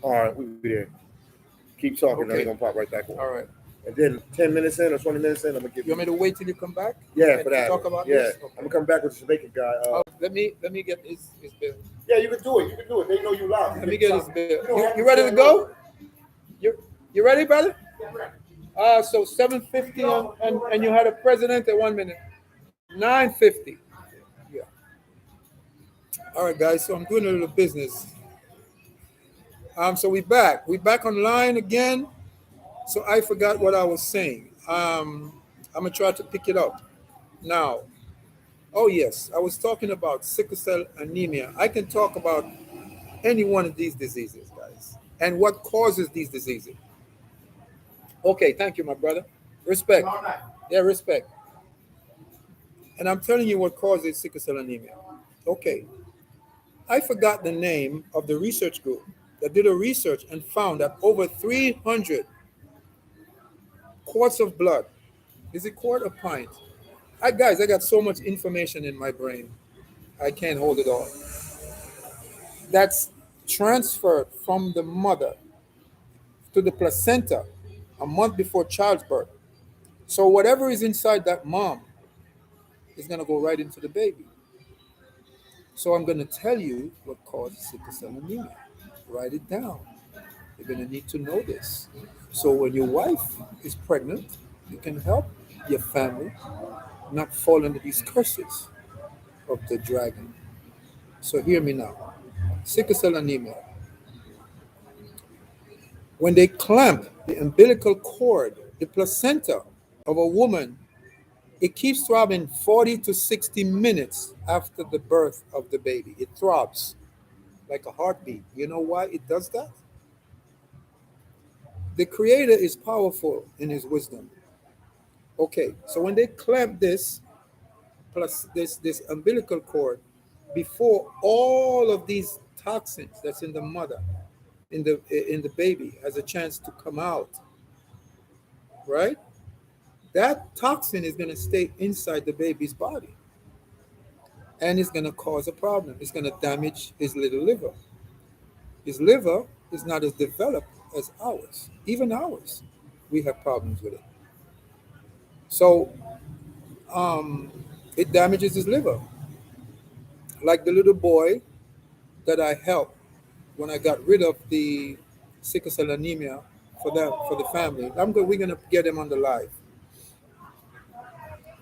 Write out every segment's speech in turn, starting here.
All right, we'll be there. Keep talking, then Okay. we're gonna pop right back on. All right. And then 10 minutes in or 20 minutes in, I'm gonna give You want me to wait till you come back? Yeah, and for to that. talk about yeah, this? Okay. I'm gonna come back with the Jamaican guy. Let me get his bill. Yeah, you can do it. You can do it. They know you live. Let me get his bill. don't have You ready to stand go? over. You ready, brother? So 7:50 and you had a president at 1 minute. 9:50. Yeah. All right, guys. So I'm doing a little business. So we back. We back online again. So I forgot what I was saying. I'm gonna try to pick it up now. Oh yes, I was talking about sickle cell anemia. I can talk about any one of these diseases, guys, and what causes these diseases. Okay, thank you, my brother. Respect. Yeah, respect. And I'm telling you what causes sickle cell anemia. Okay, I forgot the name of the research group that did a research and found that over 300 quarts of blood, is it quart or pint? Guys, I got so much information in my brain, I can't hold it all. That's transferred from the mother to the placenta a month before childbirth. So whatever is inside that mom is going to go right into the baby. So I'm going to tell you what causes sickle cell anemia. Write it down. You're going to need to know this. So when your wife is pregnant, you can help your family not fall under these curses of the dragon. So hear me now. Sickle cell anemia. When they clamp the umbilical cord, the placenta of a woman, it keeps throbbing 40 to 60 minutes after the birth of the baby. It throbs like a heartbeat. You know why it does that? The Creator is powerful in His wisdom. Okay, so when they clamp this plus this umbilical cord, before all of these toxins that's in the mother, in the baby, has a chance to come out, right? That toxin is going to stay inside the baby's body, and it's going to cause a problem. It's going to damage his little liver. His liver is not as developed as ours. Even ours, we have problems with it. So um, it damages his liver. Like the little boy that I helped when I got rid of the sickle cell anemia for the family. We're gonna get him on the live.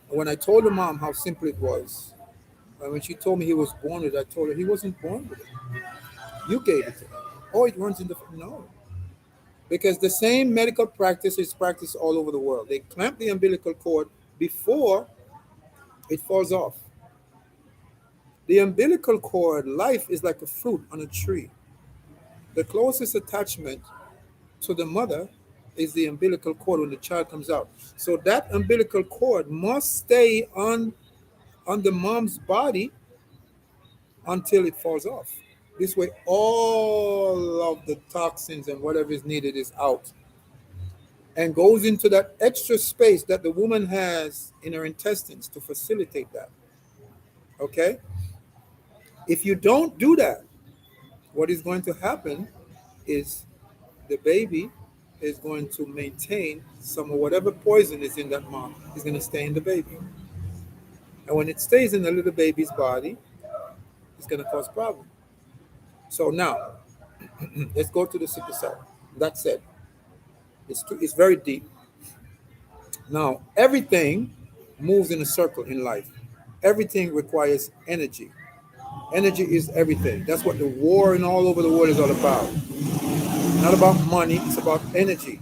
When I told the mom how simple it was, and when she told me he was born with it, I told her he wasn't born with it. You gave it to him. Oh, it runs in the no. Because the same medical practice is practiced all over the world. They clamp the umbilical cord before it falls off. The umbilical cord, life is like a fruit on a tree. The closest attachment to the mother is the umbilical cord when the child comes out. So that umbilical cord must stay on the mom's body until it falls off. This way, all of the toxins and whatever is needed is out and goes into that extra space that the woman has in her intestines to facilitate that. Okay? If you don't do that, what is going to happen is the baby is going to maintain some of whatever poison is in that mom is going to stay in the baby. And when it stays in the little baby's body, it's going to cause problem. So now, let's go to the sickle cell. That's it. It's very deep. Now, everything moves in a circle in life. Everything requires energy. Energy is everything. That's what the war and all over the world is all about. Not about money, it's about energy.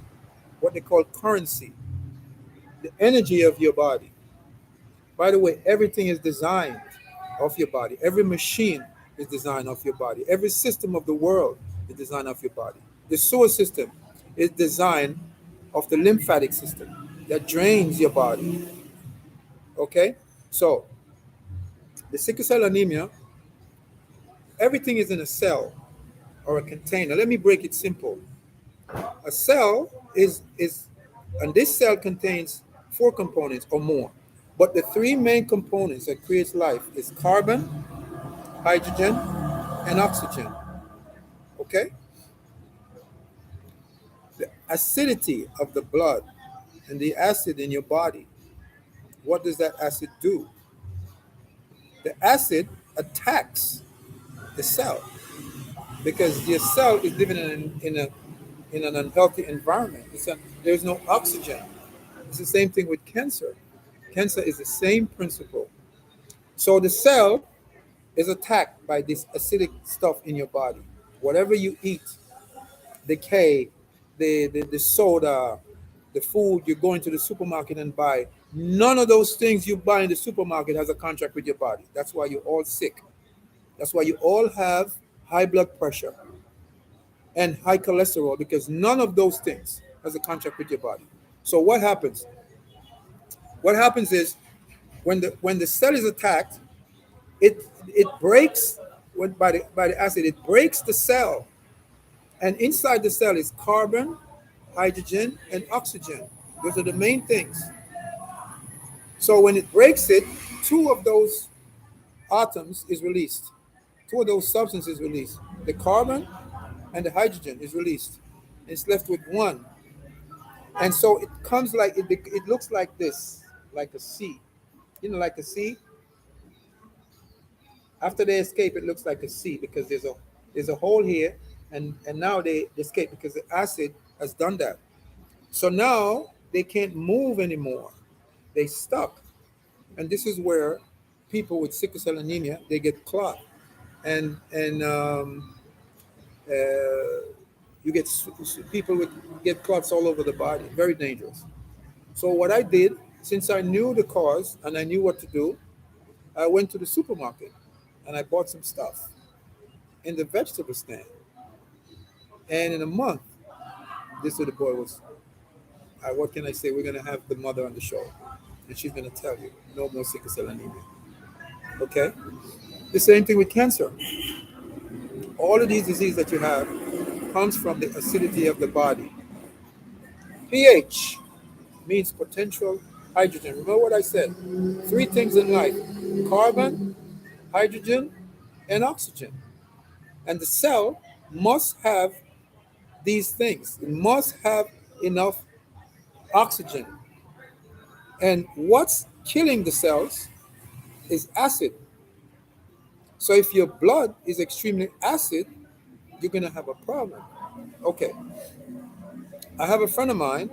What they call currency. The energy of your body. By the way, everything is designed of your body. Every machine is designed of your body. Every system of the world is designed of your body. The sewer system is designed of the lymphatic system that drains your body. Okay? So, the sickle cell anemia, everything is in a cell or a container. Let me break it simple. A cell and this cell contains four components or more. But the three main components that creates life is carbon, hydrogen, and oxygen. Okay? The acidity of the blood and the acid in your body, what does that acid do? The acid attacks the cell because your cell is living in an unhealthy environment. There's no oxygen. It's the same thing with cancer. Cancer is the same principle. So the cell is attacked by this acidic stuff in your body. Whatever you eat, the cake, the soda, the food you're going to the supermarket and buy, none of those things you buy in the supermarket has a contract with your body. That's why you're all sick. That's why you all have high blood pressure and high cholesterol because none of those things has a contract with your body. So what happens? What happens is when the cell is attacked, it breaks by the acid, it breaks the cell. And inside the cell is carbon, hydrogen, and oxygen. Those are the main things. So when it breaks it, two of those atoms is released. Two of those substances released. The carbon and the hydrogen is released. It's left with one. And so it comes like it looks like this, like a C. You know, like a C. After they escape, it looks like a C because there's a hole here, and now they escape because the acid has done that. So now they can't move anymore. They stuck. And this is where people with sickle cell anemia, they get clot. And you get people with get clots all over the body. Very dangerous. So what I did, since I knew the cause and I knew what to do, I went to the supermarket and I bought some stuff in the vegetable stand. And in a month, this little boy was, what can I say? We're going to have the mother on the show. And she's going to tell you, no more sickle cell anemia. Okay? The same thing with cancer. All of these diseases that you have comes from the acidity of the body. pH means potential hydrogen. Remember what I said? Three things in life: carbon, hydrogen, and oxygen. And the cell must have these things. It must have enough oxygen. And what's killing the cells is acid. So if your blood is extremely acid, you're going to have a problem. Okay. I have a friend of mine.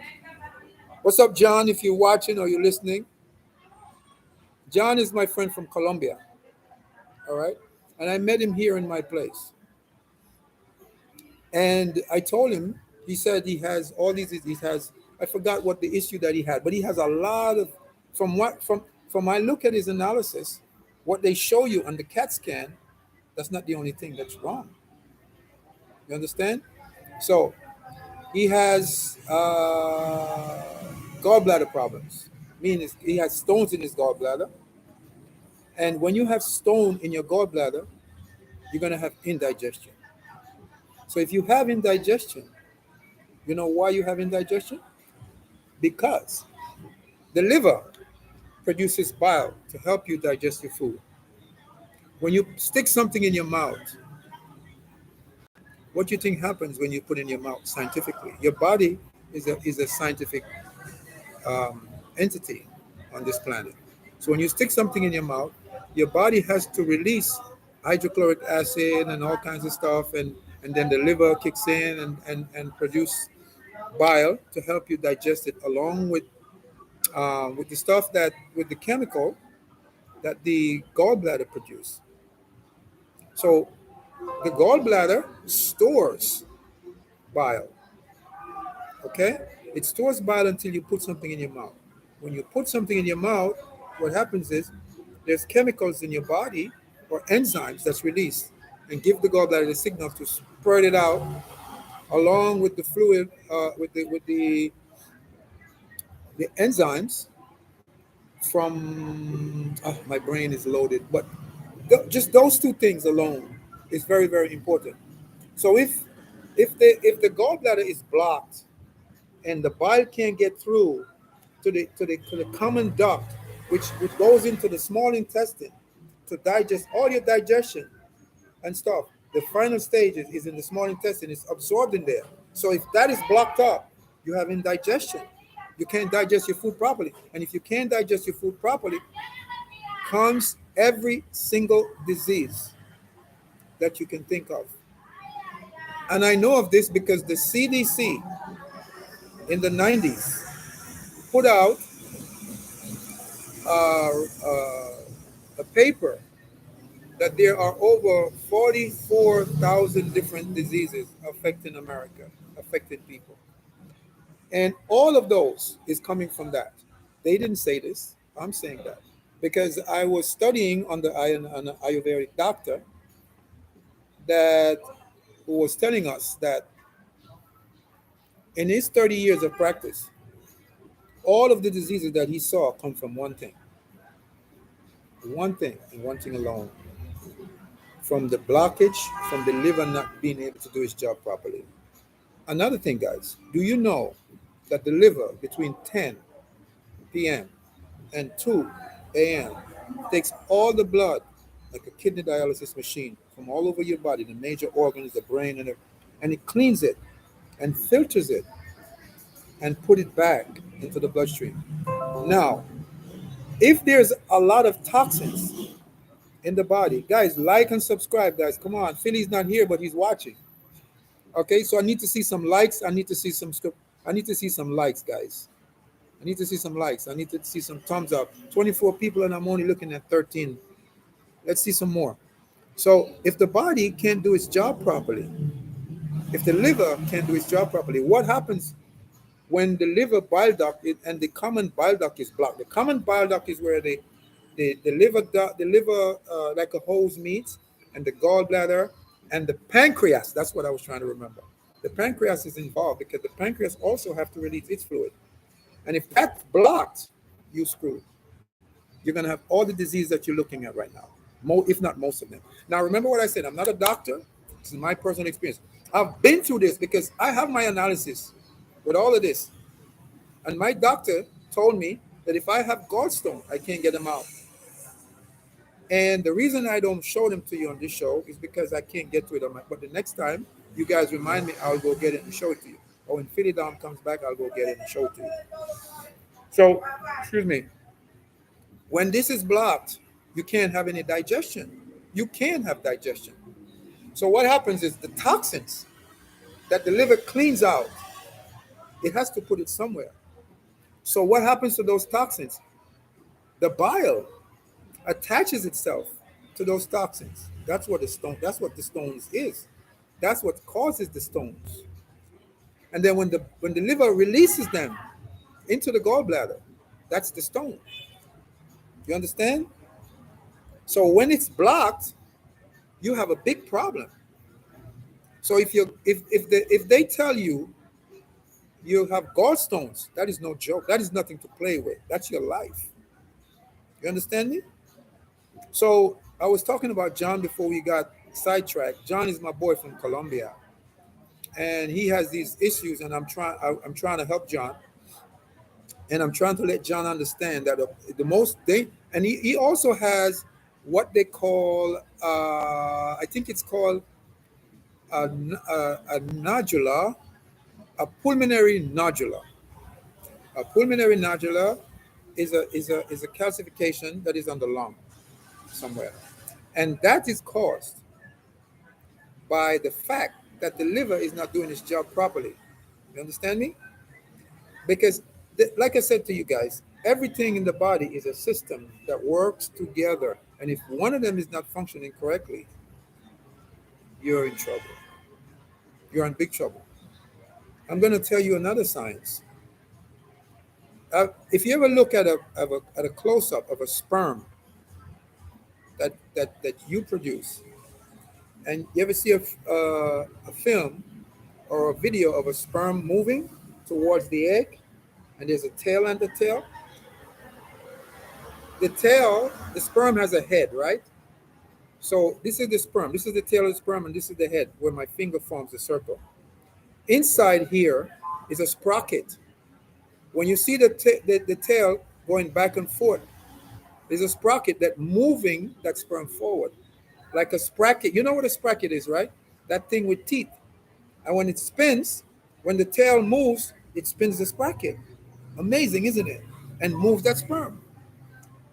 What's up, John? If you're watching or you're listening, John is my friend from Colombia. All right. And I met him here in my place. And I told him, he said he has all these, he has, I forgot what the issue that he had, but he has a lot of, from I look at his analysis, what they show you on the CAT scan, that's not the only thing that's wrong. You understand? So he has gallbladder problems, meaning he has stones in his gallbladder. And when you have stone in your gallbladder, you're going to have indigestion. So if you have indigestion, you know why you have indigestion? Because the liver produces bile to help you digest your food. When you stick something in your mouth, what do you think happens when you put in your mouth scientifically? Your body is a scientific entity on this planet. So when you stick something in your mouth, your body has to release hydrochloric acid and all kinds of stuff, and then the liver kicks in and produce bile to help you digest it, along with the stuff that with the chemical that the gallbladder produce. So the gallbladder stores bile. Okay, it stores bile until you put something in your mouth. When you put something in your mouth, what happens is there's chemicals in your body or enzymes that's released and give the gallbladder the signal to spread it out along with the fluid, with the enzymes from my brain is loaded, but just those two things alone is very, very important. So if the gallbladder is blocked and the bile can't get through to the common duct, which goes into the small intestine to digest all your digestion and stuff, the final stage is in the small intestine. It's absorbed in there. So if that is blocked up, you have indigestion. You can't digest your food properly. And if you can't digest your food properly, comes every single disease that you can think of. And I know of this because the CDC in the 90s put out uh, uh, a paper that there are over 44,000 different diseases affecting America, affecting people. And all of those is coming from that. They didn't say this. I'm saying that because I was studying under an Ayurvedic doctor that who was telling us that in his 30 years of practice, all of the diseases that he saw come from one thing, and one thing alone, from the blockage, from the liver not being able to do its job properly. Another thing, guys, do you know that the liver between 10 p.m. and 2 a.m. takes all the blood like a kidney dialysis machine from all over your body, the major organs, the brain, and it cleans it and filters it and put it back into the bloodstream. Now, if there's a lot of toxins in the body, guys, like and subscribe, guys. Come on, Philly's not here, but he's watching. Okay, so I need to see some likes. I need to see some script. I need to see some likes, guys. I need to see some likes. I need to see some thumbs up. 24 people, and I'm only looking at 13. Let's see some more. So, if the body can't do its job properly, if the liver can't do its job properly, what happens when the liver bile duct and the common bile duct is blocked? The common bile duct is where the liver like a hose meets, and the gallbladder and the pancreas. That's what I was trying to remember. The pancreas is involved because the pancreas also have to release its fluid. And if that's blocked, you screwed. You're going to have all the disease that you're looking at right now, if not most of them. Now, remember what I said. I'm not a doctor. This is my personal experience. I've been through this because I have my analysis with all of this. And my doctor told me that if I have gallstones, I can't get them out. And the reason I don't show them to you on this show is because I can't get to it. But the next time you guys remind me, I'll go get it and show it to you. Or when PhillyDom comes back, I'll go get it and show it to you. So, excuse me. When this is blocked, you can't have any digestion. You can't have digestion. So what happens is the toxins that the liver cleans out, it has to put it somewhere. So what happens to those toxins? The bile attaches itself to those toxins. That's what the stones is. That's what causes the stones. And then when the liver releases them into the gallbladder, that's the stone. You understand? So when it's blocked, you have a big problem. So if they tell you you have gallstones, that is no joke. That is nothing to play with. That's your life. You understand me? So I was talking about John before we got sidetracked. John is my boy from Colombia, and he has these issues, and I'm trying to help John, and I'm trying to let John understand that the most they and he also has what they call I think it's called a nodula, a pulmonary nodula. A pulmonary nodula is a calcification that is on the lung somewhere, and that is caused by the fact that the liver is not doing its job properly. You understand me? Because, like I said to you guys, everything in the body is a system that works together, and if one of them is not functioning correctly, you're in trouble. You're in big trouble. I'm going to tell you another science. If you ever look at a close-up of a sperm that you produce, and you ever see a film or a video of a sperm moving towards the egg, and there's a tail and the tail. The sperm has a head, right? So this is the sperm, this is the tail of the sperm, and this is the head where my finger forms a circle. Inside here is a sprocket. When you see the tail going back and forth, there's a sprocket that moving that sperm forward. Like a sprocket. You know what a sprocket is, right? That thing with teeth. And when it spins, When the tail moves, it spins the sprocket. Amazing, isn't it? And moves that sperm.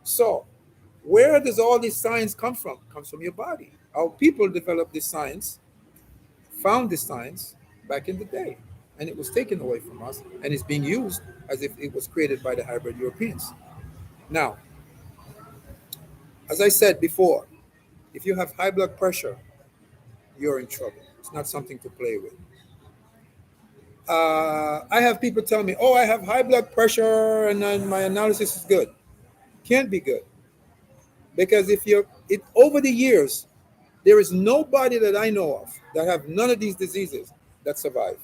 So, where does all this science come from? It comes from your body. Our people developed this science, found this science back in the day, and it was taken away from us, and it's being used as if it was created by the hybrid Europeans. Now, as I said before, if you have high blood pressure, you're in trouble. It's not something to play with. I have people tell me, "Oh, I have high blood pressure, and then my analysis is good." Can't be good because if you're it over the years, there is nobody that I know of that have none of these diseases that survive.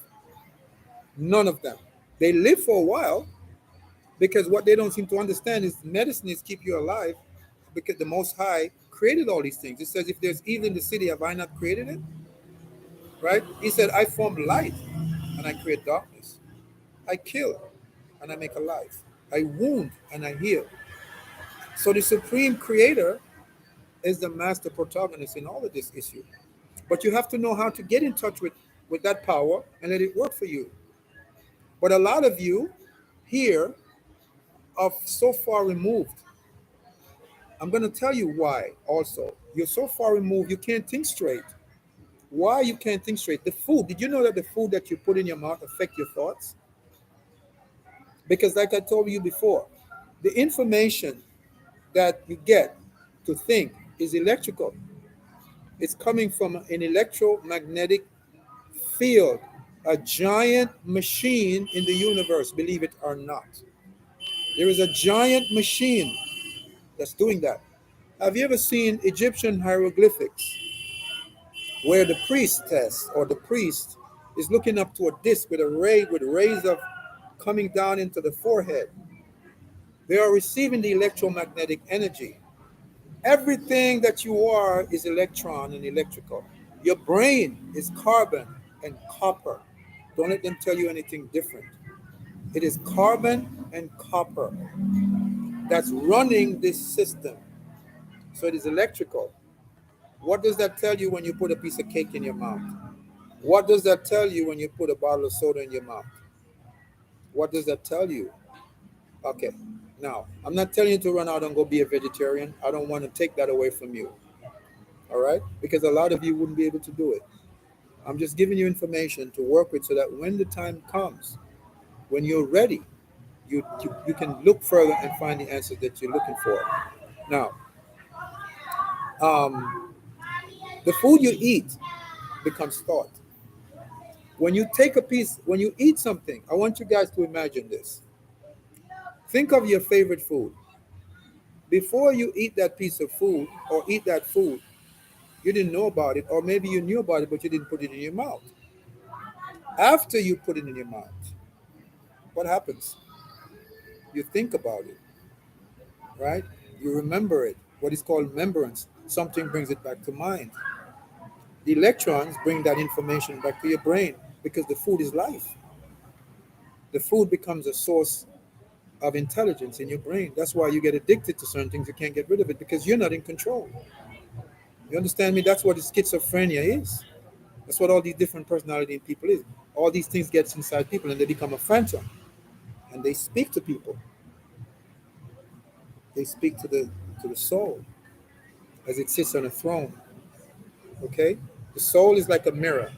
None of them. They live for a while because what they don't seem to understand is medicine is keep you alive because the Most High created all these things. It says, "If there's evil in the city, have I not created it?" Right? He said, "I form light and I create darkness. I kill and I make alive. I wound and I heal." So the supreme creator is the master protagonist in all of this issue. But you have to know how to get in touch with that power and let it work for you. But a lot of you here are so far removed. I'm going to tell you why also. You're so far removed, you can't think straight. Why you can't think straight? The food, did you know that the food that you put in your mouth affect your thoughts? Because like I told you before, the information that you get to think is electrical. It's coming from an electromagnetic field, a giant machine in the universe, believe it or not. There is a giant machine that's doing that. Have you ever seen Egyptian hieroglyphics where the priestess or the priest is looking up to a disc with a ray with rays of coming down into the forehead? They are receiving the electromagnetic energy. Everything that you are is electron and electrical. Your brain is carbon and copper. Don't let them tell you anything different. It is carbon and copper that's running this system. So it is electrical. What does that tell you when you put a piece of cake in your mouth? What does that tell you when you put a bottle of soda in your mouth? What does that tell you? Okay. Now, I'm not telling you to run out and go be a vegetarian. I don't want to take that away from you. All right? Because a lot of you wouldn't be able to do it. I'm just giving you information to work with so that when the time comes, when you're ready, you can look further and find the answers that you're looking for. Now, um, the food you eat becomes thought. When you take a piece, when you eat something, I want you guys to imagine this. Think of your favorite food. Before you eat that piece of food or eat that food, you didn't know about it, or maybe you knew about it, but you didn't put it in your mouth. After you put it in your mouth, what happens? You think about it, right? You remember it. What is called remembrance. Something brings it back to mind. The electrons bring that information back to your brain because the food is life. The food becomes a source of intelligence in your brain. That's why you get addicted to certain things. You can't get rid of it because you're not in control. You understand me? That's what schizophrenia is. That's what all these different personality in people is. All these things get inside people and they become a phantom. And they speak to people. They speak to the soul as it sits on a throne. Okay? The soul is like a mirror,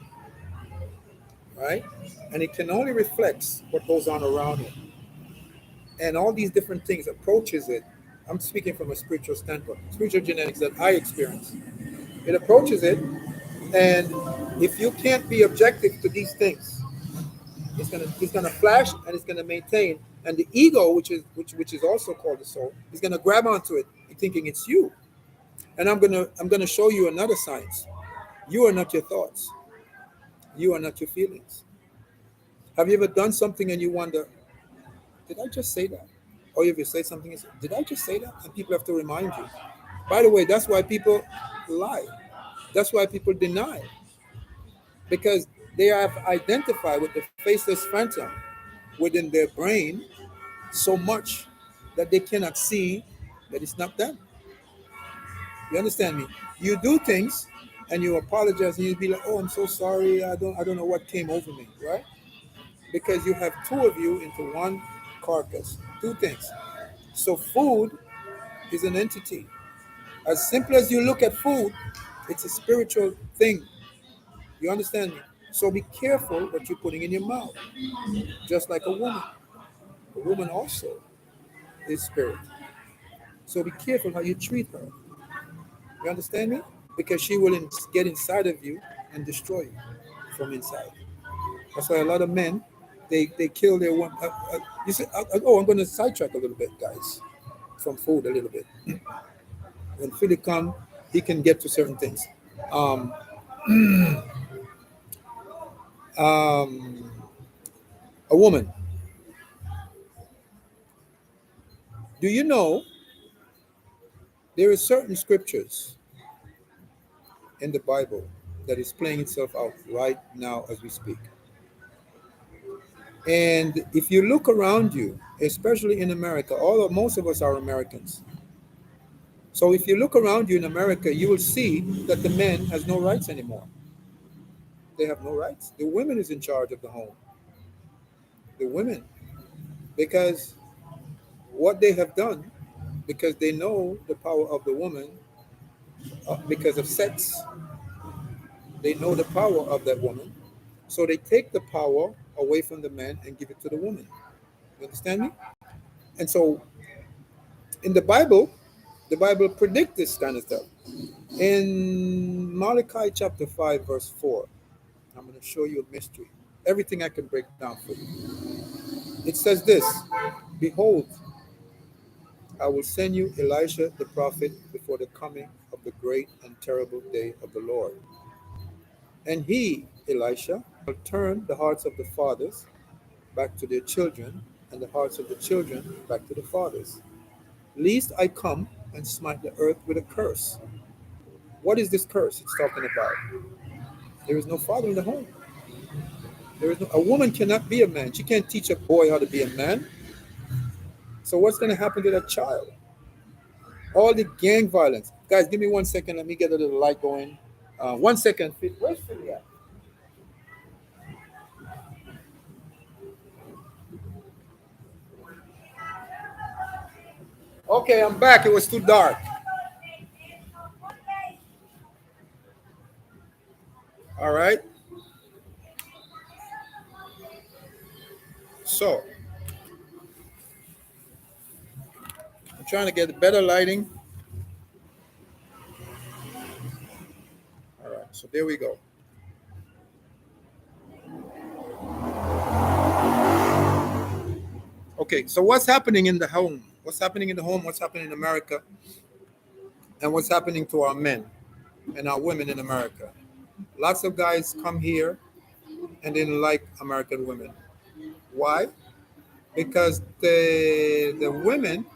right? And it can only reflect what goes on around it. And all these different things approaches it. I'm speaking from a spiritual standpoint, spiritual genetics that I experience. It approaches it, and if you can't be objective to these things, it's gonna flash and it's gonna maintain. And the ego, which is also called the soul, is gonna grab onto it, thinking it's you. And I'm gonna show you another science. You are not your thoughts. You are not your feelings. Have you ever done something and you wonder, did I just say that? Or if you say something, you say, did I just say that? And people have to remind you. By the way, that's why people lie. That's why people deny. Because they have identified with the faceless phantom within their brain so much that they cannot see that it's not them. You understand me? You do things and you apologize and you be like, oh, I'm so sorry. I don't know what came over me, right? because you have two of you into one carcass. Two things. So food is an entity. As simple as you look at food, it's a spiritual thing. You understand me? So be careful what you're putting in your mouth. Just like a woman. A woman also is spirit. So be careful how you treat her. You understand me? Because she will get inside of you and destroy you from inside. That's why a lot of men, they kill their woman. You say, oh, I'm going to sidetrack a little bit, guys, from food a little bit. When Philly come, he can get to certain things. Um, um, a woman. Do you know there are certain scriptures in the Bible that is playing itself out right now as we speak? And if you look around you, especially in America, most of us are Americans. So if you look around you in America, you will see that the men has no rights anymore. They have no rights. The women is in charge of the home. The women, because what they have done, because they know the power of the woman, because of sex, they know the power of that woman. So they take the power away from the man and give it to the woman. You understand me? And so in the Bible predicts this kind of stuff. In Malachi chapter 5, verse 4, I'm going to show you a mystery. Everything I can break down for you. It says this: Behold, I will send you Elisha the prophet before the coming of the great and terrible day of the Lord. And he, Elisha, will turn the hearts of the fathers back to their children, and the hearts of the children back to the fathers, lest I come and smite the earth with a curse. What is this curse it's talking about? There is no father in the home. A woman cannot be a man. She can't teach a boy how to be a man. So what's going to happen to that child? All the gang violence. Guys, give me 1 second. Let me get a little light going. 1 second. Where's Philly at? Okay, I'm back. It was too dark. All right. So, I'm trying to get better lighting. All right. So there we go. Okay. So what's happening in the home? What's happening in the home? What's happening in America? And what's happening to our men and our women in America? Lots of guys come here and they don't like American women. Why? Because the women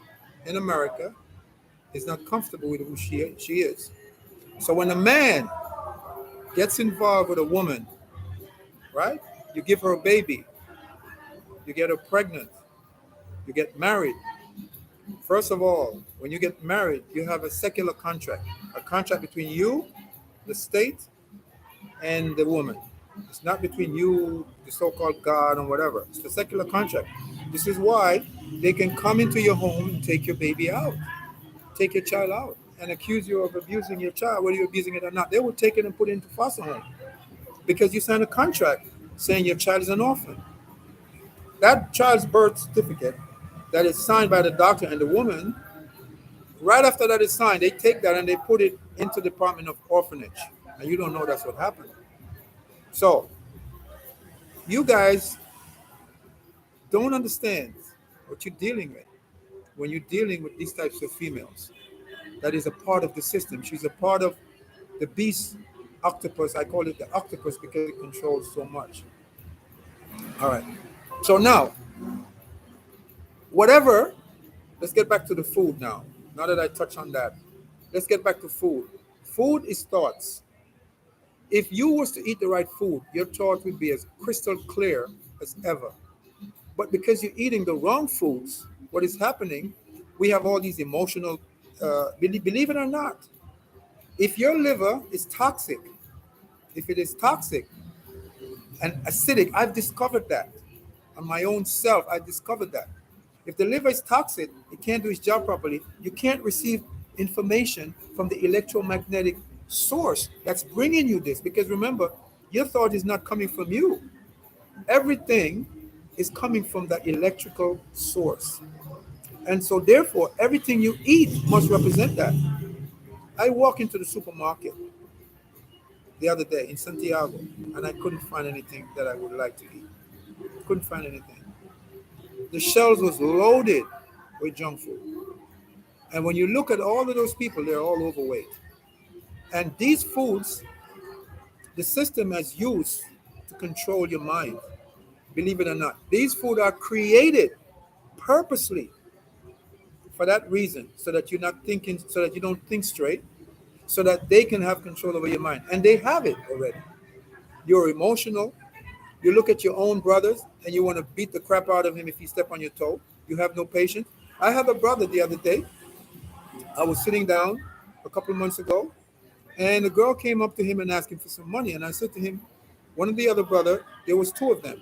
in America is not comfortable with who she is. So when a man gets involved with a woman, right? You give her a baby, you get her pregnant, you get married. First of all, when you get married, you have a contract between you, the state, and the woman. It's not between you, the so-called God, and whatever. It's the secular contract. This is why they can come into your home and take your baby out, take your child out, and accuse you of abusing your child, whether you're abusing it or not. They will take it and put it into foster home because you signed a contract saying your child is an orphan. That child's birth certificate that is signed by the doctor and the woman, right after that is signed, they take that and they put it into the Department of Orphanage. And you don't know that's what happened. So you guys don't understand what you're dealing with when you're dealing with these types of females. That is a part of the system. She's a part of the beast octopus. I call it the octopus because it controls so much. All right. So now, whatever, let's get back to the food now. Now that I touch on that, let's get back to food. Food is thoughts. If you was to eat the right food, your thought would be as crystal clear as ever. But because you're eating the wrong foods, what is happening? We have all these emotional, believe it or not, if your liver is toxic, if it is toxic and acidic, I've discovered that. on my own self. I discovered that. If the liver is toxic, it can't do its job properly. You can't receive information from the electromagnetic source that's bringing you this. Because remember, your thought is not coming from you. Everything is coming from the electrical source. And so, therefore, everything you eat must represent that. I walked into the supermarket the other day in Santiago, and I couldn't find anything that I would like to eat. Couldn't find anything. The shelves was loaded with junk food. And when you look at all of those people, they're all overweight. And these foods, the system has used to control your mind. Believe it or not, these foods are created purposely for that reason, so that you're not thinking, so that you don't think straight, so that they can have control over your mind. And they have it already. You're emotional. You look at your own brothers and you want to beat the crap out of him if he step on your toe. You have no patience. I have a brother the other day. I was sitting down a couple of months ago, and a girl came up to him and asked him for some money. And I said to him, one of the other brother, there was two of them.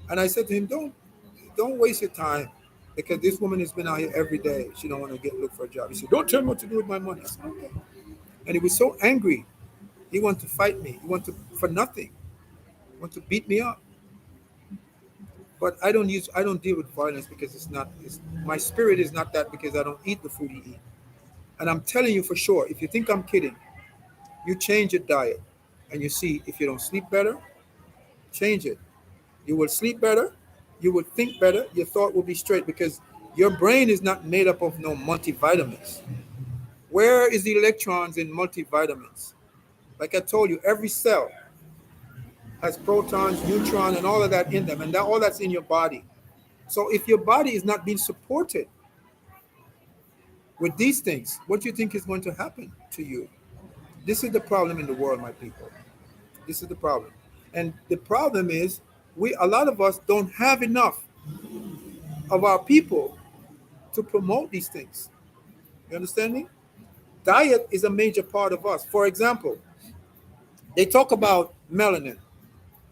And I said to him, don't waste your time, because this woman has been out here every day. She don't want to look for a job. He said, don't tell me what to do with my money. I said, okay. And he was so angry. He wanted to fight me. He wanted to, for nothing. He wanted to beat me up. But I don't deal with violence, because my spirit is not that, because I don't eat the food he eats. And I'm telling you for sure, if you think I'm kidding, you change your diet and you see if you don't sleep better, change it. You will sleep better, you will think better, your thought will be straight, because your brain is not made up of no multivitamins. Where is the electrons in multivitamins? Like I told you, every cell has protons, neutrons, and all of that in them, and all that's in your body. So if your body is not being supported with these things, what do you think is going to happen to you? This is the problem in the world, my people. This is the problem. And the problem is, a lot of us don't have enough of our people to promote these things. You understand me? Diet is a major part of us. For example, they talk about melanin.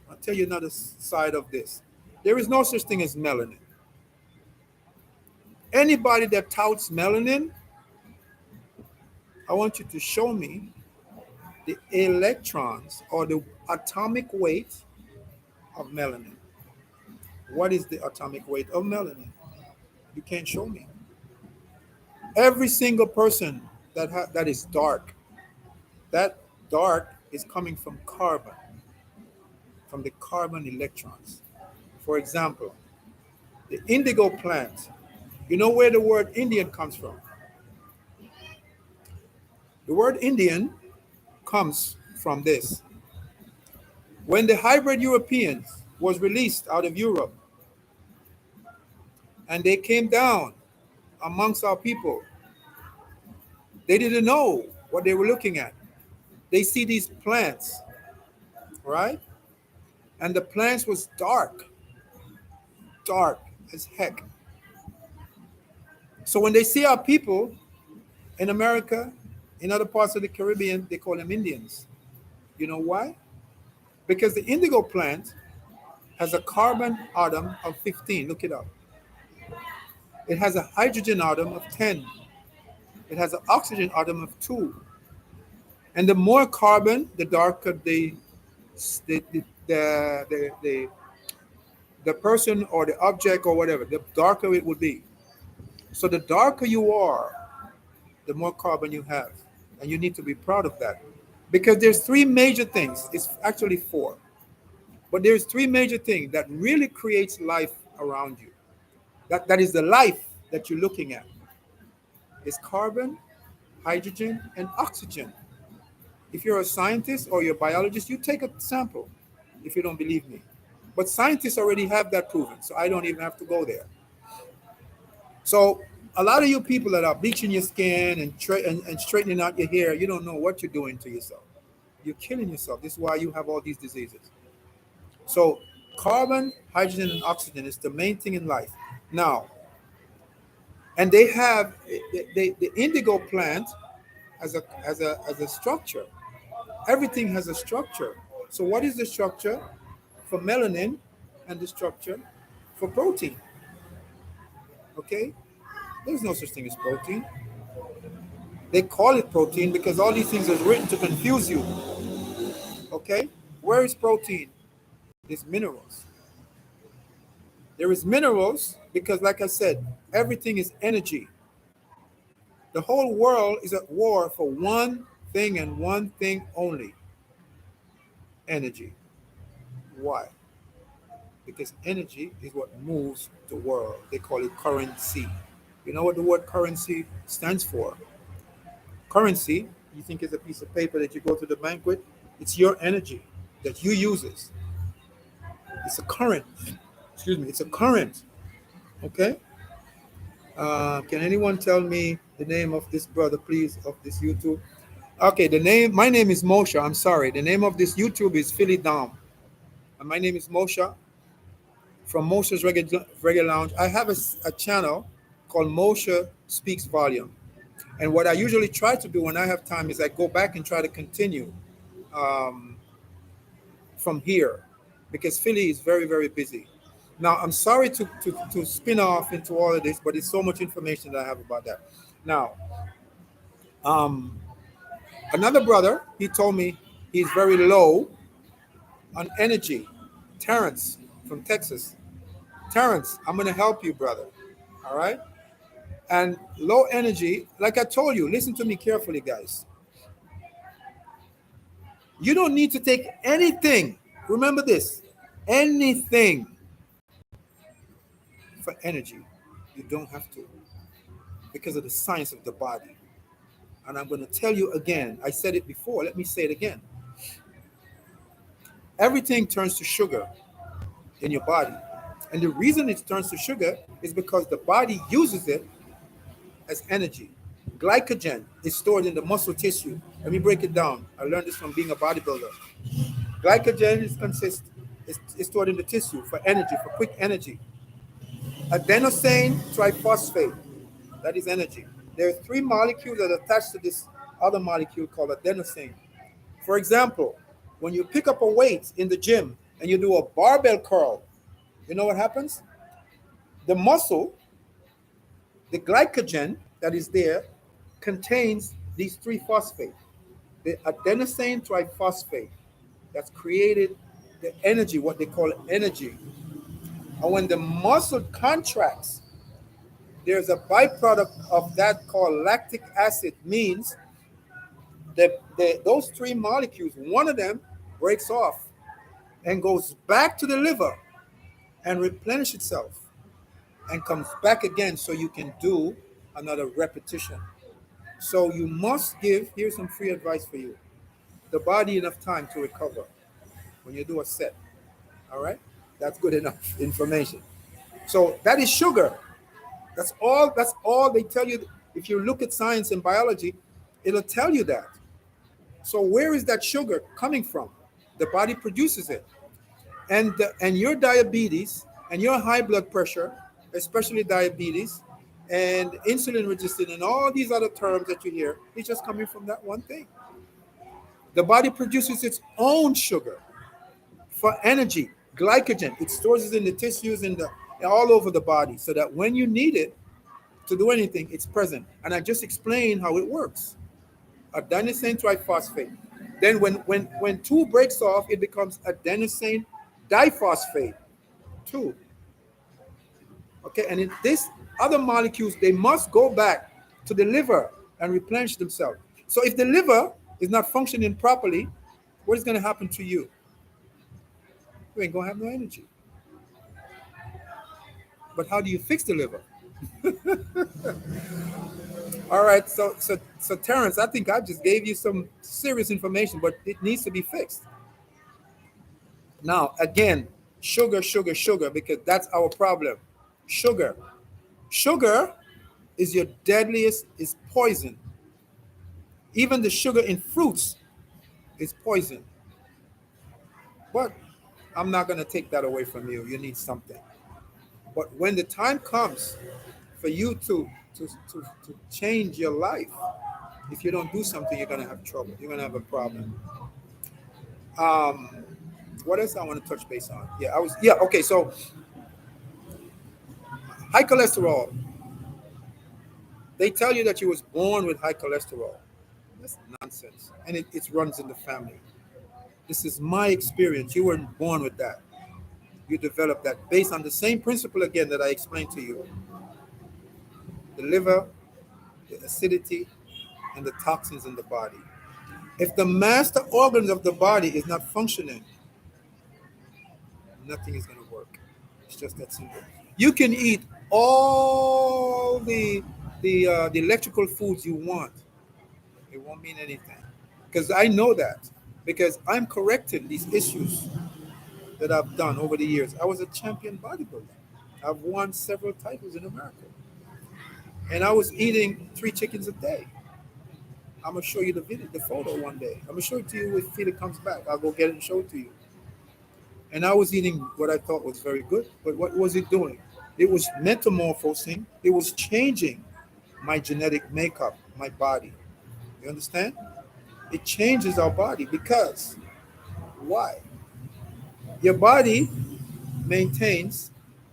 I'll tell you another side of this. There is no such thing as melanin. Anybody that touts melanin, I want you to show me the electrons or the atomic weight of melanin. What is the atomic weight of melanin? You can't show me. Every single person that is dark, that dark is coming from carbon, from the carbon electrons. For example, the indigo plant. You know where the word Indian comes from? The word Indian comes from this. When the hybrid Europeans was released out of Europe and they came down amongst our people, they didn't know what they were looking at. They see these plants, right? And the plants was dark as heck. So when they see our people in America, in other parts of the Caribbean, they call them Indians. You know why? Because the indigo plant has a carbon atom of 15. Look it up. It has a hydrogen atom of 10. It has an oxygen atom of 2. And the more carbon, the darker the person or the object or whatever, the darker it would be. So the darker you are, the more carbon you have. And you need to be proud of that. Because there's 3 major things. It's actually 4. But there's 3 major things that really creates life around you. That is the life that you're looking at. It's carbon, hydrogen, and oxygen. If you're a scientist or you're a biologist, you take a sample if you don't believe me. But scientists already have that proven, so I don't even have to go there. So a lot of you people that are bleaching your skin and straightening out your hair, you don't know what you're doing to yourself. You're killing yourself. This is why you have all these diseases. So carbon, hydrogen, and oxygen is the main thing in life. Now, and they have the indigo plant as a structure. Everything has a structure. So what is the structure for melanin and the structure for protein. Okay? There's no such thing as protein. They call it protein because all these things are written to confuse you. Okay? Where is protein? There's minerals. There is minerals because, like I said, everything is energy. The whole world is at war for one thing and one thing only: energy. Why? Because energy is what moves the world. They call it currency. You know what the word currency stands for? Currency, you think it's a piece of paper that you go to the bank with? It's your energy that you uses. It's a current. Excuse me. It's a current. Okay. Can anyone tell me the name of this brother, please, of this YouTube? Okay, the name. My name is Mosha. I'm sorry. The name of this YouTube is PhillyDom, and my name is Mosha from Mosha's Reggae Lounge. I have a channel called Mosha Speaks Volume, and what I usually try to do when I have time is I go back and try to continue um, from here, because Philly is very, very busy. Now, I'm sorry to spin off into all of this, but it's so much information that I have about that. Now, um, another brother, he told me he's very low on energy. Terrence from Texas. Terrence, I'm going to help you, brother. All right? And low energy, like I told you, listen to me carefully, guys. You don't need to take anything. Remember this: anything for energy. You don't have to, because of the science of the body. And I'm going to tell you again. I said it before. Let me say it again. Everything turns to sugar in your body. And the reason it turns to sugar is because the body uses it as energy. Glycogen is stored in the muscle tissue. Let me break it down. I learned this from being a bodybuilder. Glycogen is stored in the tissue for energy, for quick energy. Adenosine triphosphate, that is energy. There are three molecules that are attached to this other molecule called adenosine. For example, when you pick up a weight in the gym and you do a barbell curl, you know what happens? The muscle, the glycogen that is there, contains these three phosphate. The adenosine triphosphate that's created the energy, what they call energy. And when the muscle contracts, there's a byproduct of that called lactic acid, means that those three molecules, one of them breaks off and goes back to the liver and replenish itself and comes back again, so you can do another repetition. So you must give, here's some free advice for you, the body enough time to recover when you do a set. All right? That's good enough information. So that is sugar. That's all they tell you. If you look at science and biology, it'll tell you that. So where is that sugar coming from? The body produces it. And your diabetes and your high blood pressure, especially diabetes and insulin resistant and all these other terms that you hear, is just coming from that one thing. The body produces its own sugar for energy, glycogen. It stores it in the tissues and all over the body, so that when you need it to do anything, it's present. And I just explained how it works. Adenosine triphosphate. Then when two breaks off, it becomes adenosine diphosphate, 2. Okay, and in this other molecules, they must go back to the liver and replenish themselves. So if the liver is not functioning properly, what is going to happen to you? You ain't going to have no energy. But how do you fix the liver? All right, so Terrence, I think I just gave you some serious information, but it needs to be fixed. Now, again, sugar, sugar, sugar, because that's our problem. Sugar. Sugar is your deadliest, is poison. Even the sugar in fruits is poison. But I'm not going to take that away from you. You need something. But when the time comes for you to change your life, if you don't do something, you're going to have trouble. You're going to have a problem. What else I want to touch base on? Okay. So High cholesterol. They tell you that you was born with high cholesterol. That's nonsense. And it runs in the family. This is my experience. You weren't born with that. You developed that based on the same principle again that I explained to you. The liver, the acidity, and the toxins in the body. If the master organs of the body is not functioning, nothing is going to work. It's just that simple. You can eat all the electrical foods you want. It won't mean anything. Because I know that. Because I'm correcting these issues that I've done over the years. I was a champion bodybuilder. I've won several titles in America. And I was eating 3 chickens a day. I'm gonna show you the video, the photo one day. I'm gonna show it to you if Felix comes back. I'll go get it and show it to you. And I was eating what I thought was very good, but what was it doing? It was metamorphosing. It was changing my genetic makeup, my body. You understand? It changes our body because why? Your body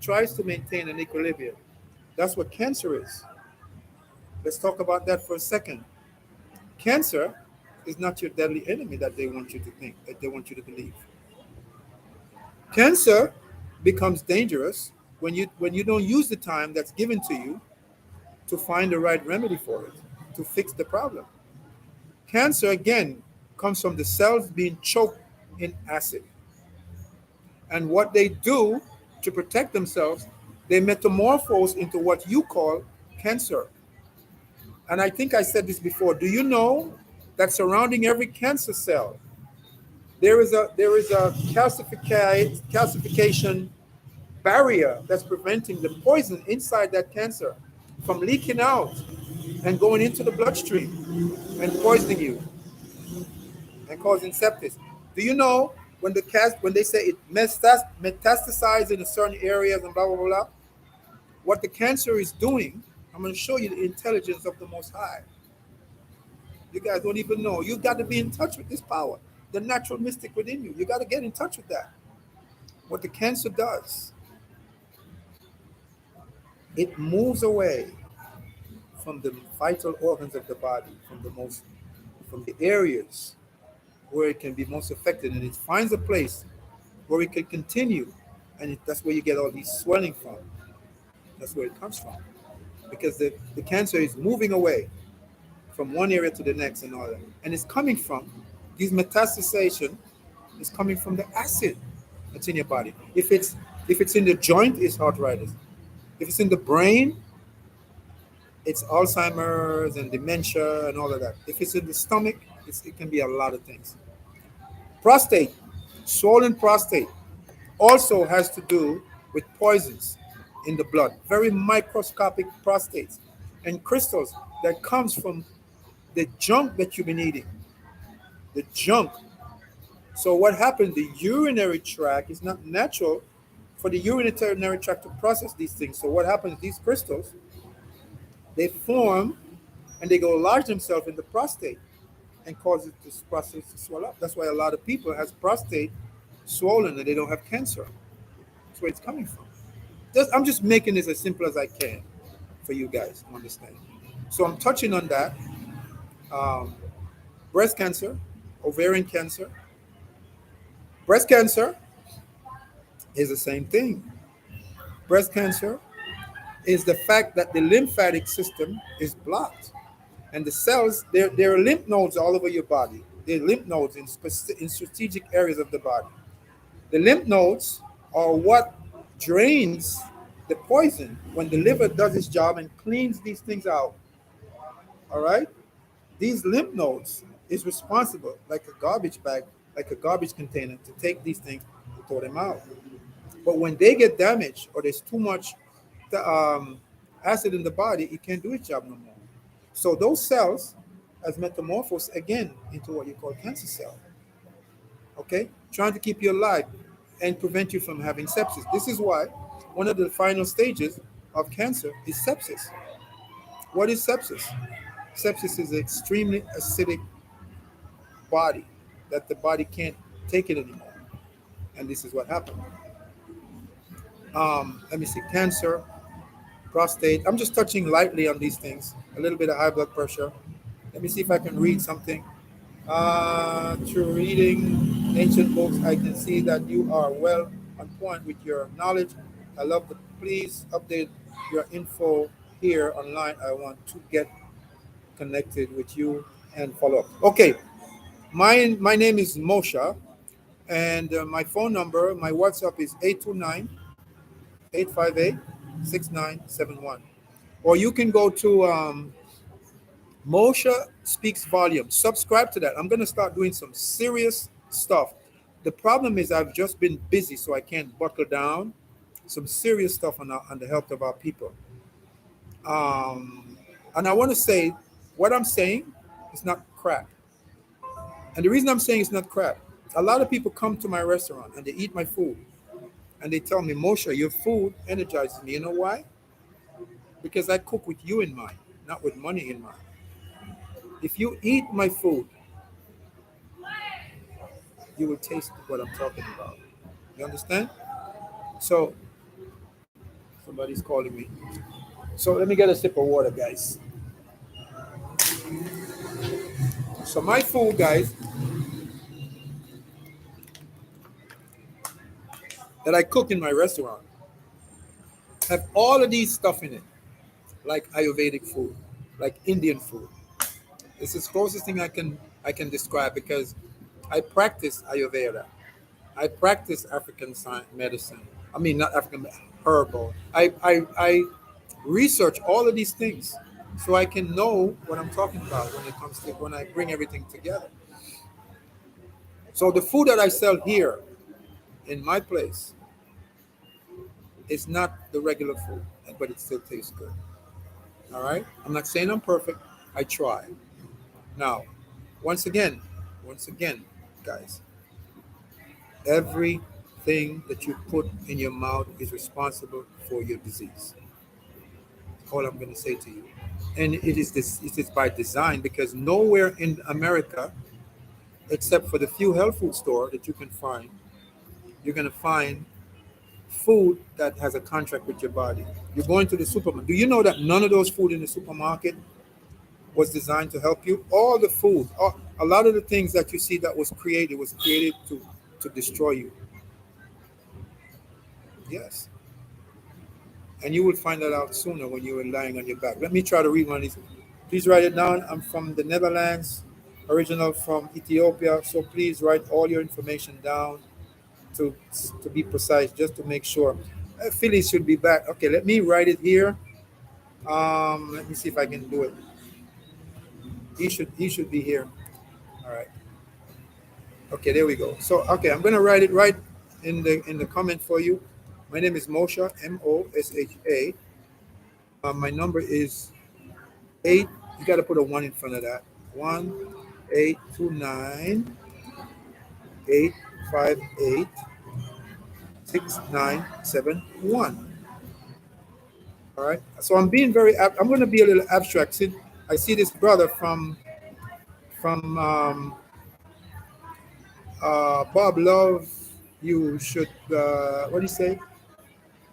tries to maintain an equilibrium. That's what cancer is. Let's talk about that for a second. Cancer is not your deadly enemy that they want you to think, that they want you to believe. Cancer becomes dangerous when you don't use the time that's given to you to find the right remedy for it, to fix the problem. Cancer again comes from the cells being choked in acid. And what they do to protect themselves, they metamorphose into what you call cancer. And I think I said this before. Do you know that surrounding every cancer cell, there is a calcification barrier that's preventing the poison inside that cancer from leaking out and going into the bloodstream and poisoning you and causing sepsis. Do you know when they say it metastasizes in certain areas and blah blah blah, what the cancer is doing? I'm going to show you the intelligence of the Most High. You guys don't even know. You got to be in touch with this power, the natural mystic within you. You got to get in touch with that. What the cancer does, it moves away from the vital organs of the body, from the areas where it can be most affected, and it finds a place where it can continue, and that's where you get all these swelling from. That's where it comes from, because the cancer is moving away from one area to the next and all that, and it's coming from these metastasization is coming from the acid that's in your body. If it's in the joint, it's arthritis. If it's in the brain, it's Alzheimer's and dementia and all of that. If it's in the stomach, it can be a lot of things. Prostate, swollen prostate, also has to do with poisons in the blood, very microscopic prostates and crystals that comes from the junk that you've been eating, the junk. So what happened? The urinary tract is not natural for the urinary tract to process these things. So what happens? These crystals, they form and they go lodge themselves in the prostate and cause it to prostate to swell up. That's why a lot of people has prostate swollen and they don't have cancer. That's where it's coming from. I'm just making this as simple as I can for you guys to understand. So I'm touching on that. Breast cancer, ovarian cancer. Breast cancer is the same thing. Breast cancer is the fact that the lymphatic system is blocked. And the cells, there are lymph nodes all over your body. There are lymph nodes in strategic areas of the body. The lymph nodes are what drains the poison when the liver does its job and cleans these things out. All right? These lymph nodes is responsible, like a garbage bag, like a garbage container, to take these things and throw them out. But when they get damaged or there's too much acid in the body, it can't do its job no more. So those cells has metamorphosed again into what you call cancer cell. Okay? Trying to keep you alive and prevent you from having sepsis. This is why one of the final stages of cancer is sepsis. What is sepsis? Sepsis is an extremely acidic body that the body can't take it anymore. And this is what happened. Let me see, cancer, prostate. I'm just touching lightly on these things. A little bit of high blood pressure. Let me see if I can read something. Through reading ancient books, I can see that you are well on point with your knowledge. I love the please update your info here online. I want to get connected with you and follow up. Okay, my name is Mosha, and my phone number, my WhatsApp is 829-858-6971. Or you can go to Mosha Speaks Volume. Subscribe to that. I'm going to start doing some serious stuff. The problem is I've just been busy, so I can't buckle down. Some serious stuff on the health of our people. And I want to say what I'm saying is not crap. And the reason I'm saying it's not crap, a lot of people come to my restaurant and they eat my food and they tell me, Mosha, your food energizes me. You know why? Because I cook with you in mind, not with money in mind. If you eat my food, you will taste what I'm talking about. You understand? So, somebody's calling me. So, let me get a sip of water, guys. So, my food, guys, that I cook in my restaurant have all of these stuff in it, like Ayurvedic food, like Indian food. It's the closest thing I can describe because I practice Ayurveda. I practice African science medicine. I mean, not African herbal. I research all of these things so I can know what I'm talking about when it comes to when I bring everything together. So the food that I sell here in my place is not the regular food, but it still tastes good. All right. I'm not saying I'm perfect. I try. Now, once again, guys, everything that you put in your mouth is responsible for your disease. All I'm going to say to you. And it is by design because nowhere in America, except for the few health food store that you can find, you're going to find food that has a contract with your body. You're going to the supermarket. Do you know that none of those food in the supermarket was designed to help you? All the food, a lot of the things that you see that was created to destroy you. Yes. And you will find that out sooner when you are lying on your back. Let me try to read one of these. Please write it down. I'm from the Netherlands, original from Ethiopia. So please write all your information down to be precise, just to make sure. Philly should be back. Okay, let me write it here. Let me see if I can do it. He should be here. All right. Okay, there we go. So okay, I'm gonna write it right in the comment for you. My name is Mosha, Mosha. My number is 8. You got to put a 1 in front of that. 1-829-858-6971. All right. So I'm being I'm going to be a little abstract. See, I see this brother from Bob Love. You should what do you say?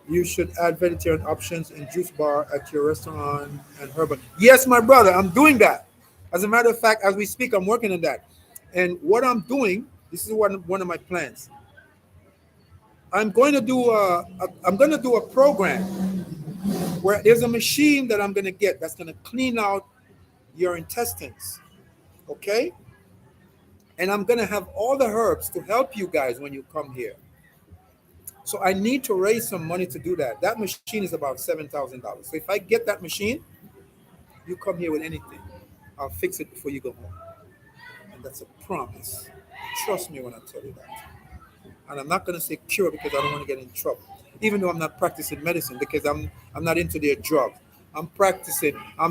You should add vegetarian options in juice bar at your restaurant and herbal. Yes, my brother, I'm doing that. As a matter of fact, as we speak, I'm working on that. And what I'm doing, this is one of my plans. I'm going to do a program where there's a machine that I'm going to get that's going to clean out your intestines. Okay? And I'm going to have all the herbs to help you guys when you come here. So I need to raise some money to do that. That machine is about $7,000. So if I get that machine, you come here with anything. I'll fix it before you go home. And that's a promise. Trust me when I tell you that. And I'm not going to say cure because I don't want to get in trouble. Even though I'm not practicing medicine because I'm not into their drugs. I'm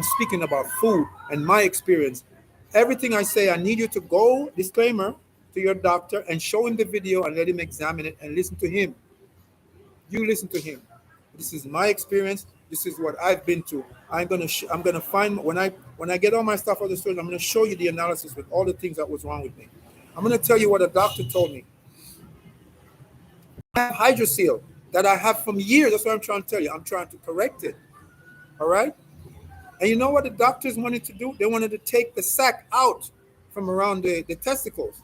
speaking about food and my experience. Everything I say, I need you to go, disclaimer, to your doctor and show him the video and let him examine it and listen to him. You listen to him. This is my experience. This is what I've been to. I'm gonna find when I get all my stuff out of the storage. I'm gonna show you the analysis with all the things that was wrong with me. I'm gonna tell you what a doctor told me. I have hydrocele that I have from years. That's what I'm trying to tell you. I'm trying to correct it. All right. And you know what the doctors wanted to do? They wanted to take the sac out from around the testicles.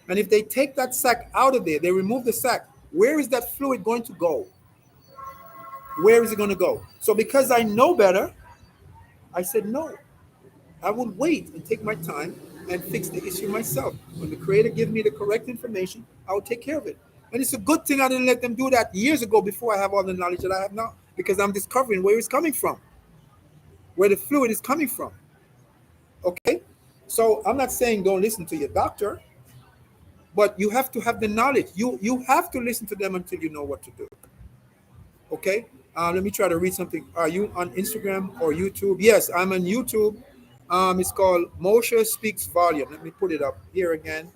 And if they take that sac out of there, they remove the sac, where is that fluid going to go? Where is it going to go? So because I know better, I said no. I will wait and take my time and fix the issue myself. When the creator gives me the correct information, I will take care of it. And it's a good thing I didn't let them do that years ago before I have all the knowledge that I have now, because I'm discovering where it's coming from, where the fluid is coming from. Okay? So I'm not saying don't listen to your doctor, but you have to have the knowledge. You have to listen to them until you know what to do. Okay? Let me try to read something. Are you on Instagram or YouTube? Yes, I'm on YouTube. It's called Mosha Speaks Volume. Let me put it up here again.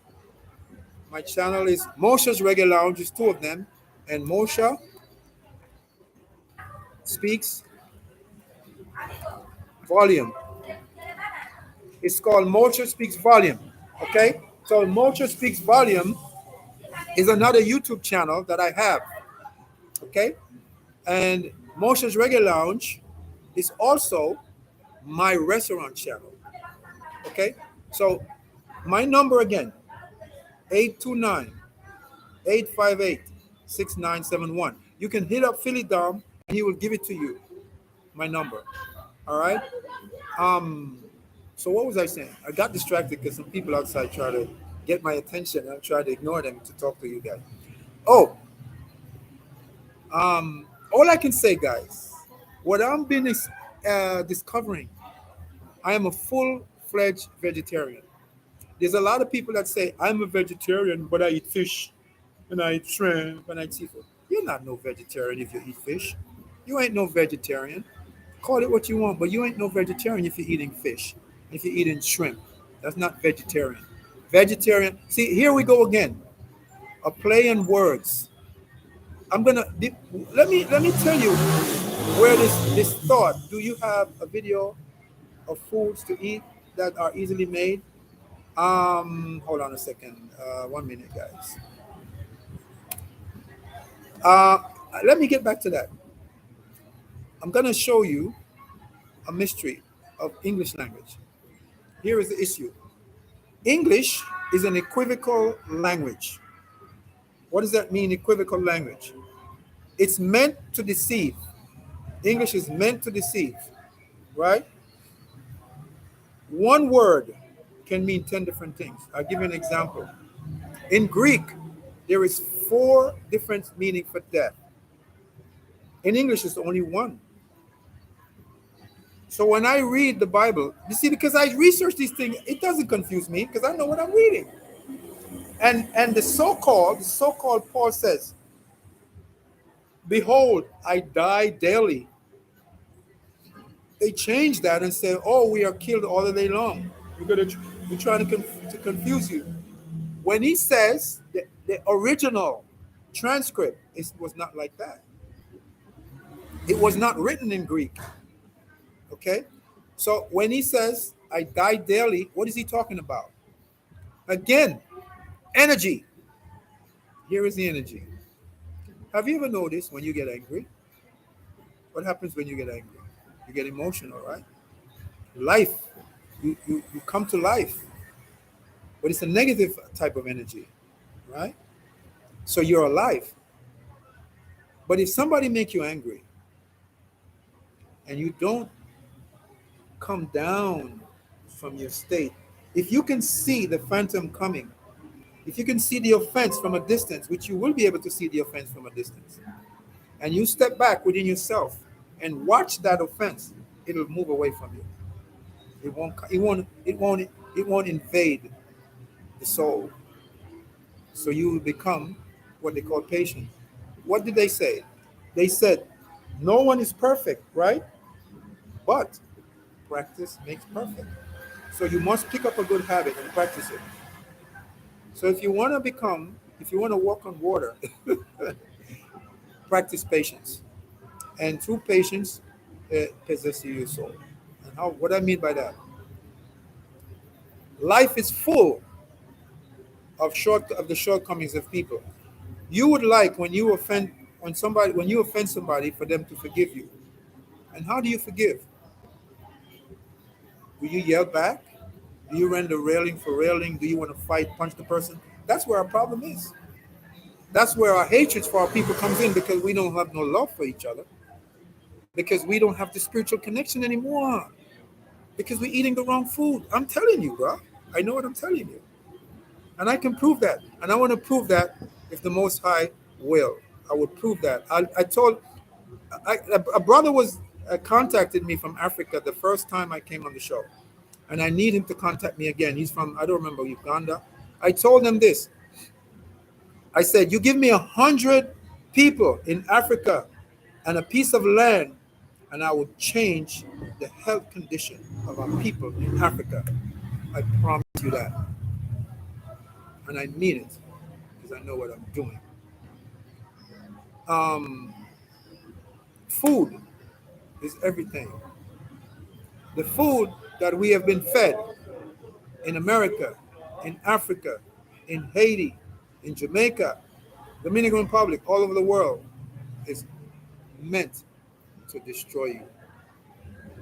My channel is Mosha's Reggae Lounge. There's two of them. And Mosha Speaks Volume. It's called Mosha Speaks Volume. Okay? So Mosha Speaks Volume is another YouTube channel that I have. Okay? And Mosha's Reggae Lounge is also my restaurant channel. Okay? So my number again, 829-858-6971. You can hit up PhillyDom and he will give it to you. My number. All right? So what was I saying? I got distracted because some people outside try to get my attention and I try to ignore them to talk to you guys. Oh, all I can say, guys, what I'm been discovering, I am a full-fledged vegetarian. There's a lot of people that say, I'm a vegetarian, but I eat fish, and I eat shrimp, and I eat seafood. You're not no vegetarian if you eat fish. You ain't no vegetarian. Call it what you want, but you ain't no vegetarian if you're eating fish, if you're eating shrimp. That's not vegetarian. Vegetarian, see, here we go again. A play in words. Let me tell you where this thought. Do you have a video of foods to eat that are easily made? Hold on a second. 1 minute, guys. Let me get back to that. I'm gonna show you a mystery of English language. Here is the issue. English is an equivocal language. What does that mean, equivocal language? It's meant to deceive. English is meant to deceive, right? One word can mean 10 different things. I'll give you an example. In Greek, there is 4 different meanings for death. In English, it's only one. So when I read the Bible, you see, because I research these things, it doesn't confuse me because I know what I'm reading. And the so-called Paul says, behold, I die daily. They change that and say, oh, we are killed all the day long. We're trying to confuse you. When he says the original transcript was not like that. It was not written in Greek. Okay? So when he says, I die daily, what is he talking about? Again, energy. Here is the energy. Have you ever noticed when you get angry? What happens when you get angry? You get emotional, right? Life. You come to life. But it's a negative type of energy, right? So you're alive. But if somebody make you angry and you don't come down from your state, if you can see the phantom coming, if you can see the offense from a distance, which you will be able to see the offense from a distance, and you step back within yourself and watch that offense, it'll move away from you. It won't invade the soul. So you will become what they call patient. What did they say? They said, no one is perfect, right? But practice makes perfect. So you must pick up a good habit and practice it. So if you want to walk on water, practice patience. And through patience, possess your soul. And what I mean by that? Life is full of the shortcomings of people. You would like when you offend somebody for them to forgive you. And how do you forgive? Do you yell back? Do you render railing for railing? Do you want to fight, punch the person? That's where our problem is. That's where our hatred for our people comes in, because we don't have no love for each other, because we don't have the spiritual connection anymore, because we're eating the wrong food. I'm telling you, bro. I know what I'm telling you. And I can prove that. And I want to prove that if the Most High will. I would prove that. I told, a brother was contacted me from Africa the first time I came on the show. And I need him to contact me again. He's from, I don't remember, Uganda. I told him this. I said, you give me 100 people in Africa and a piece of land, and I will change the health condition of our people in Africa. I promise you that. And I mean it, because I know what I'm doing. Food is everything. The food that we have been fed in America, in Africa, in Haiti, in Jamaica, Dominican Republic, all over the world, is meant to destroy you.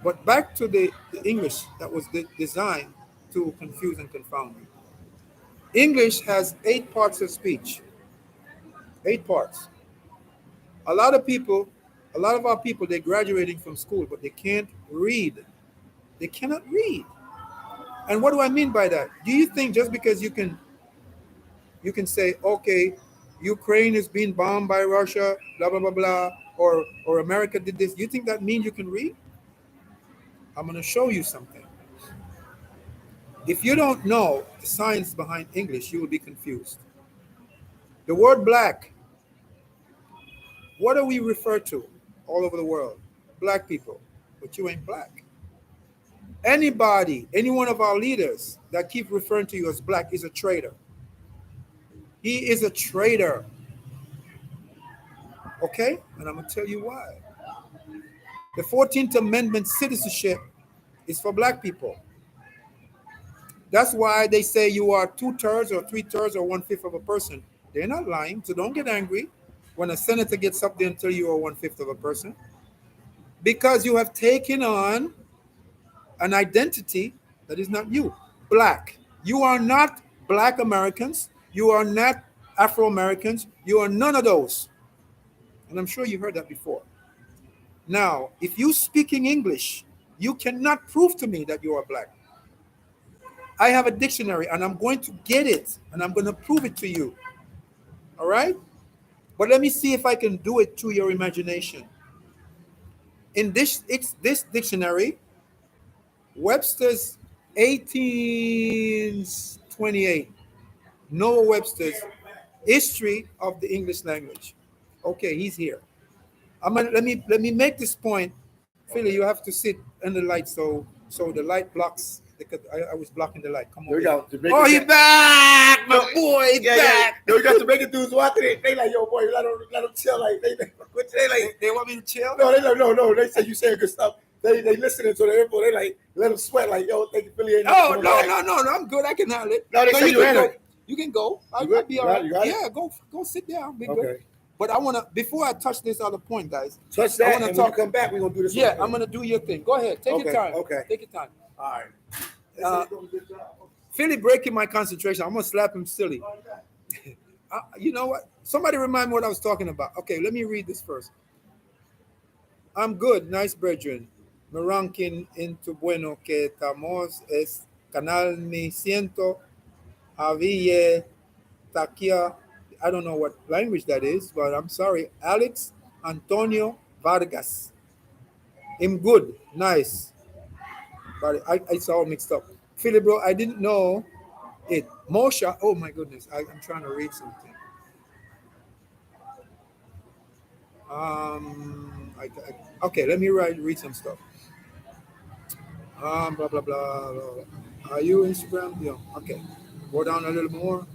But back to the English that was designed to confuse and confound you. English has 8 parts of speech. 8 parts. A lot of people, a lot of our people, they're graduating from school, but they can't read. They cannot read. And what do I mean by that? Do you think just because you can say, okay, Ukraine is being bombed by Russia, blah blah blah blah, or America did this, you think that means you can read? I'm going to show you something. If you don't know the science behind English, you will be confused. The word black, what do we refer to all over the world? Black people. But you ain't black. Anybody, any one of our leaders that keep referring to you as black is a traitor. He is a traitor. Okay? And I'm going to tell you why. The 14th Amendment citizenship is for black people. That's why they say you are 2/3 or 3/3 or 1/5 of a person. They're not lying, so don't get angry when a senator gets up there and tell you are 1/5 of a person. Because you have taken on an identity that is not you. Black. You are not black Americans. You are not Afro Americans. You are none of those. And I'm sure you heard that before. Now, if you speaking English, you cannot prove to me that you are black. I have a dictionary and I'm going to get it and I'm going to prove it to you. All right? But let me see if I can do it through your imagination. In this dictionary, Webster's 1828, Noah Webster's History of the English Language. Okay, he's here. Let me make this point. Philly, you have to sit in the light so the light blocks, because I was blocking the light. Come on. Oh, he's back, my boy. He's back. Yo, you got to make it dudes watching it. They like, yo, boy, let them chill. Like They want me to chill? No. They say you saying good stuff. They listening to the info. They like let them sweat. Like, yo, think Philly ain't. Oh no, I'm good. I can handle it. No, they say you handle it. You can go. I'll be all right. Yeah, go sit down. Be good. But I wanna, before I touch this other point, guys. Touch that. And when you come back, we're gonna do this. Yeah, I'm gonna do your thing. Go ahead. Take your time. Okay. Take your time. All right. Philly breaking my concentration. I'm gonna slap him silly. You know what? Somebody remind me what I was talking about. Okay, let me read this first. I'm good, nice brethren. Me ranking into bueno que estamos es canal mi siento había taquia. I don't know what language that is, but I'm sorry. Alex Antonio Vargas. I'm good, nice. But it's all mixed up. Philly, bro, I didn't know it. Mosha, oh my goodness, I'm trying to read something. Okay, let me read some stuff. Blah, blah, blah, blah. Are you Instagram? Yeah, okay. Go down a little more.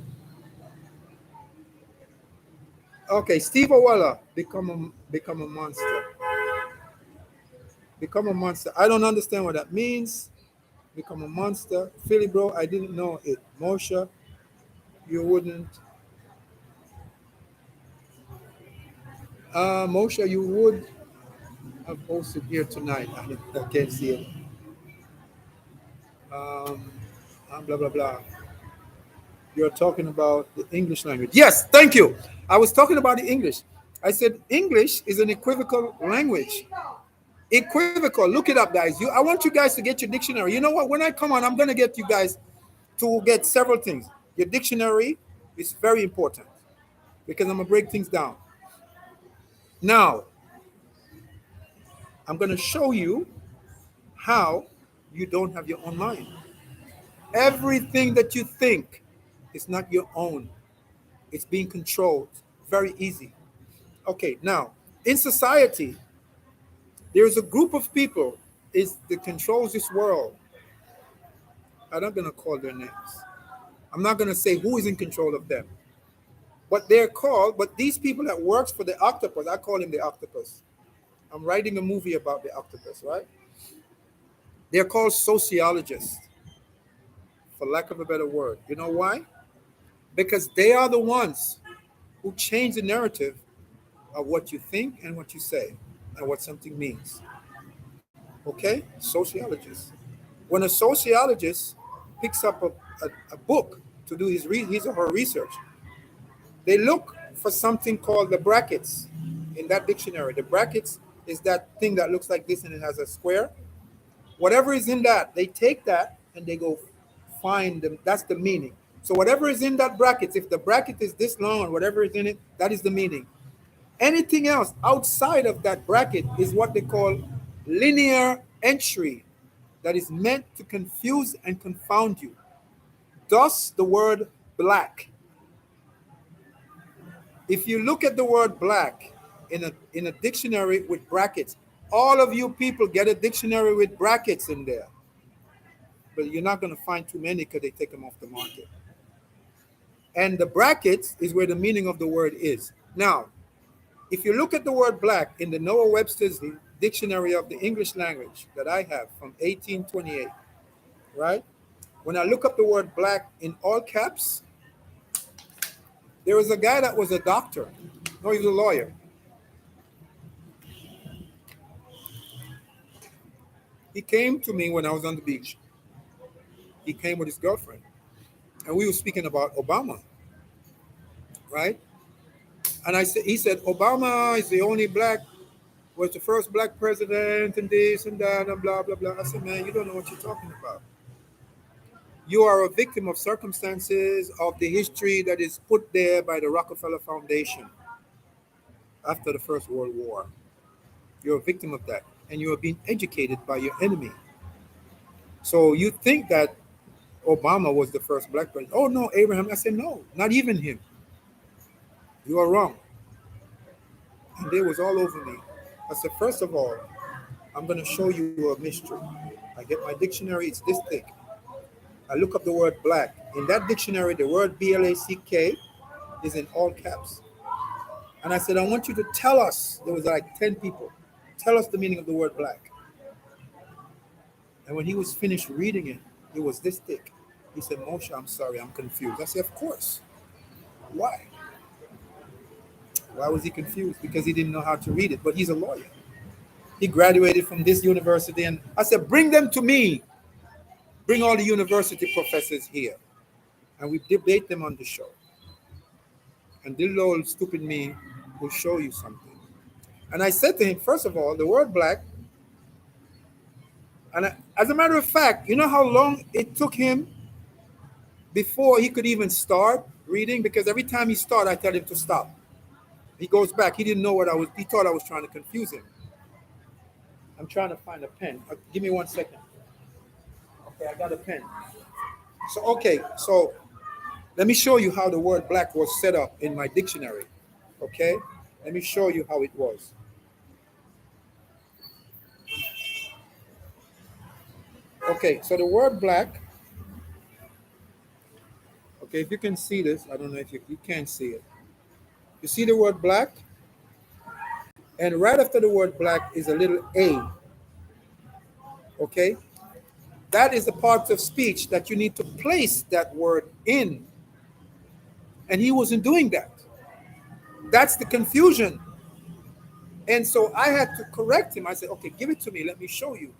Okay, Steve Owala, become a monster. Become a monster. I don't understand what that means. Become a monster. Philly, bro, I didn't know it. Mosha, you wouldn't. Mosha, you would. I've posted here tonight. I can't see it. Um, blah blah blah. You're talking about the English language. Yes, thank you. I was talking about the English. I said English is an equivocal language. Equivocal. Look it up, guys. I want you guys to get your dictionary. You know what? When I come on, I'm gonna get you guys to get several things. Your dictionary is very important because I'm gonna break things down. Now, I'm gonna show you how you don't have your own mind. Everything that you think is not your own. It's being controlled. Very easy. Okay, now in society, there's a group of people is that controls this world. I'm not gonna call their names. I'm not gonna say who is in control of them. But they're called, but these people that works for the octopus, I call him the octopus. I'm writing a movie about the octopus, right? They're called sociologists, for lack of a better word. You know why? Because they are the ones who change the narrative of what you think and what you say and what something means. Okay? Sociologists. When a sociologist picks up a book to do his or her research, they look for something called the brackets in that dictionary. The brackets is that thing that looks like this and it has a square. Whatever is in that, they take that and they go find them. That's the meaning. So whatever is in that bracket, if the bracket is this long or whatever is in it, that is the meaning. Anything else outside of that bracket is what they call linear entry that is meant to confuse and confound you. Thus, the word black. If you look at the word black in a dictionary with brackets, all of you people get a dictionary with brackets in there. But you're not going to find too many because they take them off the market. And the brackets is where the meaning of the word is. Now, if you look at the word black in the Noah Webster's dictionary of the English language that I have from 1828, right? When I look up the word black in all caps, there was a guy that was a doctor. No, he was a lawyer. He came to me when I was on the beach. He came with his girlfriend. And we were speaking about Obama, right? And he said, Obama is the only black, was the first black president and this and that and blah, blah, blah. I said, man, you don't know what you're talking about. You are a victim of circumstances of the history that is put there by the Rockefeller Foundation after the First World War. You're a victim of that. And you are being educated by your enemy. So you think that Obama was the first black president. Oh, no, Abraham. I said, no, not even him. You are wrong. And they was all over me. I said, first of all, I'm going to show you a mystery. I get my dictionary. It's this thick. I look up the word black. In that dictionary, the word BLACK is in all caps. And I said, I want you to tell us, there was like 10 people, tell us the meaning of the word black. And when he was finished reading it, it was this thick. He said, Mosha, I'm sorry, I'm confused. I said, of course. Why? Why was he confused? Because he didn't know how to read it, but he's a lawyer. He graduated from this university, and I said, bring them to me. Bring all the university professors here. And we debate them on the show. And this little stupid me will show you something. And I said to him, first of all, the word black, and as a matter of fact, you know how long it took him before he could even start reading? Because every time he started, I tell him to stop. He goes back. He didn't know he thought I was trying to confuse him. I'm trying to find a pen. Give me 1 second. Okay, I got a pen. So let me show you how the word black was set up in my dictionary. Okay? Let me show you how it was. Okay, so the word black, okay, if you can see this, I don't know if you can't see it. You see the word black? And right after the word black is a little A. Okay? That is the part of speech that you need to place that word in. And he wasn't doing that. That's the confusion. And so I had to correct him. I said, okay, give it to me. Let me show you.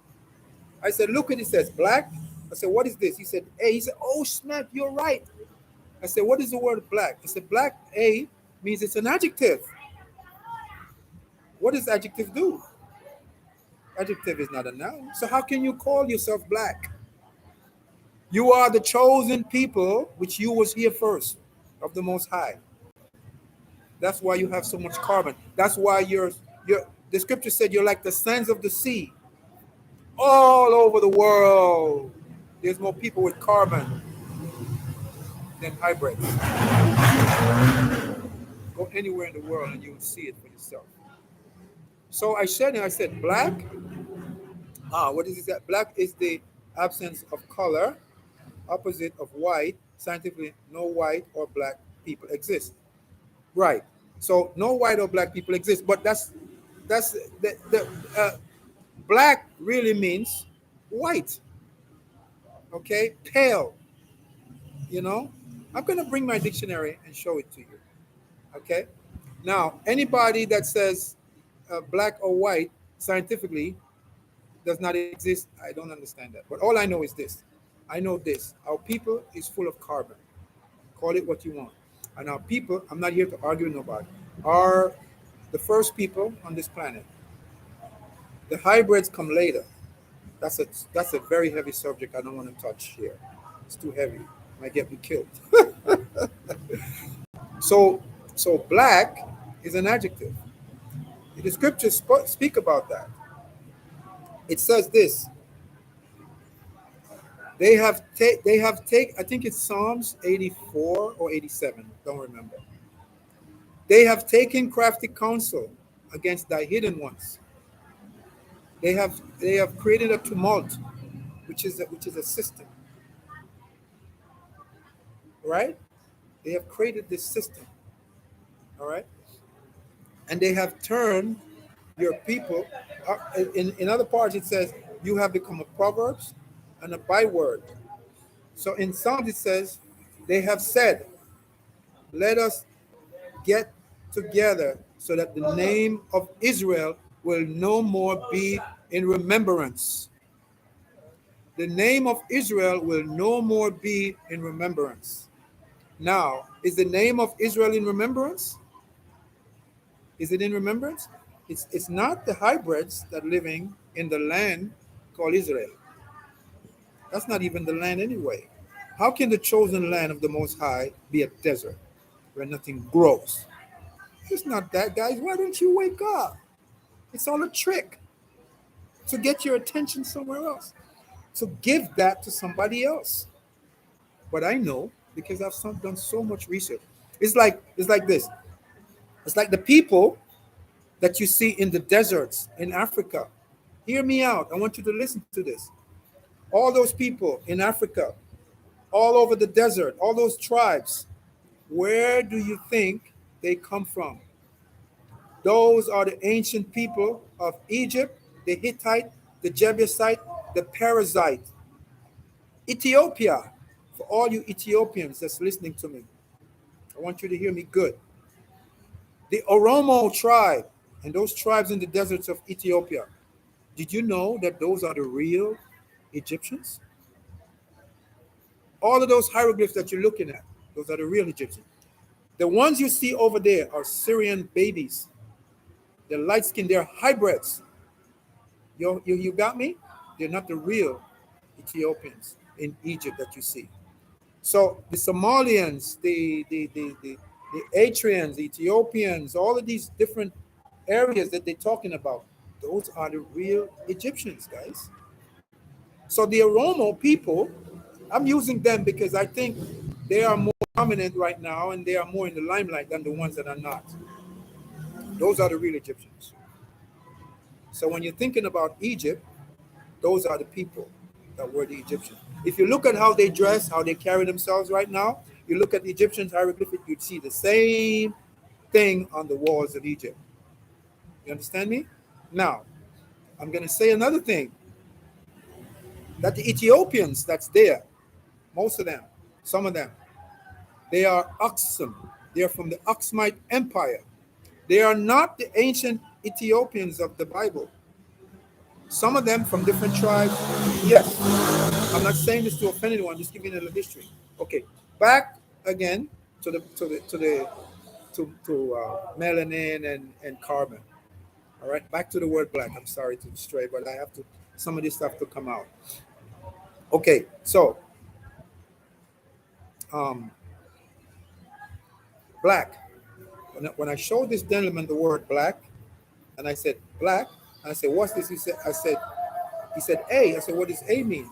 I said, look what it says, black. I said, what is this? He said, A. He said, oh, snap, you're right. I said, what is the word black? He said, black, A, means it's an adjective. What does adjective do? Adjective is not a noun. So how can you call yourself black? You are the chosen people, which you was here first of the Most High. That's why you have so much carbon. That's why you're the scripture said you're like the sands of the sea. All over the world, there's more people with carbon than hybrids. Go anywhere in the world and you'll see it for yourself. So I said, black. What is that? Black is the absence of color, opposite of white. Scientifically, no white or black people exist. Right. So no white or black people exist. But that's black really means white. Okay, pale. You know, I'm gonna bring my dictionary and show it to you. Okay. Now, anybody that says black or white scientifically does not exist, I don't understand that. But all I know is this. I know this. Our people is full of carbon. Call it what you want. And our people, I'm not here to argue with nobody, are the first people on this planet. The hybrids come later. That's a very heavy subject I don't want to touch here. It's too heavy. Might get me killed. So black is an adjective. The scriptures speak about that. It says this. They have take I think it's Psalms 84 or 87, don't remember. They have taken crafty counsel against thy hidden ones. They have created a tumult, which is a system. Right? They have created this system. All right? And they have turned your people in other parts it says you have become a proverbs and a byword. So in Psalms it says, they have said, let us get together so that the name of Israel will no more be in remembrance. The name of Israel will no more be in remembrance. Now, is the name of Israel in remembrance? Is it in remembrance? It's not the hybrids that are living in the land called Israel. That's not even the land anyway. How can the chosen land of the Most High be a desert where nothing grows? It's not that, guys. Why don't you wake up? It's all a trick to get your attention somewhere else, to give that to somebody else. But I know because I've done so much research. It's like this. It's like the people that you see in the deserts in Africa. Hear me out. I want you to listen to this. All those people in Africa, all over the desert, all those tribes, where do you think they come from? Those are the ancient people of Egypt, the Hittite, the Jebusite, the Perizzite. Ethiopia, for all you Ethiopians that's listening to me, I want you to hear me good. The Oromo tribe and those tribes in the deserts of Ethiopia, did you know that those are the real Egyptians? All of those hieroglyphs that you're looking at, those are the real Egyptians. The ones you see over there are Syrian babies. They're light skinned, they're hybrids. You got me? They're not the real Ethiopians in Egypt that you see. So the Somalians, the Eritreans, the Ethiopians, all of these different areas that they're talking about, those are the real Egyptians, guys. So the Oromo people, I'm using them because I think they are more prominent right now and they are more in the limelight than the ones that are not. Those are the real Egyptians. So when you're thinking about Egypt, those are the people that were the Egyptians. If you look at how they dress, how they carry themselves right now, you look at the Egyptians hieroglyphic, you'd see the same thing on the walls of Egypt. You understand me? Now, I'm going to say another thing. That the Ethiopians that's there, most of them, some of them, they are Aksum. They are from the Aksumite Empire. They are not the ancient Ethiopians of the Bible. Some of them from different tribes. Yes, I'm not saying this to offend anyone. Just giving a little history. Okay, back again to melanin and carbon. All right, back to the word black. I'm sorry to stray, but I have to some of this stuff to come out. Okay, so um, black. When I showed this gentleman the word black, and I said black, and I said, "What's this?" He said, "A." I said, "What does A mean?" He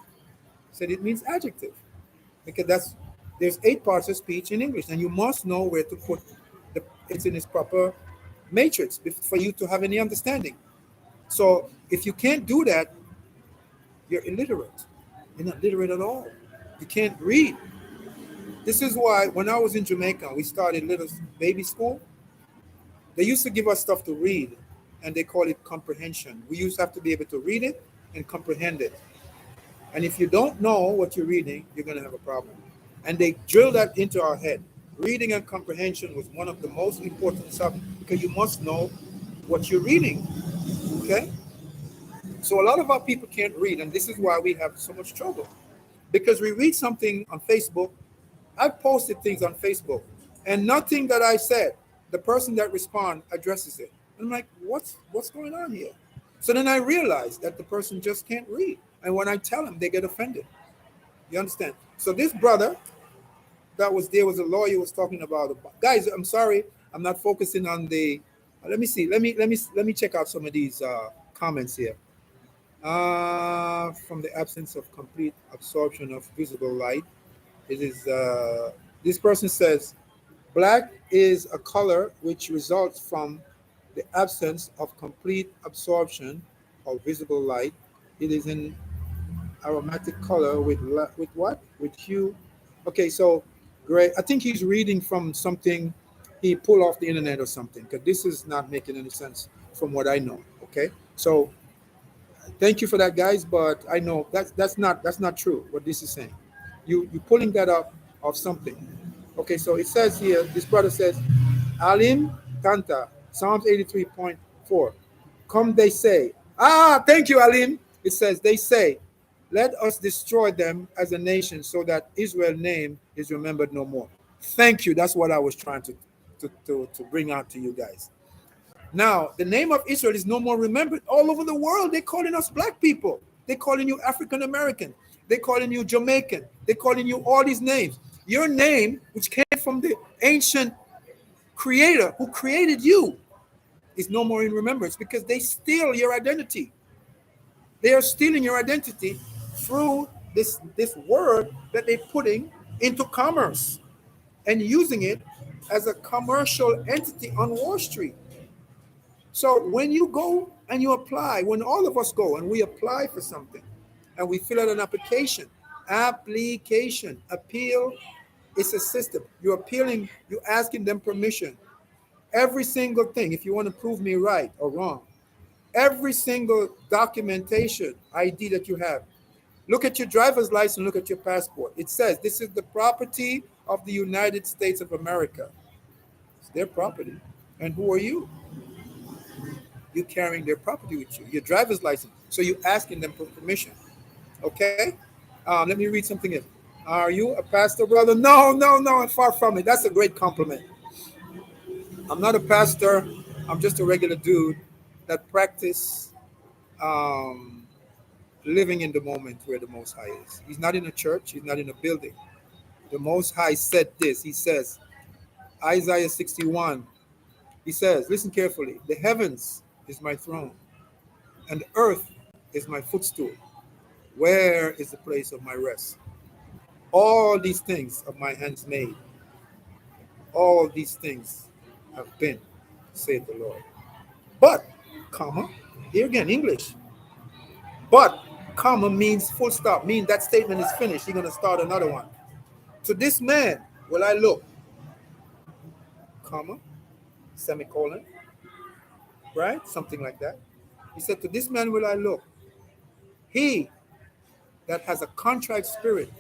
said, "It means adjective, because there's 8 parts of speech in English, and you must know where to put it's in its proper matrix for you to have any understanding. So if you can't do that, you're illiterate. You're not literate at all. You can't read. This is why when I was in Jamaica, we started little baby school. They used to give us stuff to read, and they call it comprehension. We used to have to be able to read it and comprehend it. And if you don't know what you're reading, you're going to have a problem. And they drill that into our head. Reading and comprehension was one of the most important subjects because you must know what you're reading. Okay? So a lot of our people can't read, and this is why we have so much trouble. Because we read something on Facebook. I've posted things on Facebook, and nothing that I said, the person that responds addresses it. I'm like, what's going on here? So then I realized that the person just can't read. And when I tell them, they get offended. You understand? So this brother that was there was a lawyer was talking about guys. I'm sorry, I'm not focusing on the. Let me see. Let me check out some of these comments here. From the absence of complete absorption of visible light, it is. This person says, black is a color which results from the absence of complete absorption of visible light. It is an aromatic color with what? With hue. Okay, so great. I think he's reading from something he pulled off the internet or something because this is not making any sense from what I know. Okay, so thank you for that, guys. But I know that's not true. What this is saying, you pulling that up of something. Okay, so it says here. This brother says, Alim Tanta, Psalms 83.4. Come, they say. Thank you, Alim. It says, they say, let us destroy them as a nation so that Israel's name is remembered no more. Thank you. That's what I was trying to bring out to you guys. Now, the name of Israel is no more remembered all over the world. They're calling us black people. They're calling you African American. They're calling you Jamaican. They're calling you all these names. Your name, which came from the ancient creator who created you, is no more in remembrance because they steal your identity. They are stealing your identity through this word that they're putting into commerce and using it as a commercial entity on Wall Street. So when you go and you apply, when all of us go and we apply for something and we fill out an appeal is a system. You're appealing, you're asking them permission. Every single thing, if you want to prove me right or wrong, every single documentation ID that you have, look at your driver's license, look at your passport. It says this is the property of the United States of America. It's their property. And who are you? You're carrying their property with you, your driver's license. So you're asking them for permission. Okay? Let me read something in. Are you a pastor, brother? No, no, no, far from it. That's a great compliment. I'm not a pastor. I'm just a regular dude that practice um, living in the moment where the Most High is. He's not in a church. He's not in a building. The Most High said this. He says, Isaiah 61. He says, listen carefully. The heavens is my throne, and the earth is my footstool. Where is the place of my rest? All these things of my hands made, all these things have been, saith the Lord. But, comma, here again, English. But, comma means full stop, means that statement is finished. You're going to start another one. To this man will I look, comma, semicolon, right? Something like that. He said, to this man will I look. He that has a contrite spirit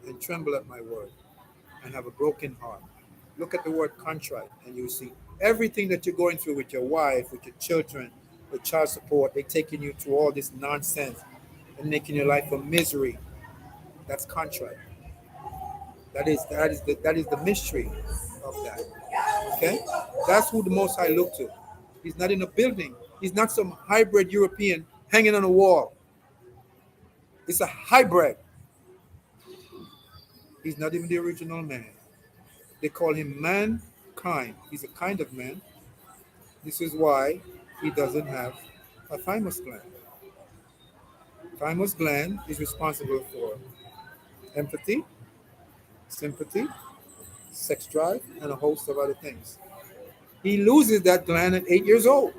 and tremble at my word and have a broken heart. Look at the word contrite and you see everything that you're going through with your wife, with your children, with child support, they're taking you through all this nonsense and making your life a misery. That's contract. That is the mystery of that. Okay? That's who the Most High look to. He's not in a building. He's not some hybrid European hanging on a wall. It's a hybrid. He's not even the original man. They call him mankind. He's a kind of man. This is why he doesn't have a thymus gland. Thymus gland is responsible for empathy, sympathy, sex drive, and a host of other things. He loses that gland at 8 years old.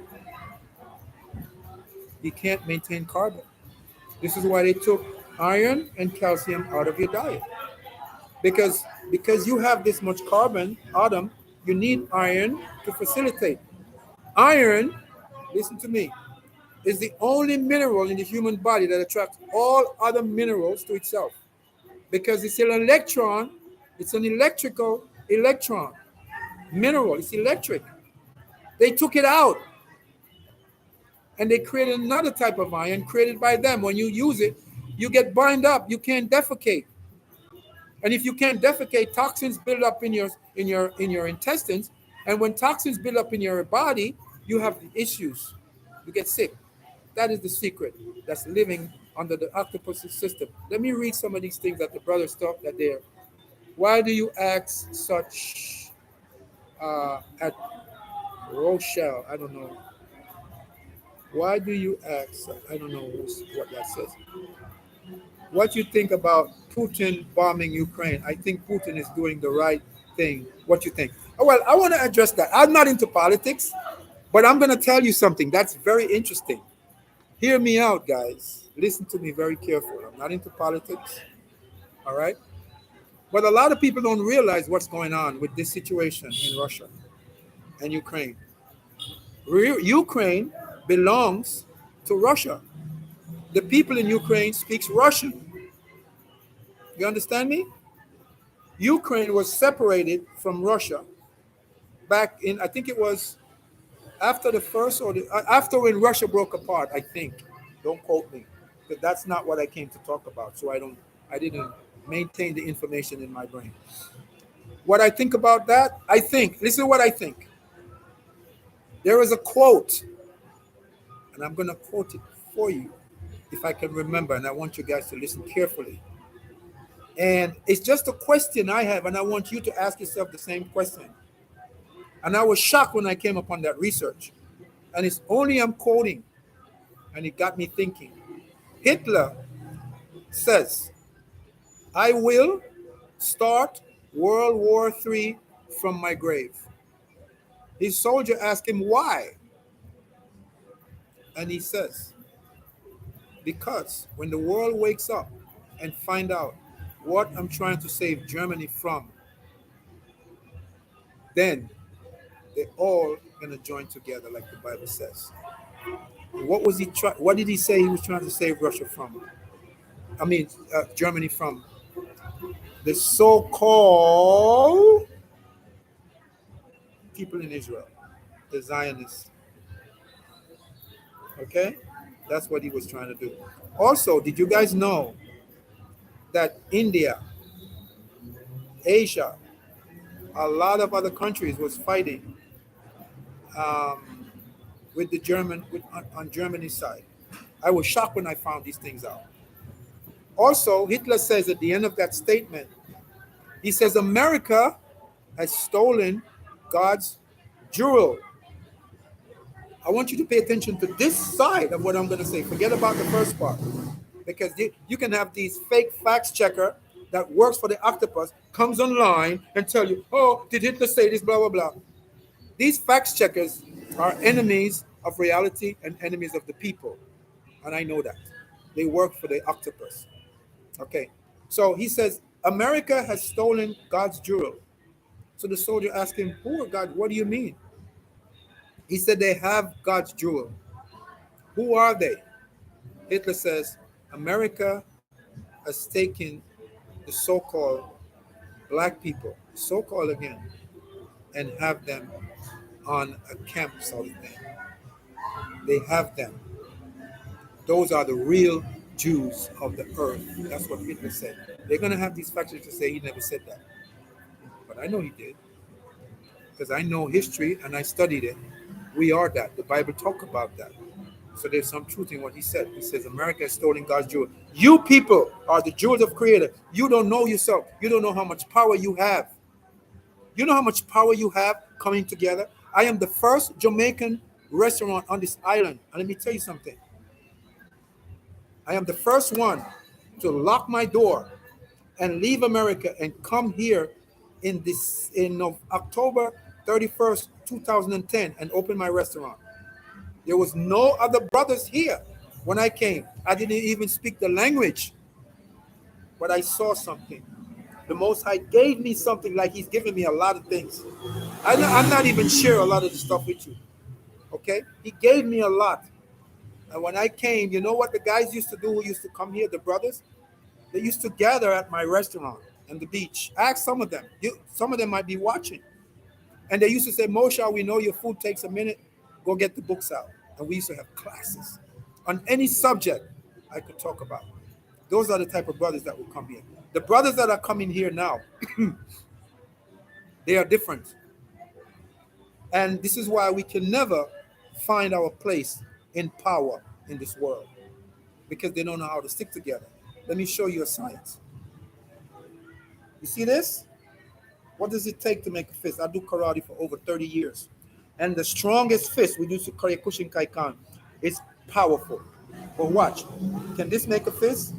He can't maintain carbon. This is why they took iron and calcium out of your diet. Because you have this much carbon, Adam, you need iron to facilitate. Iron, listen to me, is the only mineral in the human body that attracts all other minerals to itself. Because it's an electron, it's an electrical electron mineral, it's electric. They took it out and they created another type of iron created by them. When you use it, you get bind up, you can't defecate. And if you can't defecate, toxins build up in your intestines. And when toxins build up in your body, you have issues. You get sick. That is the secret that's living under the octopus system. Let me read some of these things that the brothers talk that there. Why do you ask such at Rochelle? I don't know. Why do you ask? I don't know what that says. What you think about Putin bombing Ukraine? I think Putin is doing the right thing. What you think? Oh, well, I want to address that. I'm not into politics, but I'm going to tell you something that's very interesting. Hear me out, guys. Listen to me very carefully. I'm not into politics, all right? But a lot of people don't realize what's going on with this situation in Russia and Ukraine. Ukraine belongs to Russia. The people in Ukraine speaks Russian. You understand me? Ukraine was separated from Russia back in, I think it was after the first or after when Russia broke apart, I think. Don't quote me, because that's not what I came to talk about. So I didn't maintain the information in my brain. What I think about that, listen to what I think. There is a quote, and I'm going to quote it for you if I can remember, and I want you guys to listen carefully. And it's just a question I have, and I want you to ask yourself the same question. And I was shocked when I came upon that research. And it's only I'm quoting, and it got me thinking. Hitler says, I will start World War III from my grave. His soldier asked him why. And he says, because when the world wakes up and find out what I'm trying to save Germany from, then they're all gonna join together, like the Bible says. What did he say he was trying to save Russia from? I mean, Germany from? The so-called people in Israel, the Zionists. Okay, that's what he was trying to do. Also, did you guys know that India, Asia, a lot of other countries was fighting with the on Germany's side? I was shocked when I found these things out. Also, Hitler says at the end of that statement, he says America has stolen God's jewel. I want you to pay attention to this side of what I'm going to say. Forget about the first part, because you can have these fake facts checker that works for the octopus comes online and tell you, oh, did Hitler say this, blah, blah, blah. These facts checkers are enemies of reality and enemies of the people. And I know that. They work for the octopus. Okay. So he says, America has stolen God's jewel. So the soldier asked him, who are God? What do you mean? He said, they have God's jewel. Who are they? Hitler says, America has taken the so-called black people, so-called again, and have them on a camp sort of thing. They have them. Those are the real Jews of the earth. That's what Hitler said. They're going to have these factions to say he never said that. But I know he did because I know history and I studied it. We are that. The Bible talk about that. So there's some truth in what he said. He says America has stolen God's jewel. You people are the jewels of Creator. You don't know yourself. You don't know how much power you have. You know how much power you have coming together. I am the first Jamaican restaurant on this island. And let me tell you something. I am the first one to lock my door and leave America and come here in October 31st, 2010 and open my restaurant. There was no other brothers here when I came. I didn't even speak the language, but I saw something. The Most High gave me something like he's given me a lot of things. I'm not even sure a lot of the stuff with you, okay? He gave me a lot. And when I came, you know what the guys used to do who used to come here, the brothers? They used to gather at my restaurant and the beach. Ask some of them. Some of them might be watching. And they used to say, Mosha, we know your food takes a minute. Go get the books out. And we used to have classes on any subject I could talk about. Those are the type of brothers that will come here. The brothers that are coming here now, they are different. And this is why we can never find our place in power in this world, because they don't know how to stick together. Let me show you a science. You see this? What does it take to make a fist? I do karate for over 30 years. And the strongest fist, we use to Kushin Kaikan, is powerful. But watch, can this make a fist?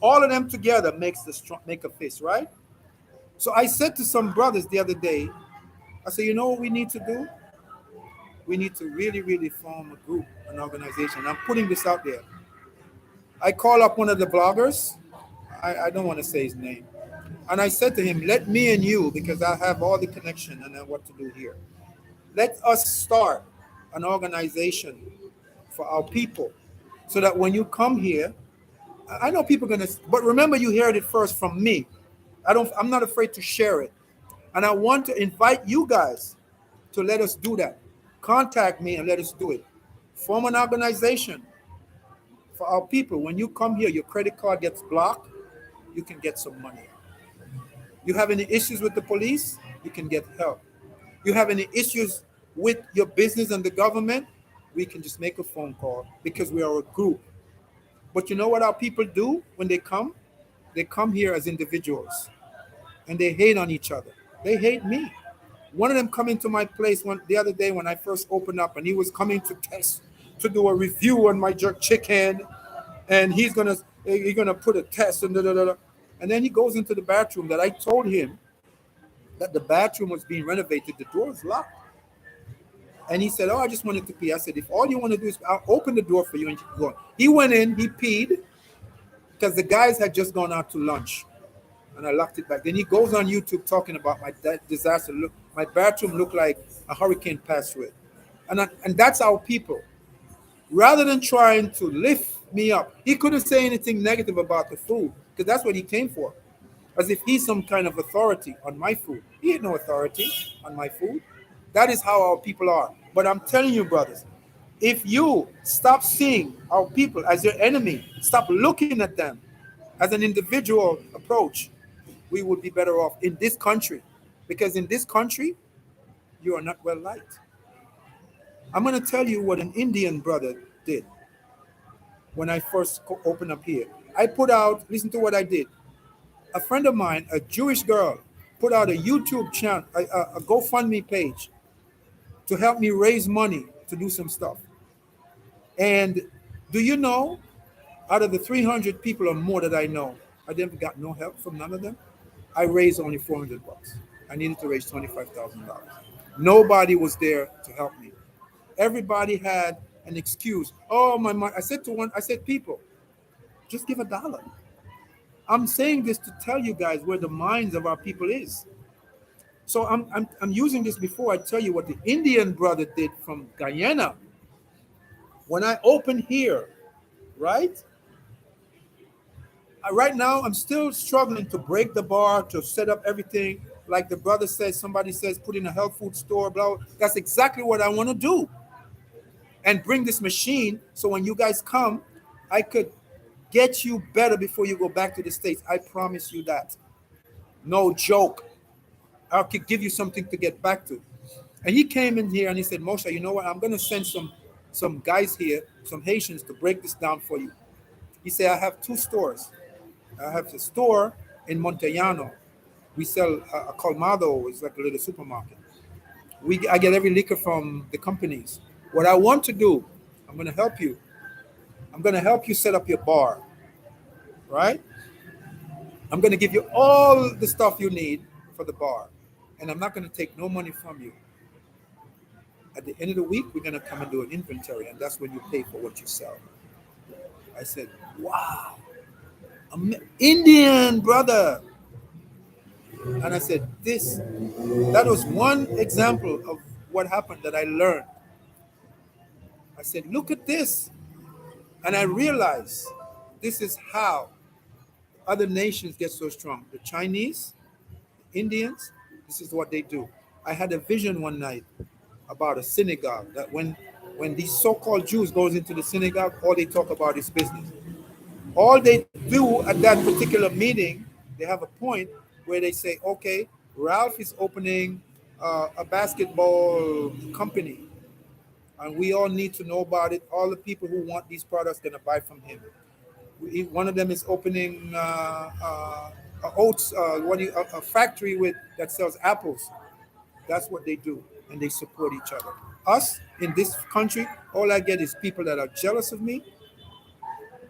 All of them together make a fist, right? So I said to some brothers the other day, I said, you know what we need to do? We need to really, really form a group, an organization. I'm putting this out there. I call up one of the bloggers. I don't want to say his name. And I said to him, let me and you, because I have all the connection and I know what to do here. Let us start an organization for our people so that when you come here, I know people are going to, but remember you heard it first from me. I'm not afraid to share it. And I want to invite you guys to let us do that. Contact me and let us do it. Form an organization for our people. When you come here, your credit card gets blocked, you can get some money. You have any issues with the police, you can get help. You have any issues with your business and the government, we can just make a phone call because we are a group. But you know what our people do when they come? They come here as individuals and they hate on each other. They hate me. One of them come into my place the other day when I first opened up, and he was coming to do a review on my jerk chicken, and he's gonna put a test and and then he goes into the bathroom that I told him that the bathroom was being renovated, the door is locked. And he said, oh, I just wanted to pee. I said, if all you want to do is I'll open the door for you and you can go on. He went in, he peed, because the guys had just gone out to lunch. And I locked it back. Then he goes on YouTube talking about my disaster. Look, my bathroom looked like a hurricane passed through it. And that's our people. Rather than trying to lift me up, he couldn't say anything negative about the food, because that's what he came for. As if he's some kind of authority on my food. He had no authority on my food. That is how our people are. But I'm telling you, brothers, if you stop seeing our people as your enemy, stop looking at them as an individual approach, we would be better off in this country. Because in this country, you are not well liked. I'm going to tell you what an Indian brother did when I first opened up here. I put out, listen to what I did. A friend of mine, a Jewish girl, put out a YouTube channel, a GoFundMe page to help me raise money to do some stuff. And do you know, out of the 300 people or more that I know, I never got no help from none of them. I raised only $400. I needed to raise $25,000. Nobody was there to help me. Everybody had an excuse. Oh, my! I said, people, just give $1. I'm saying this to tell you guys where the minds of our people is. So I'm using this before I tell you what the Indian brother did from Guyana. When I opened here, right? Right now, I'm still struggling to break the bar, to set up everything. like the brother says, somebody says, put in a health food store, blah. That's exactly what I want to do. And bring this machine so when you guys come, I could get you better before you go back to the States. I promise you that. No joke. I could give you something to get back to. And he came in here and he said, Mosha, you know what? I'm going to send some guys here, some Haitians, to break this down for you. He said, I have 2 stores. I have a store in Montellano. We sell a colmado. It's like a little supermarket. I get every liquor from the companies. What I want to do, I'm going to help you. I'm going to help you set up your bar, right? I'm going to give you all the stuff you need for the bar, and I'm not going to take no money from you. At the end of the week, we're going to come and do an inventory, and that's when you pay for what you sell. I said, wow, Indian brother. And I said, that was one example of what happened that I learned. I said, look at this. And I realized this is how other nations get so strong. The Chinese, the Indians, this is what they do. I had a vision one night about a synagogue that when these so-called Jews goes into the synagogue, all they talk about is business. All they do at that particular meeting, they have a point where they say, okay, Ralph is opening a basketball company, and we all need to know about it. All the people who want these products going to buy from him. One of them is opening a factory that sells apples. That's what they do, and they support each other. Us in this country, all I get is people that are jealous of me.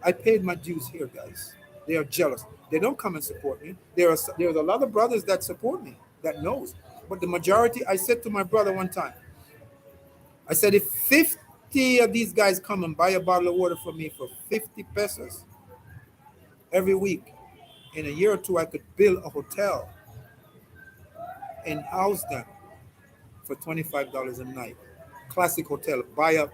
I paid my dues here, guys. They are jealous. They don't come and support me. There's a lot of brothers that support me, that knows. But the majority, I said to my brother one time, I said, if 50 of these guys come and buy a bottle of water for me for 50 pesos every week, in a year or 2, I could build a hotel and house them for $25 a night. Classic hotel. Buy a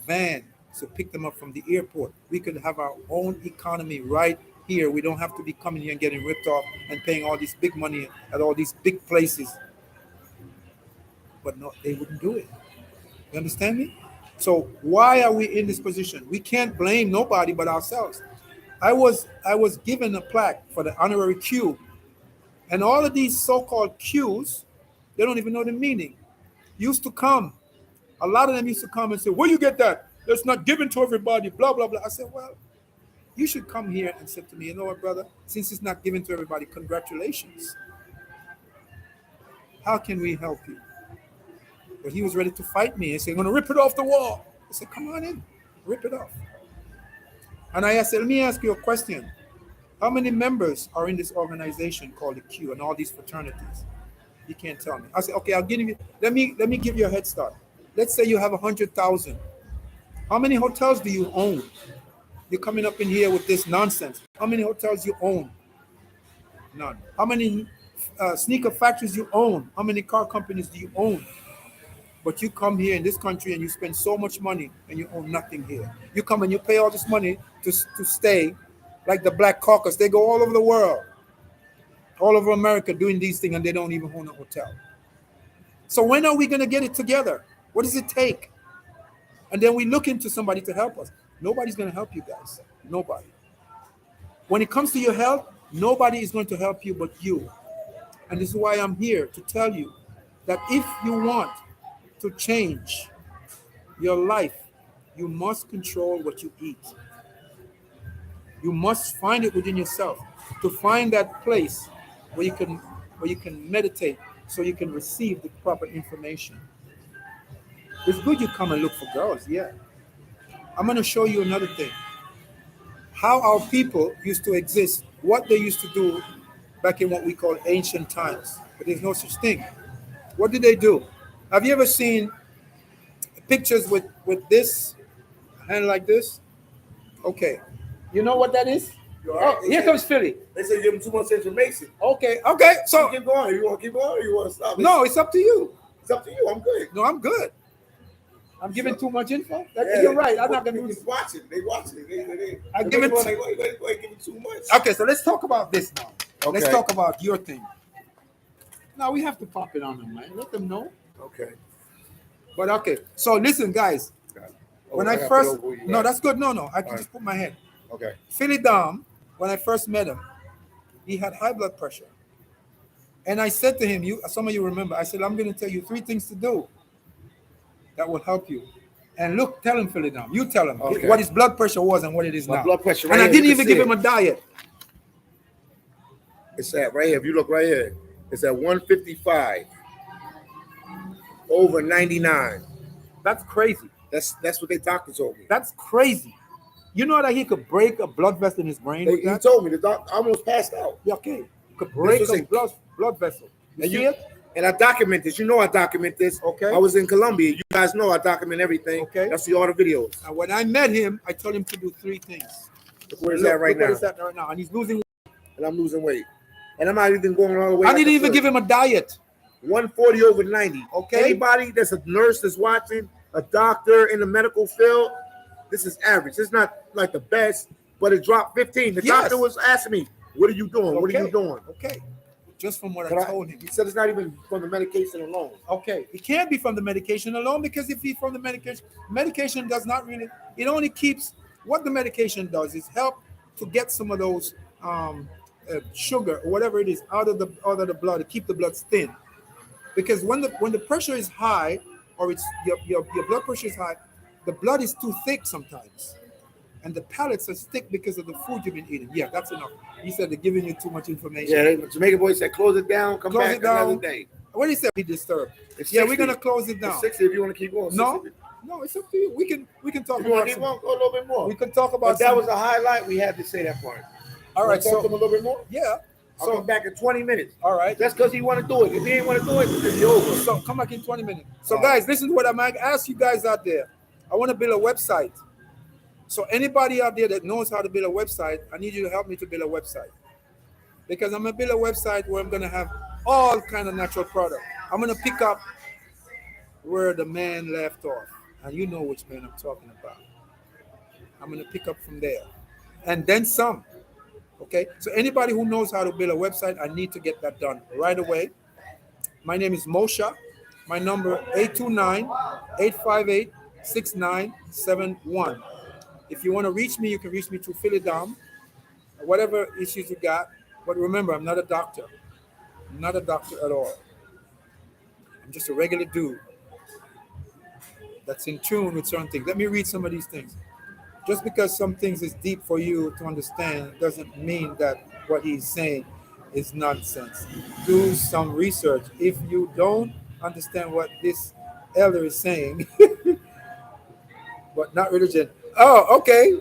van to pick them up from the airport. We could have our own economy right here. We don't have to be coming here and getting ripped off and paying all this big money at all these big places. But no, they wouldn't do it. You understand me? So why are we in this position? We can't blame nobody but ourselves. I was given a plaque for the honorary Q, and all of these so-called Qs, they don't even know the meaning. Used to come. A lot of them used to come and say, where you get that? That's not given to everybody, blah, blah, blah. I said, well, you should come here and say to me, you know what, brother, since it's not given to everybody, congratulations. How can we help you? But he was ready to fight me and say, I'm going to rip it off the wall. I said, come on in, rip it off. And I said, let me ask you a question. How many members are in this organization called the Q and all these fraternities? You can't tell me. I said, okay, I'll give you, let me give you a head start. Let's say you have 100,000. How many hotels do you own? You're coming up in here with this nonsense. How many hotels you own? None. How many sneaker factories you own? How many car companies do you own? But you come here in this country and you spend so much money and you own nothing here. You come and you pay all this money to stay, like the Black Caucus. They go all over the world, all over America doing these things, and they don't even own a hotel. So when are we going to get it together? What does it take? And then we look into somebody to help us. Nobody's going to help you guys. Nobody. When it comes to your health, nobody is going to help you but you. And this is why I'm here to tell you that if you want to change your life, you must control what you eat. You must find it within yourself to find that place where you can meditate so you can receive the proper information. It's good you come and look for girls, yeah. I'm going to show you another thing. How our people used to exist, what they used to do back in what we call ancient times. But there's no such thing. What did they do? Have you ever seen pictures with this hand like this? Okay. You know what that is? Right. Oh, here comes Philly. They say give them too much information. Okay. So keep going. You want to keep going or you want to stop? No, it's up to you. It's up to you. I'm good. No, I'm good. I'm giving too much info. Yeah, you're right. I'm not going to do this. Watching. They watching. I give it. They give it too much. Okay, so let's talk about this now. Okay. Let's talk about your thing. Now we have to pop it on them, man. Let them know. Okay. But okay. So listen, guys. When I gotta first, put over you, no, right? that's good. No, I can All just put my head. Okay. PhillyDom, when I first met him, he had high blood pressure. And I said to him, some of you remember, I said, I'm going to tell you 3 things to do that will help you. And look, tell him, PhillyDom. You tell him Okay. what his blood pressure was and what it is My now. blood pressure and right I here, didn't you even can give see him a diet. It's at right here. If you look right here, it's at 155 over 99. That's crazy. That's what they doctor told me. That's crazy. You know that he could break a blood vessel in his brain with He that? told me the doctor almost passed out. Yeah, okay. He could break a blood vessel. You see it? And I document this. You know I document this. Okay. I was in Colombia. You guys know I document everything. Okay. I see all the videos. And when I met him, I told him to do 3 things. Look where he's at right now. Look where he's at right now. And he's losing weight. And I'm losing weight. And I'm not even going all the way. I didn't even give him a diet. 140 over 90. Okay. Anybody that's a nurse that's watching, a doctor in the medical field, this is average. It's not like the best, but it dropped 15. The doctor was asking me, what are you doing? What are you doing? Okay. Just from what I told him. He said it's not even from the medication alone. Okay. It can't be from the medication alone, because if he's from the medication does not really, it only keeps, what the medication does is help to get some of those sugar or whatever it is out of the blood to keep the blood thin. Because when the pressure is high, or it's your blood pressure is high, the blood is too thick sometimes. And the pellets are thick because of the food you've been eating. Yeah, that's enough. He said they're giving you too much information. Yeah, the Jamaican boy said, close it down, come back another day. What did he say? He disturbed. It's yeah, 60. we're gonna close it down. It's 60 if you want to keep going. No, 60. no, it's up to you. We can talk if you about keep going, go a little bit more. We can talk about but that was a highlight. We had to say that part. All right, talk to him a little bit more. Yeah. I'll come back in 20 minutes. All right. That's because he want to do it. If he ain't want to do it, it's over. So come back in 20 minutes. So guys, listen to what I might ask you guys out there. I want to build a website. So anybody out there that knows how to build a website, I need you to help me to build a website. Because I'm going to build a website where I'm going to have all kind of natural products. I'm going to pick up where the man left off. And you know which man I'm talking about. I'm going to pick up from there. And then some. Okay? So anybody who knows how to build a website, I need to get that done right away. My name is Mosha. My number 829-858-6971. If you want to reach me, you can reach me through PhillyDom, whatever issues you got. But remember, I'm not a doctor. I'm not a doctor at all. I'm just a regular dude that's in tune with certain things. Let me read some of these things. Just because some things is deep for you to understand doesn't mean that what he's saying is nonsense. Do some research. If you don't understand what this elder is saying, but not religion. Oh, okay.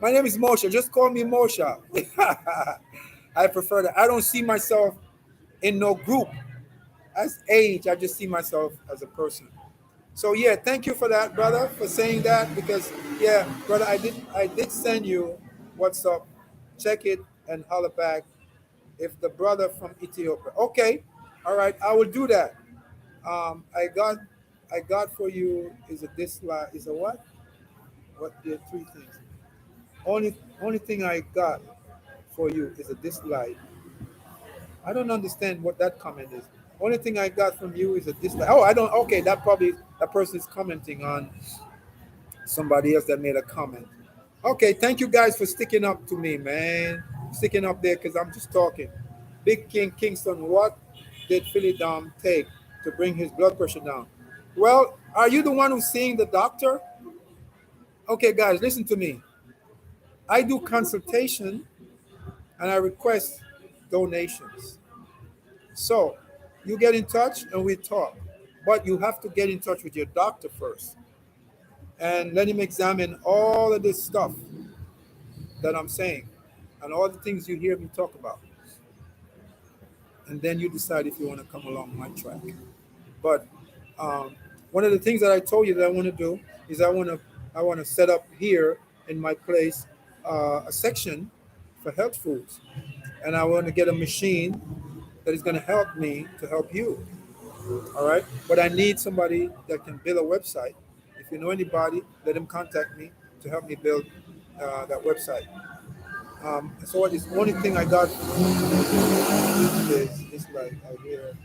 My name is Mosha. Just call me Mosha. I prefer that. I don't see myself in no group. As age, I just see myself as a person. So yeah, thank you for that, brother, for saying that. Because yeah, brother, I did send you what's up. Check it and holler back. If the brother from Ethiopia. Okay, all right, I will do that. I got for you is a dislike. Is a what? What the 3 things? Only thing I got for you is a dislike. I don't understand what that comment is. Only thing I got from you is a dislike. Oh, I don't. Okay, that person is commenting on somebody else that made a comment. Okay, thank you guys for sticking up to me, man. Sticking up there because I'm just talking. Big King Kingston, what did PhillyDom take to bring his blood pressure down? Well, are you the one who's seeing the doctor? Okay, guys, listen to me. I do consultation and I request donations. So you get in touch and we talk. But you have to get in touch with your doctor first and let him examine all of this stuff that I'm saying and all the things you hear me talk about. And then you decide if you want to come along my track. But one of the things that I told you that I want to do is I want to set up here in my place a section for health foods. And I want to get a machine that is going to help me to help you. All right. But I need somebody that can build a website. If you know anybody, let them contact me to help me build that website. So what is the only thing I got is like I hear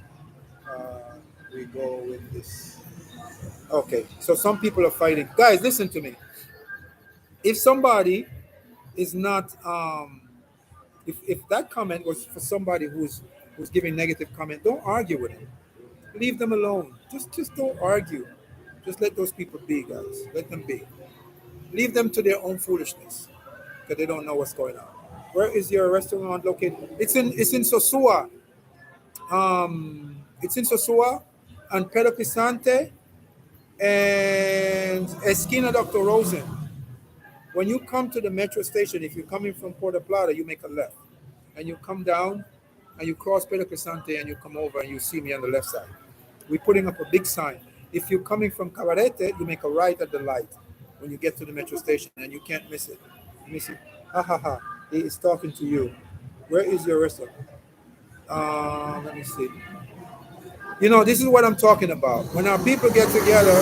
we go with this. Okay, so some people are fighting. Guys, listen to me. If somebody is not, if that comment was for somebody who's giving negative comment, don't argue with them. Leave them alone. Just don't argue. Just let those people be, guys. Let them be. Leave them to their own foolishness because they don't know what's going on. Where is your restaurant located? It's in Sosua. It's in Sosua and Pedro Pisante and Esquina Dr. Rosen. When you come to the metro station, if you're coming from Puerto Plata, you make a left. And you come down and you cross Pedro Pisante and you come over and you see me on the left side. We're putting up a big sign. If you're coming from Cabarete, you make a right at the light when you get to the metro station and you can't miss it. Let me see. Ha ha ha. He is talking to you. Where is your restaurant? Let me see. This is what I'm talking about. When our people get together,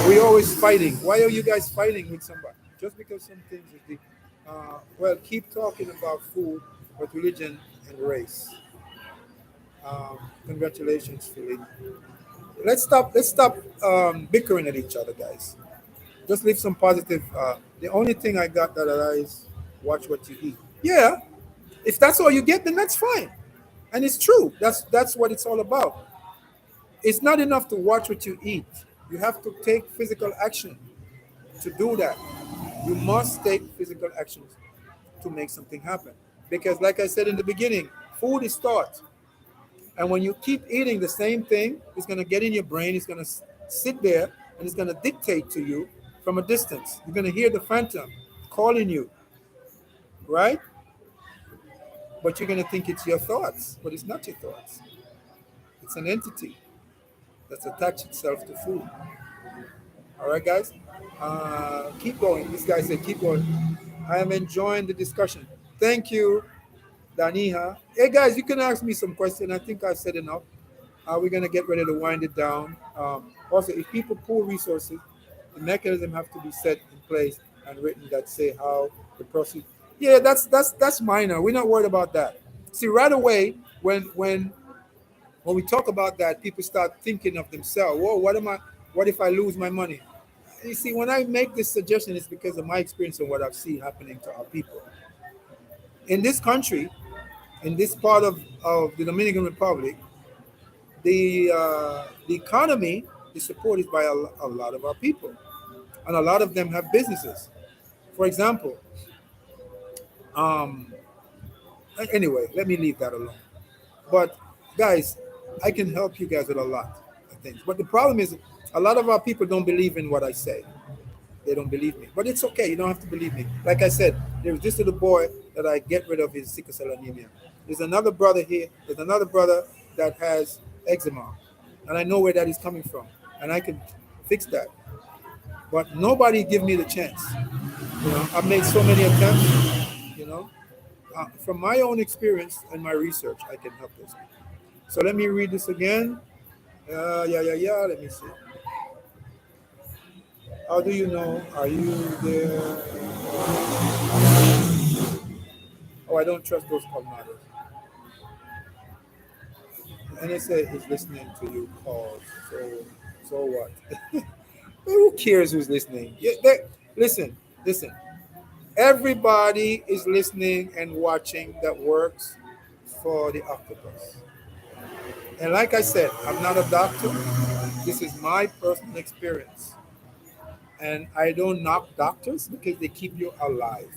we always fighting. Why are you guys fighting with somebody? Just because some things is deep. Well, keep talking about food, but religion and race. Congratulations, Philly. Let's stop bickering at each other, guys. Just leave some positive. The only thing I got that is watch what you eat. Yeah, if that's all you get, then that's fine, and it's true. That's what it's all about. It's not enough to watch what you eat. You have to take physical action to do that. You must take physical actions to make something happen. Because, like I said in the beginning, food is thought. And when you keep eating the same thing, it's going to get in your brain, it's going to sit there, and it's going to dictate to you from a distance. You're going to hear the phantom calling you, right? But you're going to think it's your thoughts, but it's not your thoughts. It's an entity that's attached itself to food. All right, guys? Keep going. This guy said, keep going. I am enjoying the discussion. Thank you, Daniha. Hey, guys, you can ask me some questions. I think I've said enough. We're going to get ready to wind it down. Also, if people pull resources, the mechanism have to be set in place and written that say how the proceed. Yeah, that's minor. We're not worried about that. See, right away, when we talk about that, people start thinking of themselves. Whoa, what if I lose my money? You see, when I make this suggestion, it's because of my experience and what I've seen happening to our people. In this country, in this part of the Dominican Republic, the economy is supported by a lot of our people. And a lot of them have businesses. For example, anyway, let me leave that alone. But guys, I can help you guys with a lot of things. But the problem is, a lot of our people don't believe in what I say. They don't believe me. But it's okay. You don't have to believe me. Like I said, there's this little boy that I get rid of his sickle cell anemia. There's another brother here. There's another brother that has eczema. And I know where that is coming from. And I can fix that. But nobody give me the chance. I've made so many attempts, from my own experience and my research, I can help this. So let me read this again. Let me see. How do you know? Are you there? Oh, I don't trust those colmados. NSA is listening to you calls. So what? Who cares who's listening? Listen. Everybody is listening and watching that works for the octopus. And like I said, I'm not a doctor. This is my personal experience. And I don't knock doctors because they keep you alive.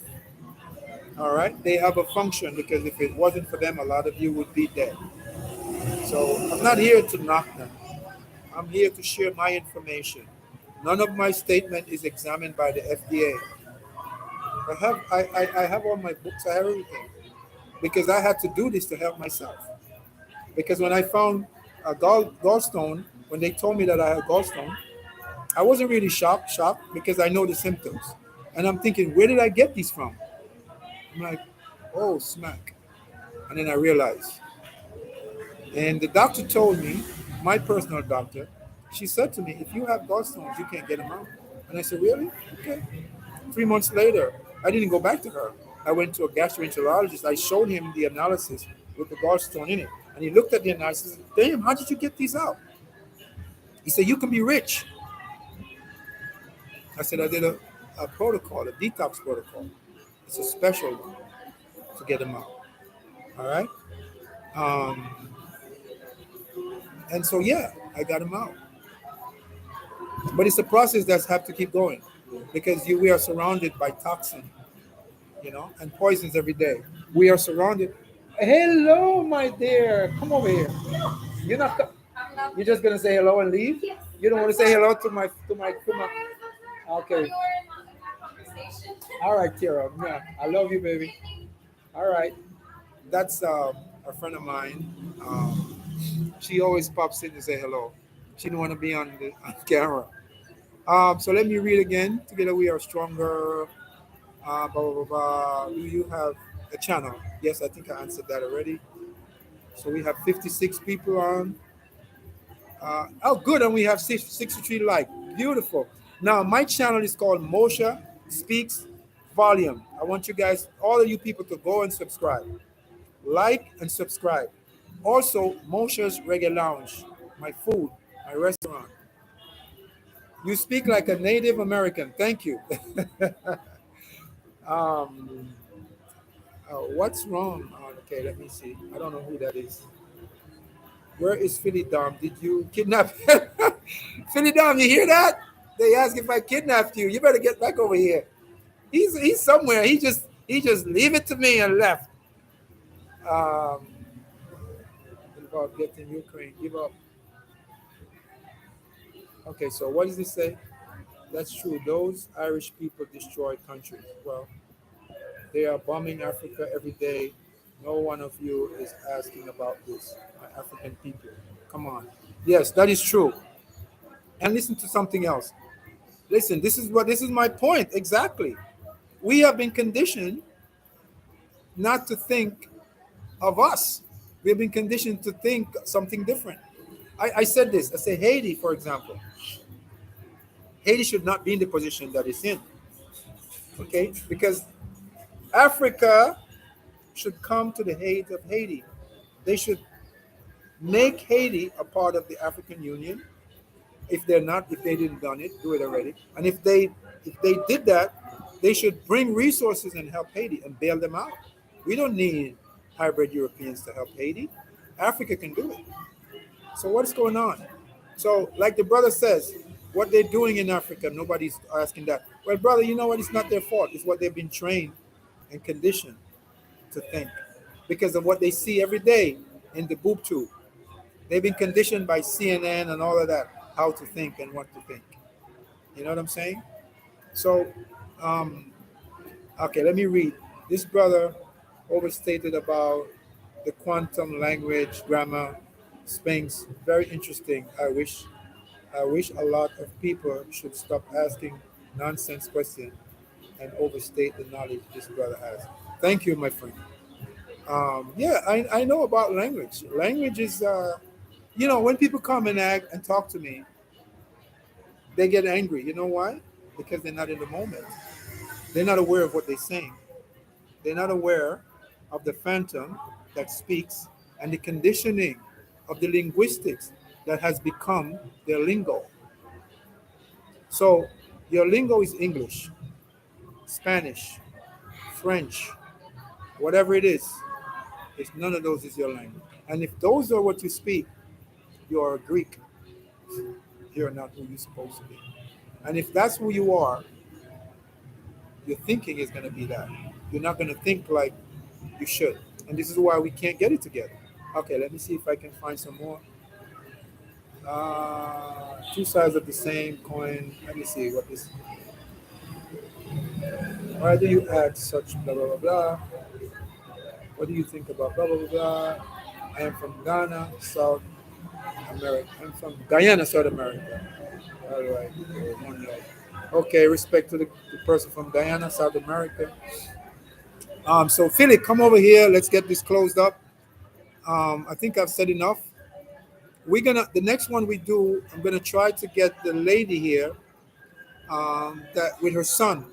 All right? They have a function because if it wasn't for them, a lot of you would be dead. So I'm not here to knock them. I'm here to share my information. None of my statement is examined by the FDA. I have all my books, I have everything. Because I had to do this to help myself. Because when I found a gallstone, when they told me that I had gallstone, I wasn't really shocked because I know the symptoms. And I'm thinking, where did I get these from? I'm like, oh, smack. And then I realized. And the doctor told me, my personal doctor, she said to me, if you have gallstones, you can't get them out. And I said, really? Okay. 3 months later, I didn't go back to her. I went to a gastroenterologist. I showed him the analysis with the gallstone in it. And he looked at the analysis. Damn, how did you get these out? He said, you can be rich. I said, I did a protocol, a detox protocol. It's a special one to get them out. All right. And so, yeah, I got them out. But it's a process that's have to keep going because we are surrounded by toxin, and poisons every day. We are surrounded. Hello, my dear. Come over here. You're not. You're just gonna say hello and leave. You don't want to say hello to my. Okay. All right, Tira. Yeah, I love you, baby. All right. That's a friend of mine. She always pops in to say hello. She don't want to be on camera. So let me read again. Together we are stronger. Blah, blah, blah, blah. Do you have a channel? Yes, I think I answered that already. So we have 56 people on. Oh, good. And we have 63 likes. Beautiful. Now, my channel is called Mosha Speaks Volume. I want you guys, all of you people, to go and subscribe. Like and subscribe. Also, Mosha's Reggae Lounge, my food, my restaurant. You speak like a Native American. Thank you. What's wrong? Okay, let me see. I don't know who that is. Where is PhillyDom? Did you kidnap him? PhillyDom, you hear that? They ask if I kidnapped you. You better get back over here. He's somewhere. He just leave it to me and left. About getting Ukraine. Give up. Okay, so what does it say? That's true. Those Irish people destroy countries. Well, they are bombing Africa every day. No one of you is asking about this. My African people. Come on. Yes, that is true. And listen to something else. Listen, this is my point. Exactly. We have been conditioned not to think of us. We have been conditioned to think something different. I said this. I say Haiti, for example. Haiti should not be in the position that it's in. Okay? Because Africa should come to the aid of Haiti. They should make Haiti a part of the African Union. If they didn't done it, do it already. And if they did that, they should bring resources and help Haiti and bail them out. We don't need hybrid Europeans to help Haiti. Africa can do it. So what's going on? So like the brother says, what they're doing in Africa, nobody's asking that. Well, brother, you know what? It's not their fault. It's what they've been trained and conditioned to think because of what they see every day in the boob tube. They've been conditioned by CNN and all of that, how to think and what to think. You know what I'm saying? So, okay, let me read. This brother overstated about the quantum language, grammar, Spanx. Very interesting. I wish a lot of people should stop asking nonsense questions and overstate the knowledge this brother has. Thank you, my friend. Yeah, I know about language. Language is, when people come and act and talk to me, they get angry. You know why? Because they're not in the moment. They're not aware of what they're saying. They're not aware of the phantom that speaks and the conditioning of the linguistics that has become their lingo. So your lingo is English, Spanish, French, whatever it is. If none of those is your language. And if those are what you speak, you are a Greek. You're not who you're supposed to be. And if that's who you are, your thinking is going to be that. You're not going to think like you should. And this is why we can't get it together. Okay, let me see if I can find some more. Two sides of the same coin. Let me see what this. Why do you act such blah blah blah blah? What do you think about blah blah blah blah? I am from Ghana, South America. I'm from Guyana, South America. All right. Okay, respect to the person from Guyana, South America. So Philly, come over here. Let's get this closed up. I think I've said enough. The next one we do, I'm gonna try to get the lady here that with her son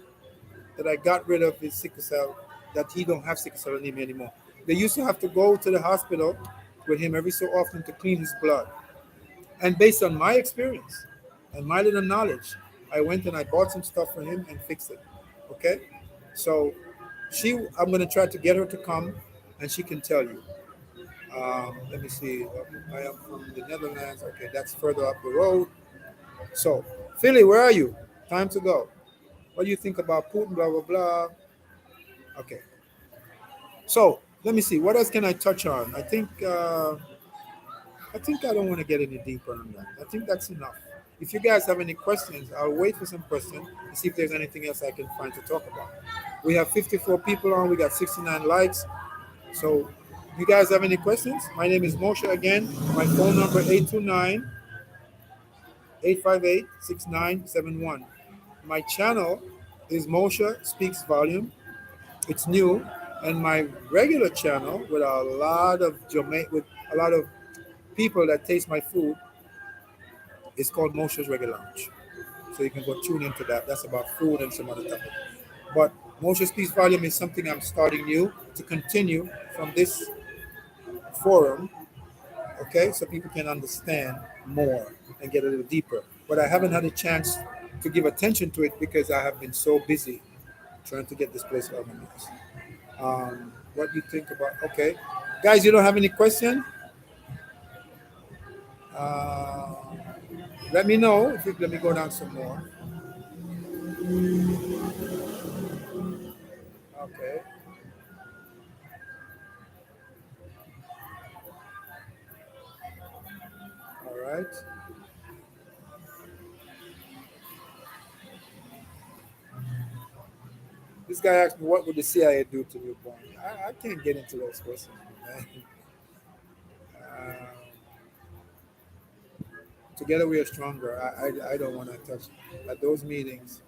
that I got rid of his sickle cell, that he don't have sickle cell anemia anymore. They used to have to go to the hospital with him every so often to clean his blood. And based on my experience and my little knowledge, I went and I bought some stuff for him and fixed it. Okay? So I'm going to try to get her to come and she can tell you. Let me see. I am from the Netherlands. Okay, that's further up the road. So, Philly, where are you? Time to go. What do you think about Putin? Blah, blah, blah. Okay. So, let me see. What else can I touch on? I think I don't want to get any deeper on that. I think that's enough. If you guys have any questions, I'll wait for some questions and see if there's anything else I can find to talk about. We have 54 people on. We got 69 likes. So, you guys have any questions? My name is Mosha again. My phone number 829-858-6971. My channel is Mosha Speaks Volume. It's new, and my regular channel with a lot of with a lot of people that taste my food is called Mosha's Reggae Lounge. So you can go tune into that. That's about food and some other topic. But Mosha Speaks Volume is something I'm starting new to continue from this forum, okay, so people can understand more and get a little deeper. But I haven't had a chance to give attention to it because I have been so busy trying to get this place organized. What do you think about? Okay, guys, you don't have any question? Uh, Let me know. Let me go down some more. Okay. All right. This guy asked me, "What would the CIA do to me, Bonnie?" I can't get into those questions, man. Uh, Together we are stronger. I don't want to touch at those meetings.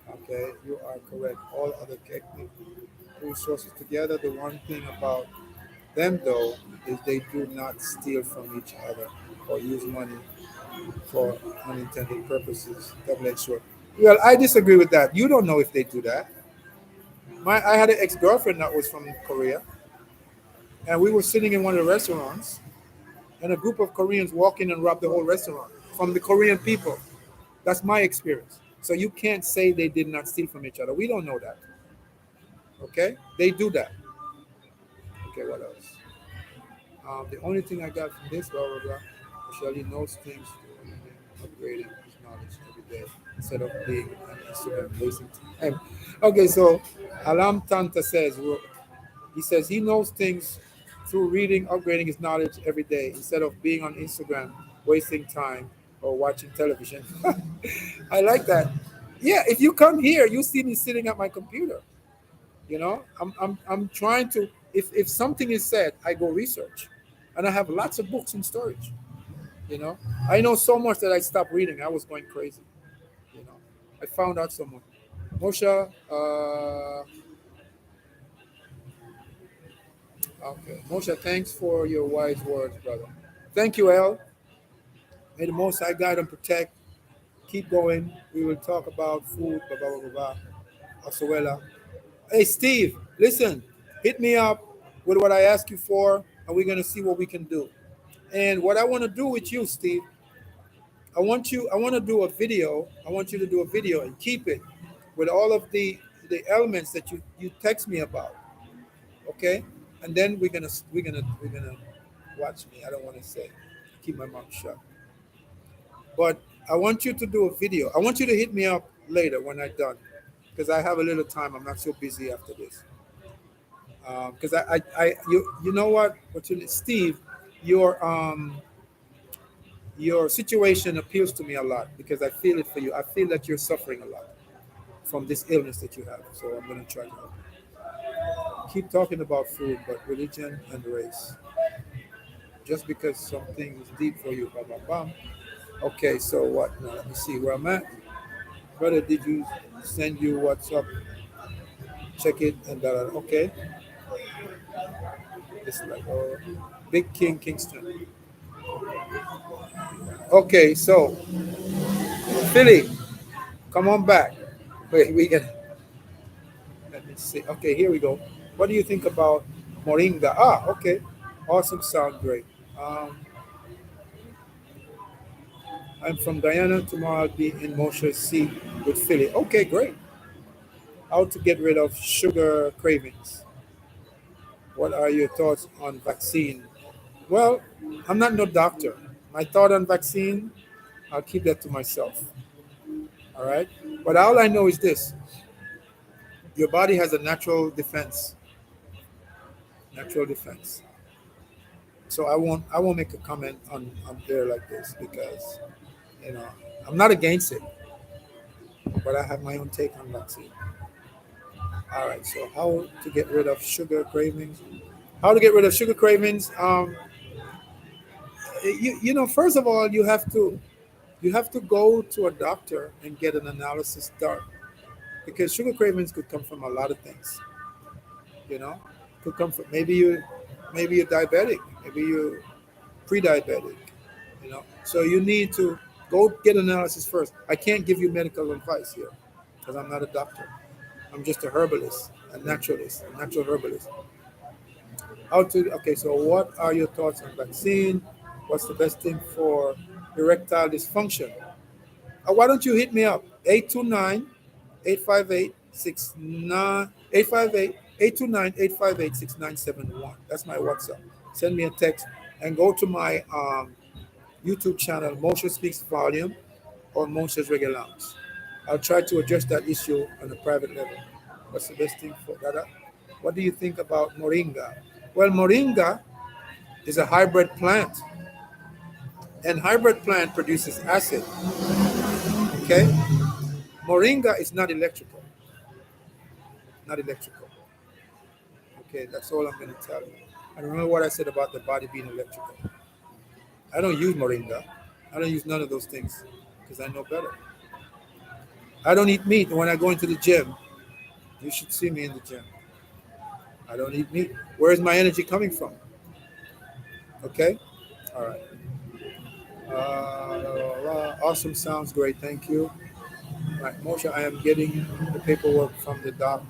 Okay, you are correct. All other ethnic resources together. The one thing about them, though, is they do not steal from each other or use money for unintended purposes. Double-edged sword. Well, I disagree with that. You don't know if they do that. I had an ex-girlfriend that was from Korea, and we were sitting in one of the restaurants, and a group of Koreans walked in and robbed the whole restaurant from the Korean people. That's my experience. So you can't say they did not steal from each other. We don't know that. Okay? They do that. Okay, what else? The only thing I got from this, blah, blah, blah, Shelly knows things, upgrading his knowledge every day instead of being on Instagram wasting time. Okay, so Alam Tanta says, well, he says he knows things through reading, upgrading his knowledge every day instead of being on Instagram wasting time or watching television. I like that. Yeah, if you come here, you see me sitting at my computer. You know, I'm trying to. If something is said, I go research, and I have lots of books in storage. You know, I know so much that I stopped reading. I was going crazy. You know, I found out so much. Mosha, okay, Mosha, thanks for your wise words, brother. Thank you, El. May the Most High guide and protect. Keep going. We will talk about food. Blah blah blah blah. Asuela. Hey, Steve, listen. Hit me up with what I ask you for, and we're gonna see what we can do. And what I want to do with you, Steve, I want to do a video. I want you to do a video and keep it with all of the elements that you text me about. Okay? And then we're gonna watch me. I don't want to say. Keep my mouth shut. But I want you to do a video. I want you to hit me up later when I'm done, because I have a little time. I'm not so busy after this. Because you know what you Steve, your situation appeals to me a lot because I feel it for you. I feel that you're suffering a lot from this illness that you have. So I'm going to try to help you. Keep talking about food, but religion and race. Just because something is deep for you, blah, blah, blah. Okay, so what? Now, let me see where I'm at. Brother, did you send you what's up? Check it and okay. It's like Big King Kingston. Okay, so Philly, come on back. Wait, we can. Let me see. Okay, here we go. What do you think about Moringa? Ah, okay. Awesome, sound great. I'm from Guyana. Tomorrow I'll be in Mosha C with Philly. Okay, great. How to get rid of sugar cravings. What are your thoughts on vaccine? Well, I'm not no doctor. My thought on vaccine, I'll keep that to myself. All right. But all I know is this: your body has a natural defense. Natural defense. So I won't make a comment on there like this because you know I'm not against it, but I have my own take on vaccine. All right. So how to get rid of sugar cravings? How to get rid of sugar cravings? First of all, you have to go to a doctor and get an analysis done because sugar cravings could come from a lot of things. You know, could come from maybe you're diabetic, maybe you're pre-diabetic. So you need to go get analysis first. I can't give you medical advice here because I'm not a doctor. I'm just a herbalist, a naturalist, a natural herbalist. Okay, so what are your thoughts on vaccine? What's the best thing for erectile dysfunction? Why don't you hit me up? 829-858-6971. That's my WhatsApp. Send me a text and go to my YouTube channel, Mosha Speaks Volume or Mosha's Reggae Lounge. I'll try to address that issue on a private level. What's the best thing for that? What do you think about moringa? Well, moringa is a hybrid plant, and hybrid plant produces acid. Okay, moringa is not electrical. Not electrical. Okay, that's all I'm going to tell you. I remember what I said about the body being electrical. I don't use moringa. I don't use none of those things because I know better. I don't eat meat. When I go into the gym, you should see me in the gym. I don't eat meat. Where is my energy coming from? Okay? All right. Awesome. Sounds great. Thank you. Right, Mosha, I am getting the paperwork from the doc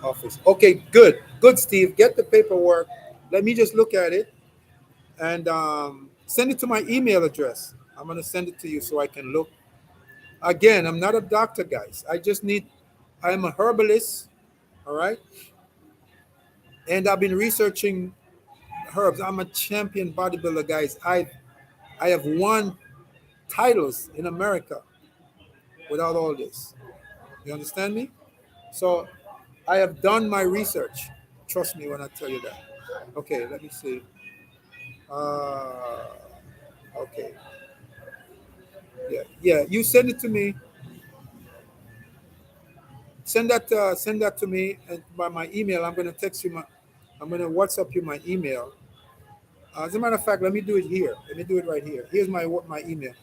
office. Okay, good. Good, Steve. Get the paperwork. Let me just look at it and send it to my email address. I'm going to send it to you so I can look. Again, I'm not a doctor, guys. I'm a herbalist, all right? And I've been researching herbs. I'm a champion bodybuilder, guys. I have won titles in America without all this. You understand me? So I have done my research. Trust me when I tell you that. Okay, let me see. Uh, okay. Yeah. You send it to me. Send that to me and by my email. I'm gonna text you my. I'm gonna WhatsApp you my email. As a matter of fact, let me do it here. Let me do it right here. Here's my email.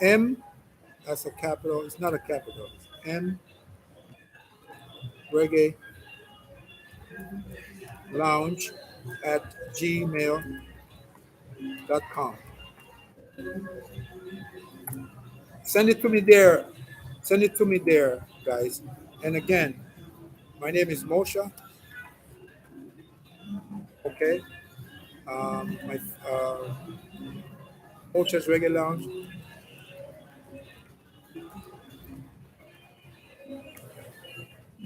M, that's a capital. It's not a capital. It's M Reggae Lounge at gmail.com. Send it to me there. Send it to me there, guys. And again, my name is Mosha. Okay. My Mosha's Reggae Lounge.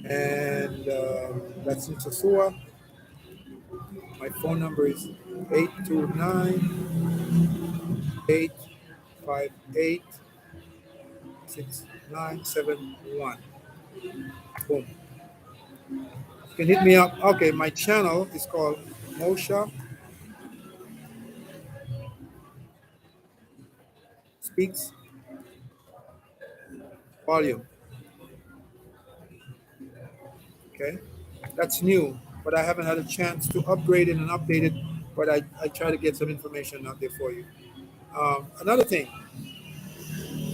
And that's in Sosua. My phone number is 829-858-6971. Boom. You can hit me up. Okay, my channel is called Mosha Speaks Volume. Okay, that's new, but I haven't had a chance to upgrade it and update it. But I try to get some information out there for you. Another thing,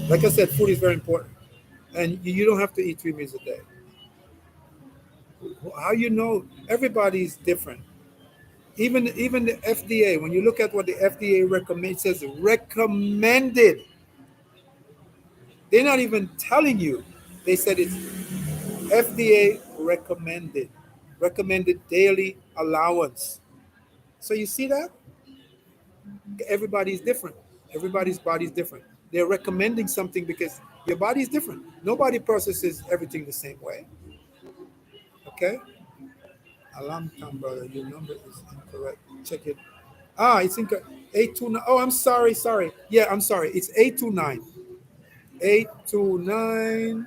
like I said, food is very important, and you don't have to eat 3 meals a day. How everybody is different. Even the FDA, when you look at what the FDA recommends, it says recommended. They're not even telling you. They said it's FDA recommended daily allowance. So you see that? Everybody's different. Everybody's body is different. They're recommending something because your body is different. Nobody processes everything the same way. Okay? Alarm time, brother. Your number is incorrect. Check it. It's incorrect. 829. Oh, I'm sorry. Sorry. Yeah, I'm sorry. It's 829. 829.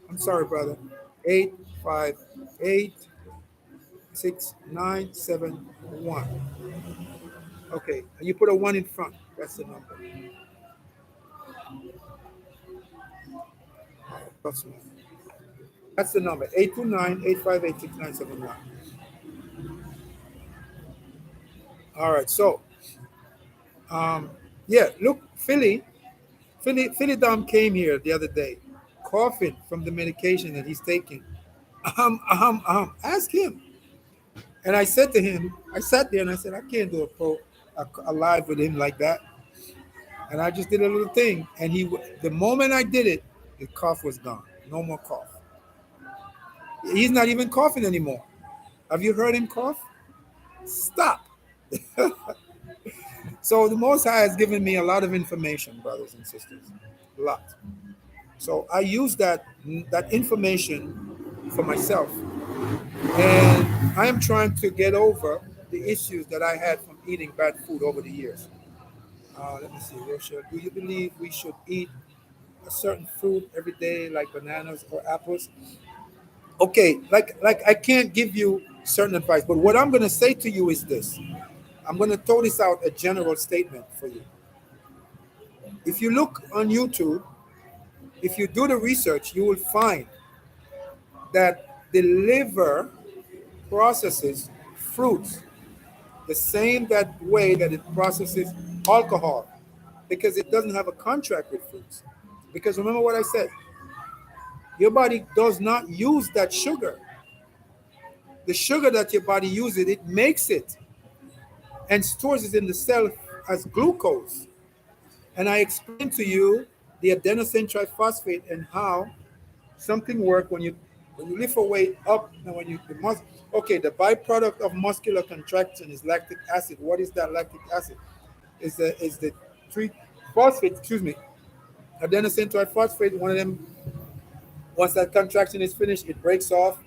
I'm sorry, brother. 8586971. Okay. And you put a one in front. That's the number. Trust me. That's the number. 829-858-6971. All right. So, yeah, look, PhillyDom came here the other day, coughing from the medication that he's taking. Ask him. And I said to him, I sat there and I said, I can't do a live with him like that. And I just did a little thing. And the moment I did it, the cough was gone. No more cough. He's not even coughing anymore. Have you heard him cough? Stop. So the Most High has given me a lot of information, brothers and sisters. A lot. So I use that information for myself. And I am trying to get over the issues that I had from eating bad food over the years. Let me see, Rochelle. Do you believe we should eat a certain fruit every day, like bananas or apples? Okay, like I can't give you certain advice, but what I'm going to say to you is this. I'm going to throw this out, a general statement for you. If you look on YouTube, if you do the research, you will find that the liver processes fruits the same that way that it processes alcohol, because it doesn't have a contract with fruits. Because remember what I said, your body does not use that sugar. The sugar that your body uses, it makes it and stores it in the cell as glucose. And I explained to you the adenosine triphosphate and how something works when you lift a weight up and when the byproduct of muscular contraction is lactic acid. What is that lactic acid? Is the triphosphate, adenosine triphosphate. One of them, once that contraction is finished, it breaks off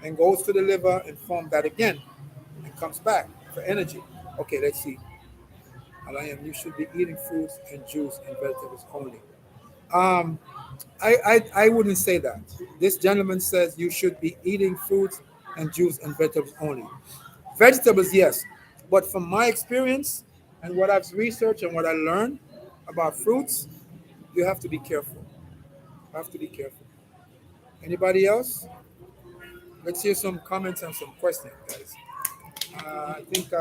and goes to the liver and forms that again and comes back for energy. Okay, let's see. You should be eating fruits and juice and vegetables only. I wouldn't say that. This gentleman says you should be eating fruits and juice and vegetables only. Vegetables, yes. But from my experience and what I've researched and what I learned about fruits, you have to be careful. You have to be careful. Anybody else? Let's hear some comments and some questions, guys. I think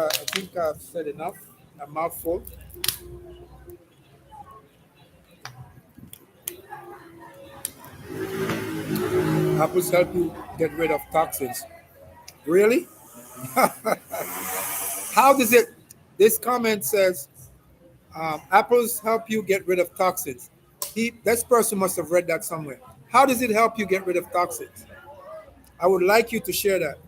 I've said enough. A mouthful. Apples help you get rid of toxins. Really? How does it? This comment says, apples help you get rid of toxins. This person must have read that somewhere. How does it help you get rid of toxins? I would like you to share that.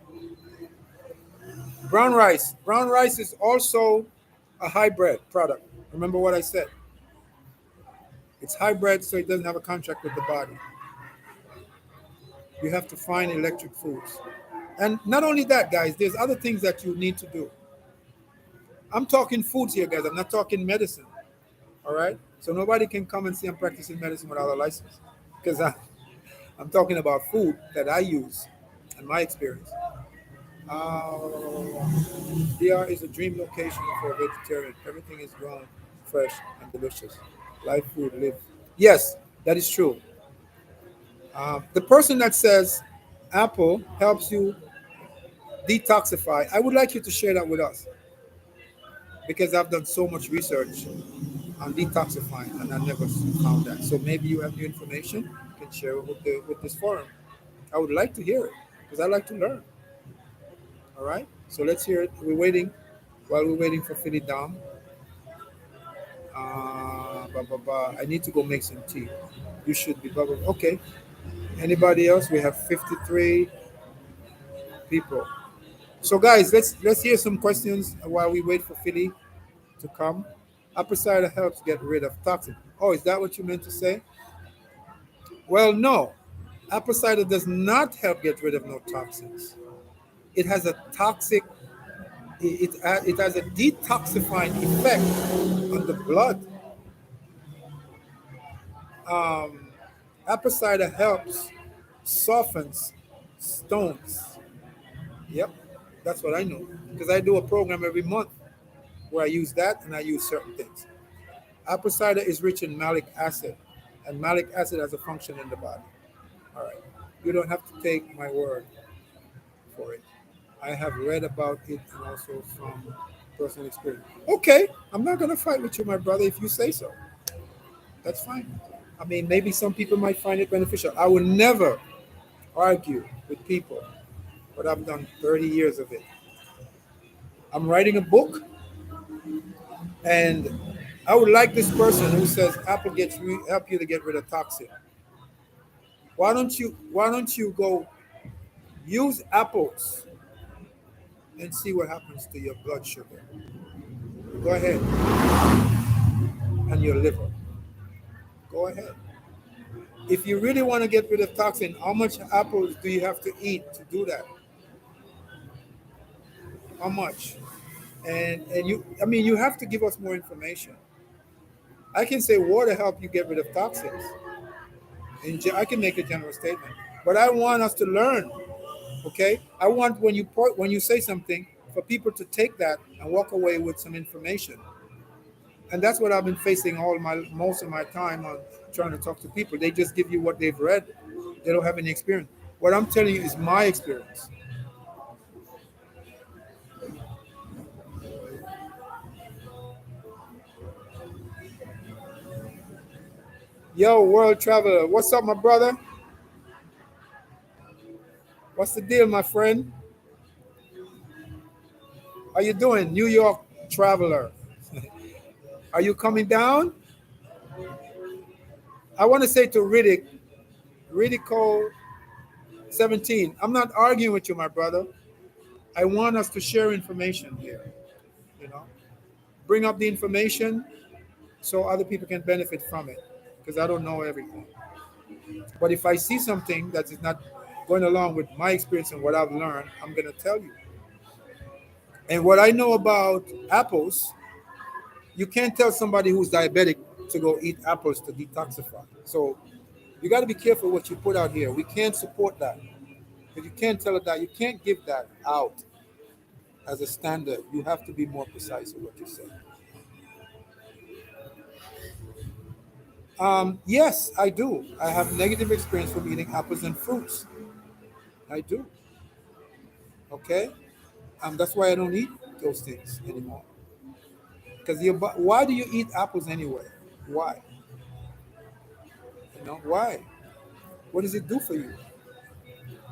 Brown rice. Brown rice is also a hybrid product. Remember what I said. It's hybrid, so it doesn't have a contract with the body. You have to find electric foods. And not only that, guys, there's other things that you need to do. I'm talking foods here, guys. I'm not talking medicine. All right? So nobody can come and say I'm practicing medicine without a license. Because I'm talking about food that I use and my experience. DR is a dream location for a vegetarian. Everything is grown fresh and delicious. Live food, live. Yes, that is true. The person that says apple helps you detoxify, I would like you to share that with us, because I've done so much research on detoxifying and I never found that. So maybe you have new information, you can share it with this forum. I would like to hear it because I like to learn. All right, so let's hear it. We're waiting for PhillyDom. I need to go make some tea. You should be bubble. Okay. Anybody else? We have 53 people. So guys, let's hear some questions while we wait for Philly to come. Apple cider helps get rid of toxins. Oh, is that what you meant to say? Well, no. Apple cider does not help get rid of no toxins. It has a toxic. It has a detoxifying effect on the blood. Um, Apple cider helps softens stones. Yep, that's what I know because I do a program every month where I use that and I use certain things. Apple cider is rich in malic acid, and malic acid has a function in the body. All right, you don't have to take my word for it. I have read about it and also from personal experience. Okay, I'm not gonna fight with you, my brother, if you say so. That's fine. I mean, maybe some people might find it beneficial. I will never argue with people, but I've done 30 years of it. I'm writing a book, and I would like this person who says Apple help you to get rid of toxin. Why don't you go use apples and see what happens to your blood sugar? Go ahead, and your liver. Go ahead. If you really want to get rid of toxin, how much apples do you have to eat to do that? How much? And you have to give us more information. I can say water help you get rid of toxins, and I can make a general statement. But I want us to learn. Okay, I want when you say something for people to take that and walk away with some information. And that's what I've been facing most of my time on trying to talk to people. They just give you what they've read. They don't have any experience. What I'm telling you is my experience. Yo, world traveler, what's up, my brother? What's the deal, my friend? How you doing, New York traveler? Are you coming down? I want to say to Riddick 17, I'm not arguing with you, my brother. I want us to share information here. You know, bring up the information so other people can benefit from it. Because I don't know everything. But if I see something that is not going along with my experience and what I've learned, I'm going to tell you. And what I know about apples, you can't tell somebody who's diabetic to go eat apples to detoxify. So you got to be careful what you put out here. We can't support that. But you can't tell it that. You can't give that out as a standard. You have to be more precise with what you say. Yes, I do. I have negative experience from eating apples and fruits. I do. Okay? That's why I don't eat those things anymore. Because why do you eat apples anyway? Why? Why? What does it do for you?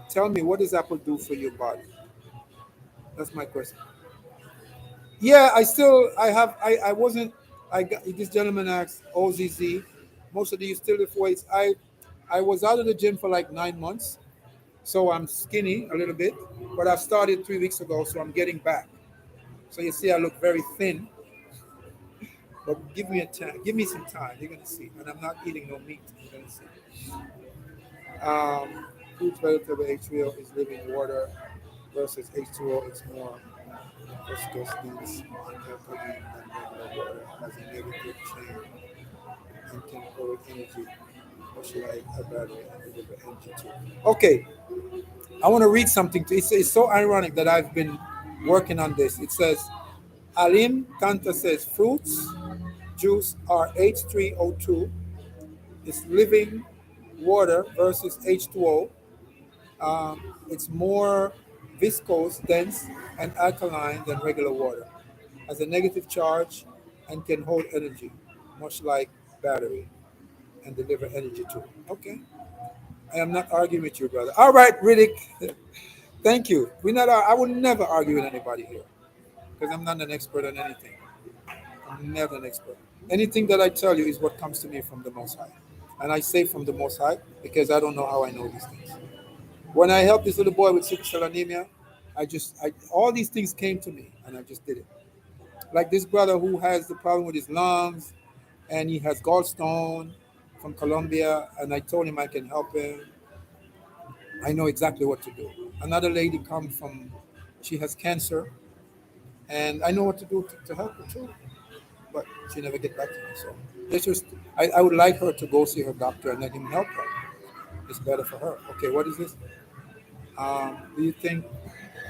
Tell me, what does apple do for your body? That's my question. Yeah, I wasn't, I got, this gentleman asked, OZZ, most of you still lift weights. I was out of the gym for like 9 months, so I'm skinny a little bit, but I started 3 weeks ago, so I'm getting back. So you see, I look very thin, but give me some time. You're gonna see, and I'm not eating no meat. You're gonna see. Fruits, vegetable, H3O is living water versus H2O. It's more viscous, dense, and alkaline than regular water. Has a negative chain and can hold energy, much like a battery, and deliver energy too. Okay, I want to read something. It's so ironic that I've been working on this. It says, Alim Tanta says fruits juice are H3O2. It's living water versus H2O. It's more viscose, dense, and alkaline than regular water. Has a negative charge and can hold energy, much like battery, and deliver energy too. Okay. I am not arguing with you, brother. All right, Riddick. Thank you. I will never argue with anybody here because I'm not an expert on anything. I'm never an expert. Anything that I tell you is what comes to me from the Most High. And I say from the Most High because I don't know how I know these things. When I helped this little boy with sickle cell anemia, all these things came to me, and I just did it. Like this brother who has the problem with his lungs, and he has gallstone from Colombia, and I told him I can help him. I know exactly what to do. Another lady come from, she has cancer, and I know what to do to help her too. But she never get back to me. So it's just, I would like her to go see her doctor and let him help her. It's better for her. Okay, what is this? Do you think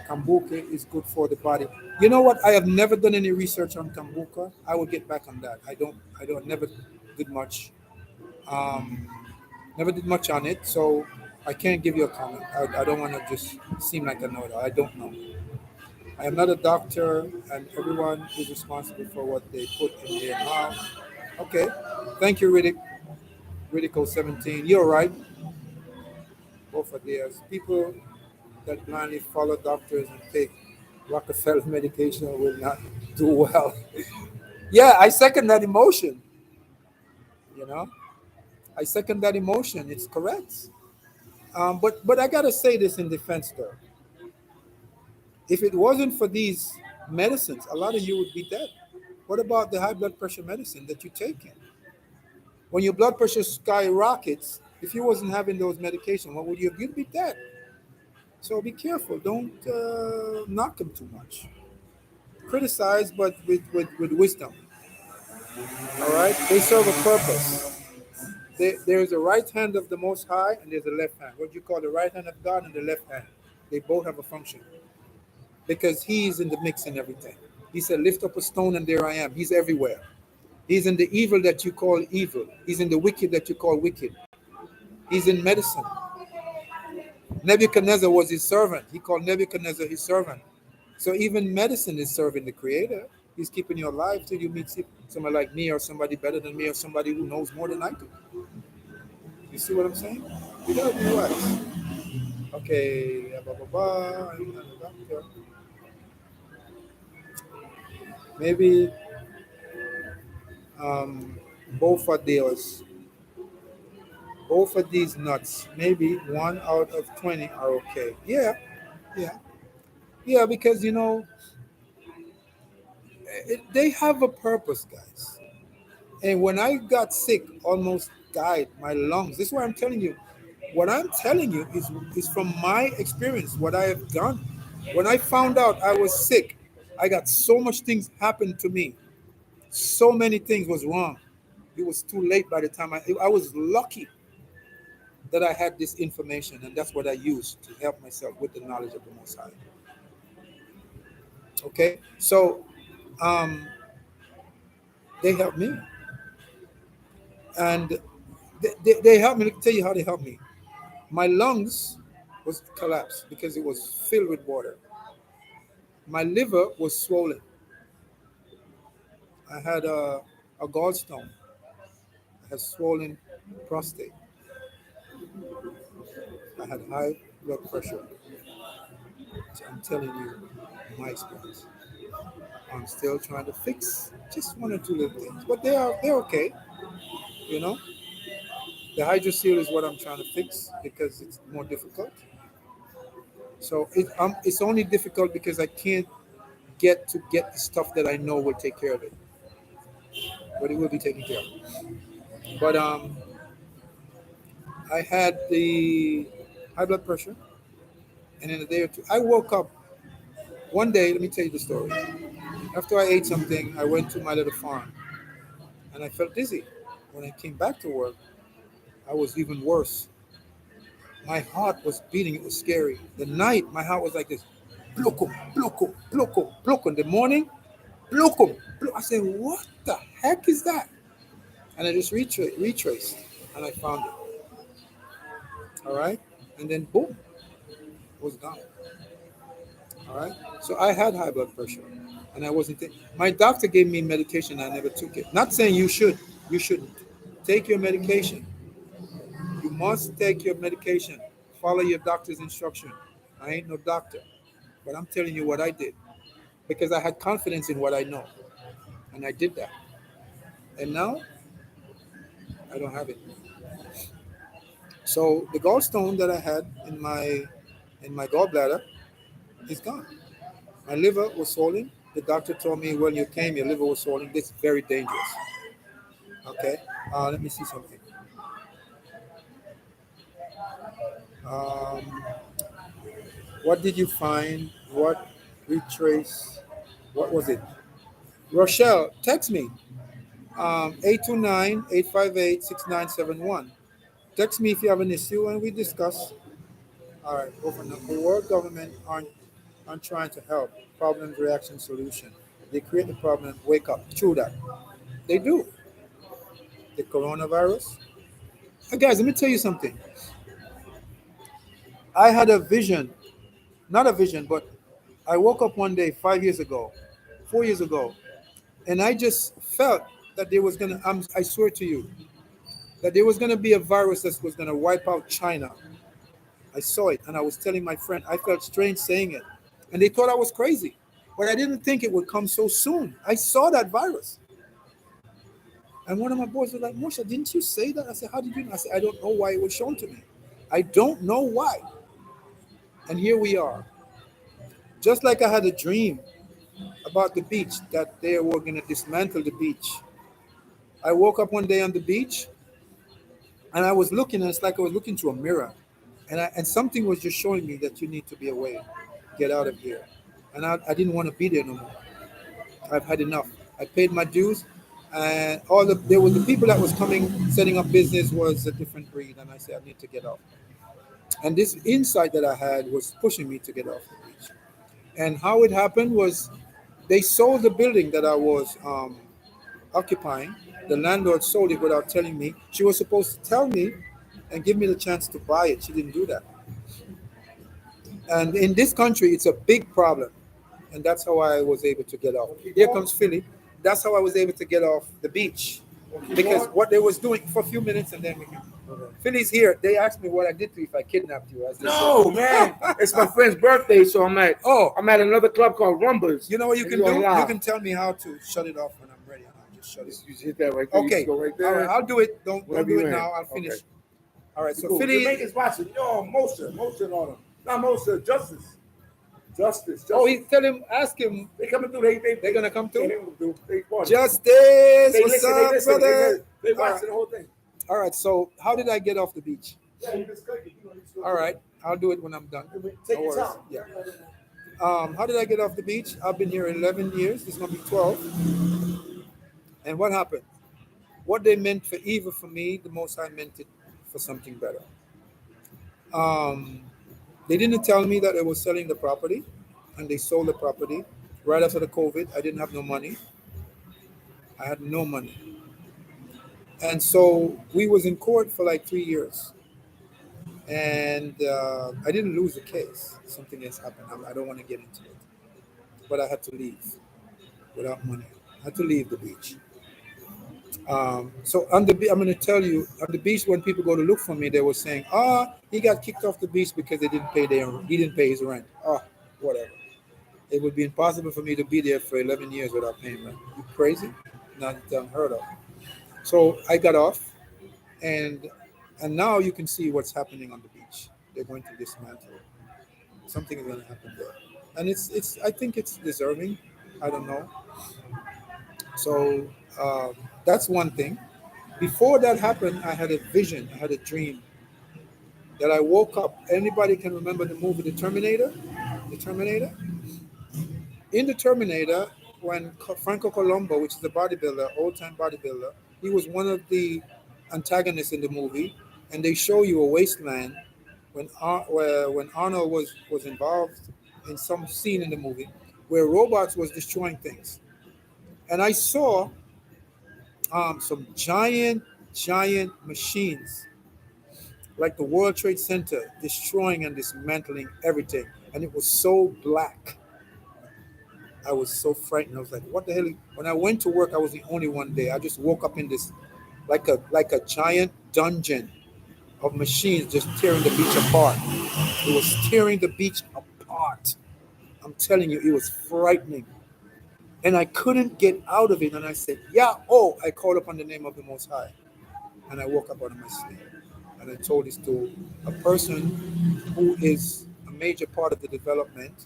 kombucha is good for the body? You know what? I have never done any research on kombucha. I will get back on that. Never did much. Um, Never did much on it, so I can't give you a comment. I don't want to just seem like I know it. I don't know. I am not a doctor, and everyone is responsible for what they put in their mouth. Okay, thank you, Riddick. Riddick 17. You're right. Both of theirs. People that blindly follow doctors and take Rockefeller medication will not do well. Yeah, I second that emotion. You know, I second that emotion. It's correct. But I gotta say this in defense, though. If it wasn't for these medicines, a lot of you would be dead. What about the high blood pressure medicine that you're taking? When your blood pressure skyrockets, if you wasn't having those medications, what would you have? You'd be dead. So be careful. Don't knock them too much. Criticize, but with wisdom. All right? They serve a purpose. There's a right hand of the Most High, and there's a left hand. What you call the right hand of God and the left hand. They both have a function because He's in the mix and everything. He said, "Lift up a stone, and there I am." He's everywhere. He's in the evil that you call evil. He's in the wicked that you call wicked. He's in medicine. Nebuchadnezzar was his servant. He called Nebuchadnezzar his servant. So even medicine is serving the Creator. He's keeping you alive till you meet somebody like me or somebody better than me or somebody who knows more than I do. You see what I'm saying? You gotta be wise. Okay, blah, blah, blah. I'm not a doctor. Maybe um, both of those, both of these nuts, maybe 1 out of 20 are okay. Yeah, yeah, yeah, because they have a purpose, guys. And when I got sick, almost died, my lungs. This is what I'm telling you. What I'm telling you is from my experience, what I have done. When I found out I was sick, I got so much things happened to me. So many things was wrong. It was too late by the time I was lucky that I had this information, and that's what I used to help myself with the knowledge of the Most High. Okay, so um, they helped me, and they helped me. Let me tell you how they helped me. My lungs was collapsed because it was filled with water. My liver was swollen. I had a gallstone. I had swollen prostate. I had high blood pressure. So I'm telling you my experience. I'm still trying to fix just one or two little things, but they're okay. You know, the hydrocele is what I'm trying to fix because it's more difficult. So it's only difficult because I can't get the stuff that I know will take care of it, but it will be taken care of. But I had the high blood pressure, and in a day or two, I woke up one day. Let me tell you the story. After I ate something, I went to my little farm, and I felt dizzy. When I came back to work, I was even worse. My heart was beating. It was scary. The night, my heart was like this. Plukum, plukum, plukum, plukum. In the morning, plukum, plukum. I said, what the heck is that? And I just retraced, and I found it. All right. And then, boom, it was gone. All right. So I had high blood pressure, and I wasn't. My doctor gave me medication. I never took it. Not saying you should. You shouldn't. Take your medication. You must take your medication. Follow your doctor's instruction. I ain't no doctor, but I'm telling you what I did because I had confidence in what I know, and I did that. And now I don't have it. So the gallstone that I had in my gallbladder, It's gone. My liver was swollen. The doctor told me when you came, your liver was swollen. This is very dangerous. Okay. Let me see something. Um, what did you find? What retrace? What was it? Rochelle, text me. 829 Text me if you have an issue and we discuss. All right. Over now. The world government aren't trying to help. Problem, reaction, solution. They create the problem and wake up. True that. They do. The coronavirus. Guys, let me tell you something. I had a vision, not a vision, but I woke up one day 5 years ago, 4 years ago, and I just felt that there was gonna. I swear to you, that there was gonna be a virus that was gonna wipe out China. I saw it, and I was telling my friend. I felt strange saying it, and they thought I was crazy, but I didn't think it would come so soon. I saw that virus, and one of my boys was like, "Mosha, didn't you say that?" I said, "How did you know?" I said, "I don't know why it was shown to me. I don't know why." And here we are. Just like I had a dream about the beach that they were going to dismantle the beach. I woke up one day on the beach and I was looking, and it's like I was looking through a mirror, and something was just showing me that you need to be away, get out of here, and I didn't want to be there no more. I've had enough. I paid my dues, and there was the people that was coming setting up business was a different breed, and I said I need to get off. And this insight that I had was pushing me to get off the beach. And how it happened was they sold the building that I was occupying. The landlord sold it without telling me. She was supposed to tell me and give me the chance to buy it. She didn't do that. And in this country, it's a big problem. And that's how I was able to get off. Here comes Philly. That's how I was able to get off the beach. Because what they was doing for a few minutes and then we can. Okay. Philly's here. They asked me what I did to you if I kidnapped you. I said, no, man. It's my friend's birthday, so I'm at another club called Rumbers. You know what you can do? You can tell me how to shut it off when I'm ready. I'll just shut it. You hit that right there. Okay. Go right there. All right, I'll do it. Don't do it now. I'll finish. Okay. All right. So cool. Philly. Jamaican's watching. Yo, Mosha and all them. Not Mosha, Justice. Oh, tell him, ask him. They coming through. They're gonna come through. They Justice. What's up, brother? They watching the whole thing. All right. So how did I get off the beach? Yeah, you just click it. All right. I'll do it when I'm done. Take your time. Yeah. How did I get off the beach? I've been here 11 years. This is gonna be 12. And what happened? What they meant for evil for me, the Most High meant it for something better. They didn't tell me that they were selling the property, and they sold the property right after the COVID. I didn't have no money. I had no money. And so we was in court for like 3 years. And I didn't lose the case. Something else happened. I don't want to get into it. But I had to leave without money. I had to leave the beach. So on the I'm going to tell you, on the beach, when people go to look for me, they were saying, he got kicked off the beach because he didn't pay his rent. Whatever. It would be impossible for me to be there for 11 years without paying rent. You crazy? Not unheard of. So I got off, and now you can see what's happening on the beach. They're going to dismantle. Something is going to happen there, and it's. I think it's deserving. I don't know. So that's one thing. Before that happened, I had a vision. I had a dream that I woke up. Anybody can remember the movie The Terminator? The Terminator. In The Terminator, when Franco Colombo, which is a bodybuilder, old-time bodybuilder, he was one of the antagonists in the movie, and they show you a wasteland when Arnold was involved in some scene in the movie where robots was destroying things. And I saw some giant machines like the World Trade Center destroying and dismantling everything. And it was so black. I was so frightened. I was like, what the hell? When I went to work, I was the only one there. I just woke up in this like a giant dungeon of machines just tearing the beach apart. It was tearing the beach apart. I'm telling you, it was frightening. And I couldn't get out of it. And I said, I called upon the name of the Most High. And I woke up out of my sleep. And I told this to a person who is a major part of the development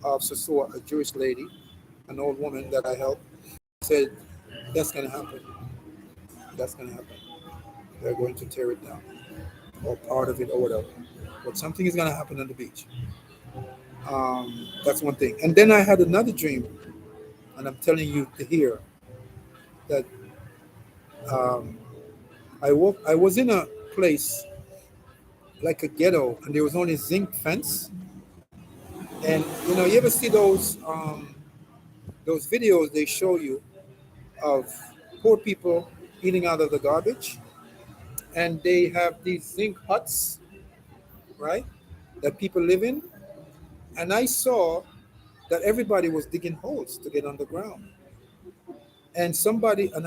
of Sosua, a Jewish lady, an old woman that I helped, said, that's going to happen. That's going to happen. They're going to tear it down, or part of it, or whatever. But something is going to happen on the beach. That's one thing. And then I had another dream, and I'm telling you to hear that um, I was in a place like a ghetto, and there was only zinc fence. And you ever see those videos they show you of poor people eating out of the garbage, and they have these zinc huts, right, that people live in. And I saw that everybody was digging holes to get underground. And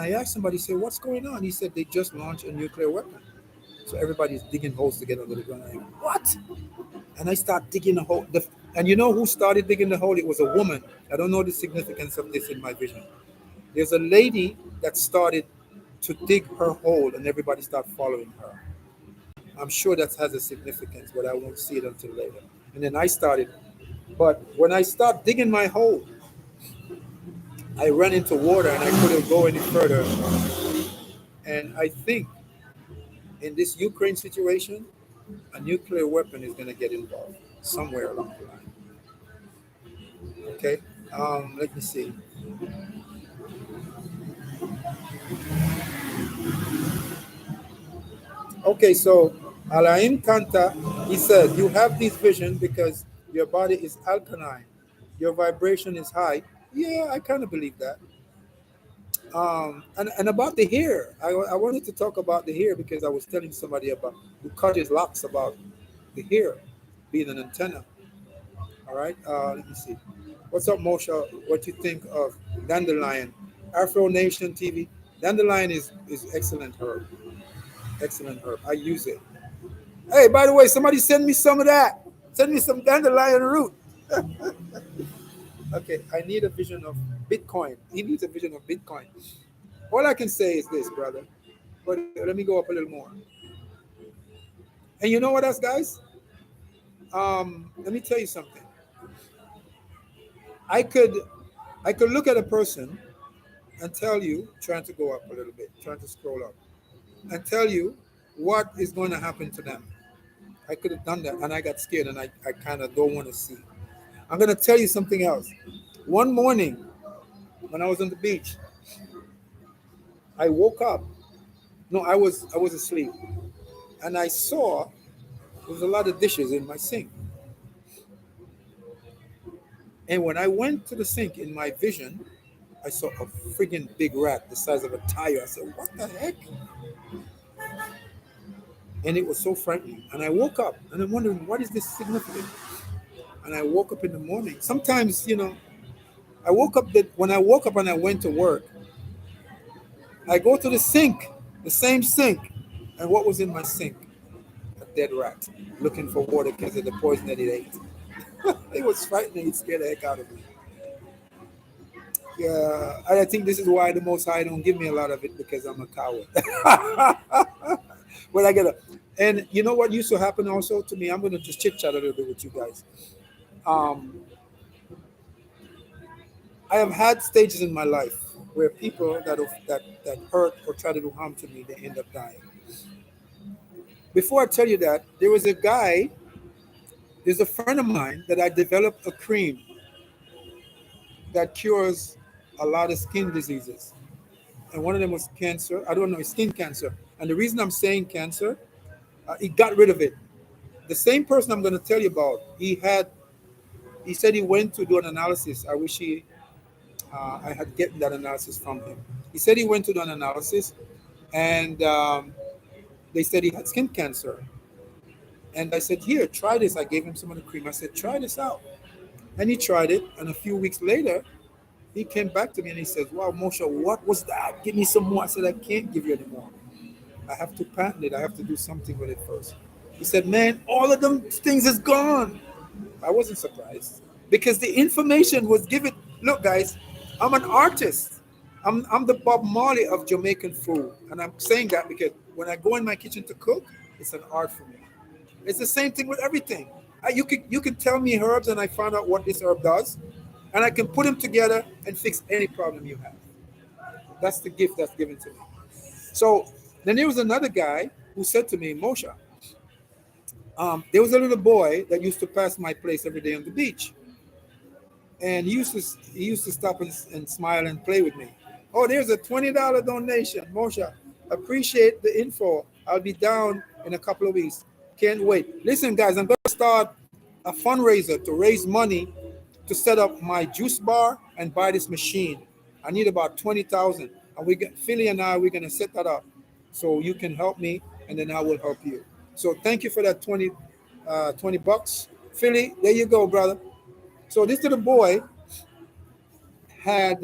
I asked somebody, say, what's going on? He said they just launched a nuclear weapon. So everybody's digging holes to get under the ground. I'm like, what? And I start digging a hole. And you know who started digging the hole? It was a woman. I don't know the significance of this in my vision. There's a lady that started to dig her hole, and everybody started following her. I'm sure that has a significance, but I won't see it until later. And then I started. But when I start digging my hole, I ran into water and I couldn't go any further. And I think in this Ukraine situation, a nuclear weapon is going to get involved somewhere along the line. Okay, let me see. Okay, so Alain Kanta, he said, you have this vision because your body is alkaline, your vibration is high. Yeah, I kind of believe that. And about the hair, I wanted to talk about the hair because I was telling somebody about who cut his locks about the hair being an antenna. All right, let me see. What's up, Mosha? What you think of Dandelion? Afro Nation TV. Dandelion is excellent herb. Excellent herb. I use it. Hey, by the way, somebody send me some of that. Send me some dandelion root. Okay, I need a vision of Bitcoin. He needs a vision of Bitcoin. All I can say is this, brother. But let me go up a little more. And you know what else, guys? Let me tell you something. I could look at a person and tell you, trying to go up a little bit, trying to scroll up, and tell you what is going to happen to them. I could have done that, and I got scared, and I kind of don't want to see. I'm going to tell you something else. One morning, when I was on the beach, I woke up. No, I was asleep, and I saw there was a lot of dishes in my sink. And when I went to the sink in my vision, I saw a friggin' big rat the size of a tire. I said, what the heck? And it was so frightening. And I woke up and I'm wondering, what is this significant? And I woke up in the morning. Sometimes, I woke up when I woke up and I went to work, I go to the sink, the same sink. And what was in my sink? A dead rat looking for water because of the poison that it ate. It was frightening. It scared the heck out of me. Yeah, I think this is why the Most High don't give me a lot of it because I'm a coward. But I get it. And you know what used to happen also to me? I'm going to just chit chat a little bit with you guys. I have had stages in my life where people that hurt or try to do harm to me, they end up dying. Before I tell you that, there's a friend of mine that I developed a cream that cures a lot of skin diseases. And one of them was cancer. I don't know, skin cancer. And the reason I'm saying cancer, he got rid of it. The same person I'm going to tell you about, he said he went to do an analysis. I wish I had gotten that analysis from him. He said he went to do an analysis, and they said he had skin cancer. And I said, here, try this. I gave him some of the cream. I said, try this out. And he tried it. And a few weeks later, he came back to me and he says, wow, Mosha, what was that? Give me some more. I said, I can't give you any more. I have to patent it. I have to do something with it first. He said, man, all of them things is gone. I wasn't surprised because the information was given. Look, guys, I'm an artist. I'm the Bob Marley of Jamaican food. And I'm saying that because when I go in my kitchen to cook, it's an art for me. It's the same thing with everything. You can tell me herbs, and I find out what this herb does, and I can put them together and fix any problem you have. That's the gift that's given to me. So then there was another guy who said to me, Mosha, there was a little boy that used to pass my place every day on the beach, and he used to stop and smile and play with me. Oh, there's a $20 donation, Mosha. Appreciate the info. I'll be down in a couple of weeks. Can't wait. Listen, guys, I'm going to start a fundraiser to raise money to set up my juice bar and buy this machine. I need about 20,000, and Philly and I, we're going to set that up so you can help me, and then I will help you. So thank you for that 20 bucks. Philly, there you go, brother. So this little boy had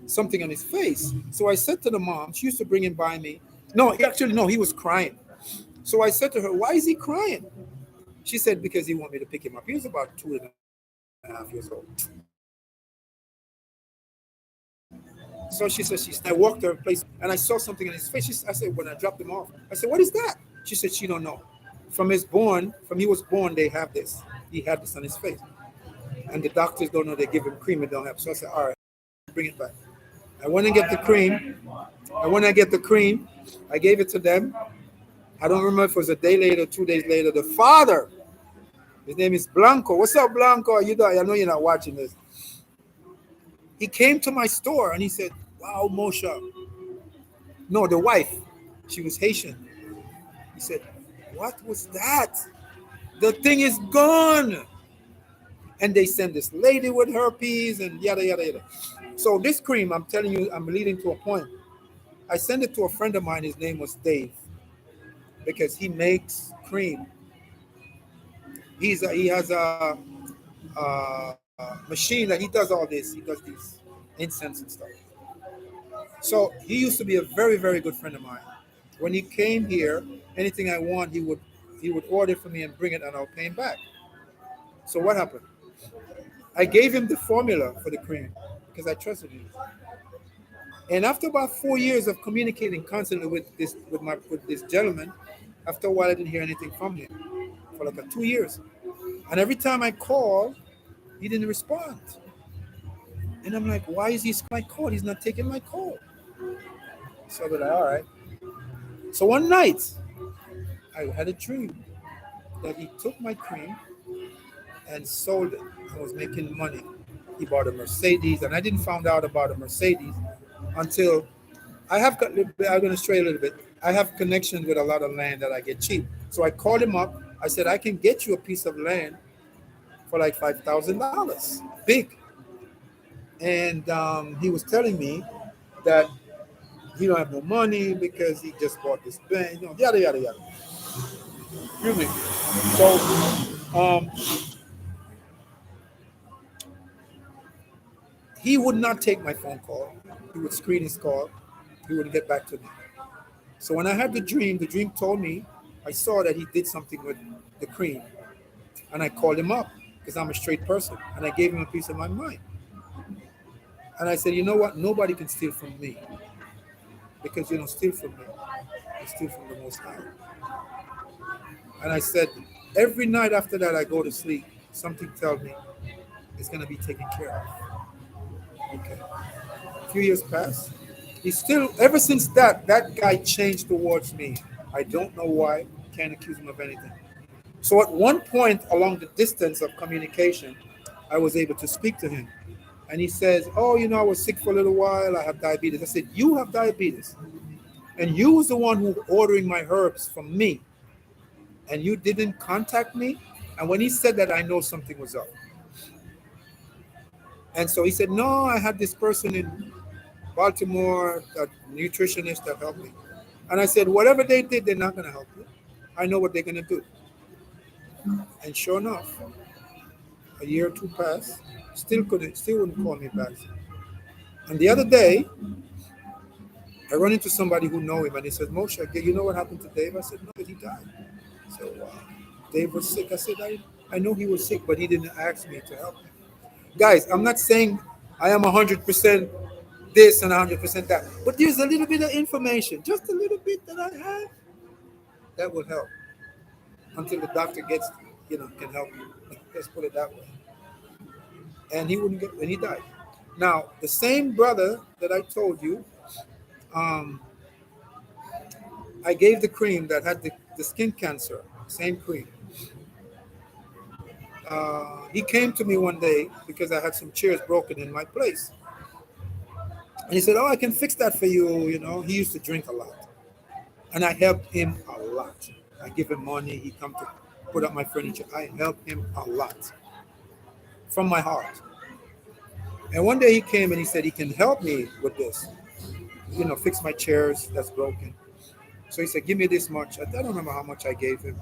something on his face. So I said to the mom, she used to bring him by me. No, actually, no, he was crying. So I said to her, why is he crying? She said, because he wanted me to pick him up. He was about 2.5 years old. So she said, I walked her place and I saw something in his face. I said, when I dropped him off, I said, what is that? She said, she don't know. From he was born, they have this. He had this on his face. And the doctors don't know, they give him cream and don't have. So I said, all right, bring it back. I went and get the cream. I gave it to them. I don't remember if it was a day later, 2 days later. The father, his name is Blanco. What's up, Blanco? I know you're not watching this. He came to my store and he said, wow, Mosha. No, the wife. She was Haitian. He said, what was that? The thing is gone. And they send this lady with herpes and yada, yada, yada. So this cream, I'm telling you, I'm leading to a point. I sent it to a friend of mine. His name was Dave, because he makes cream. He has a machine that he does all this. He does these incense and stuff. So he used to be a very, very good friend of mine. When he came here, anything I want, he would order for me and bring it, and I'll pay him back. So what happened? I gave him the formula for the cream because I trusted him. And after about 4 years of communicating constantly with this gentleman, after a while I didn't hear anything from him for like 2 years. And every time I called, he didn't respond. And I'm like, why is he my call? He's not taking my call. So I was like, all right. So one night, I had a dream that he took my cream and sold it. I was making money. He bought a Mercedes, and I didn't find out about a Mercedes until I'm going to stray a little bit. I have connections with a lot of land that I get cheap. So I called him up. I said, I can get you a piece of land for like $5,000, big. And he was telling me that he don't have no money because he just bought this bank, yada, yada, yada. Excuse me. So he would not take my phone call. He would screen his call. He wouldn't get back to me. So when I had the dream told me, I saw that he did something with the cream. And I called him up because I'm a straight person. And I gave him a piece of my mind. And I said, you know what? Nobody can steal from me. Because you don't steal from me. You steal from the Most High. And I said, every night after that I go to sleep, something tells me it's going to be taken care of. Okay. A few years passed. He still, ever since that guy changed towards me. I don't know why. Can't accuse him of anything. So at one point along the distance of communication, I was able to speak to him. And he says, oh, I was sick for a little while. I have diabetes. I said, you have diabetes. And you was the one who ordering my herbs from me. And you didn't contact me. And when he said that, I know something was up. And so he said, no, I had this person in Baltimore, a nutritionist that helped me. And I said, whatever they did, they're not going to help you. I know what they're going to do. And sure enough, a year or two passed, still wouldn't call me back. And the other day, I run into somebody who know him, and he says, Mosha, you know what happened to Dave? I said, no, he died. So Dave was sick. I said, I know he was sick, but he didn't ask me to help him. Guys, I'm not saying I am 100% this and 100% that, but there's a little bit of information, just a little bit that I have, that will help until the doctor gets can help you. Let's put it that way. And he wouldn't get, and he died. Now, the same brother that I told you, um, I gave the cream that had the skin cancer, same cream. He came to me one day because I had some chairs broken in my place. And he said, "Oh, I can fix that for you." He used to drink a lot. And I helped him a lot. I give him money. He come to put up my furniture. I helped him a lot from my heart. And one day he came and he said he can help me with this, fix my chairs that's broken. So he said, "Give me this much." I don't remember how much I gave him.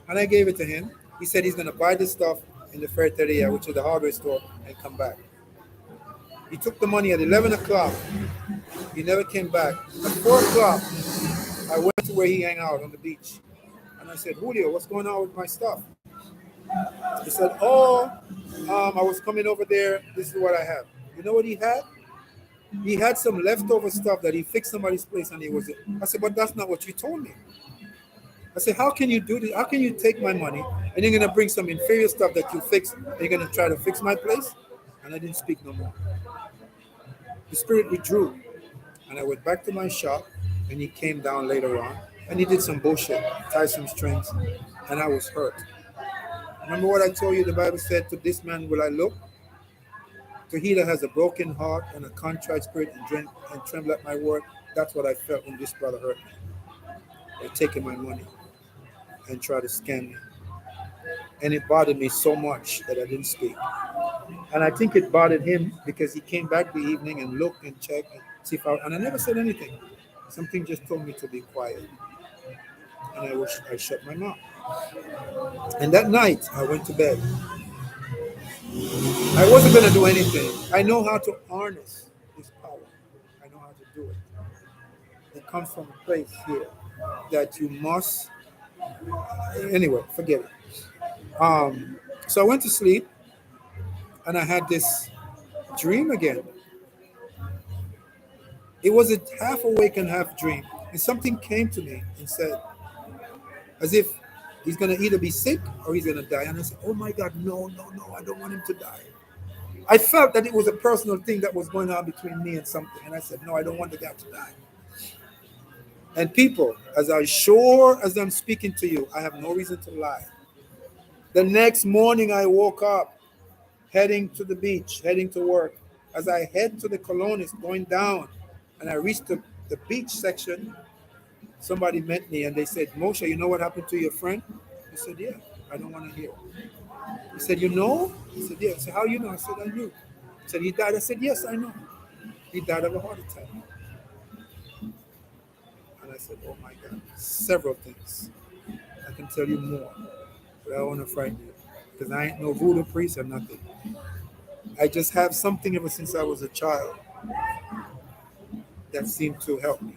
And I gave it to him. He said he's going to buy this stuff in the Ferreteria, which is the hardware store, and come back. He took the money at 11 o'clock. He never came back. At 4 o'clock, I went to where he hang out on the beach. And I said, "Julio, what's going on with my stuff?" He said, "Oh, I was coming over there. This is what I have." You know what he had? He had some leftover stuff that he fixed somebody's place and he was it. I said, "But that's not what you told me." I said, "How can you do this? How can you take my money and you're going to bring some inferior stuff that you fixed and you're going to try to fix my place?" And I didn't speak no more. The spirit withdrew. And I went back to my shop and he came down later on and he did some bullshit, tied some strings, and I was hurt. Remember what I told you? The Bible said, "To this man will I look, to he that has a broken heart and a contrite spirit and tremble at my word." That's what I felt when this brother hurt me. They're taking my money and try to scam me. And it bothered me so much that I didn't speak. And I think it bothered him because he came back the evening and looked and checked and see if and I never said anything. Something just told me to be quiet. And I shut my mouth. And that night I went to bed. I wasn't going to do anything. I know how to harness this power. I know how to do it. It comes from a place here that you must. Anyway, forget it. So I went to sleep and I had this dream again. It was a half awake and half dream. And something came to me and said, as if he's going to either be sick or he's going to die. And I said, "Oh my God, no, no, no, I don't want him to die." I felt that it was a personal thing that was going on between me and something. And I said, "No, I don't want the guy to die." And people, as sure as I'm speaking to you, I have no reason to lie. The next morning I woke up heading to the beach, heading to work. As I head to the colonies going down and I reached the beach section, somebody met me and they said, "Mosha, you know what happened to your friend?" I said, "Yeah, I don't want to hear." He said, "You know?" I said, "Yeah." I said, "How you know?" I said, "I knew." He said, "He died?" I said, "Yes, I know. He died of a heart attack." And I said, "Oh my God, several things. I can tell you more, but I don't want to frighten you because I ain't no voodoo priest or nothing. I just have something ever since I was a child that seemed to help me.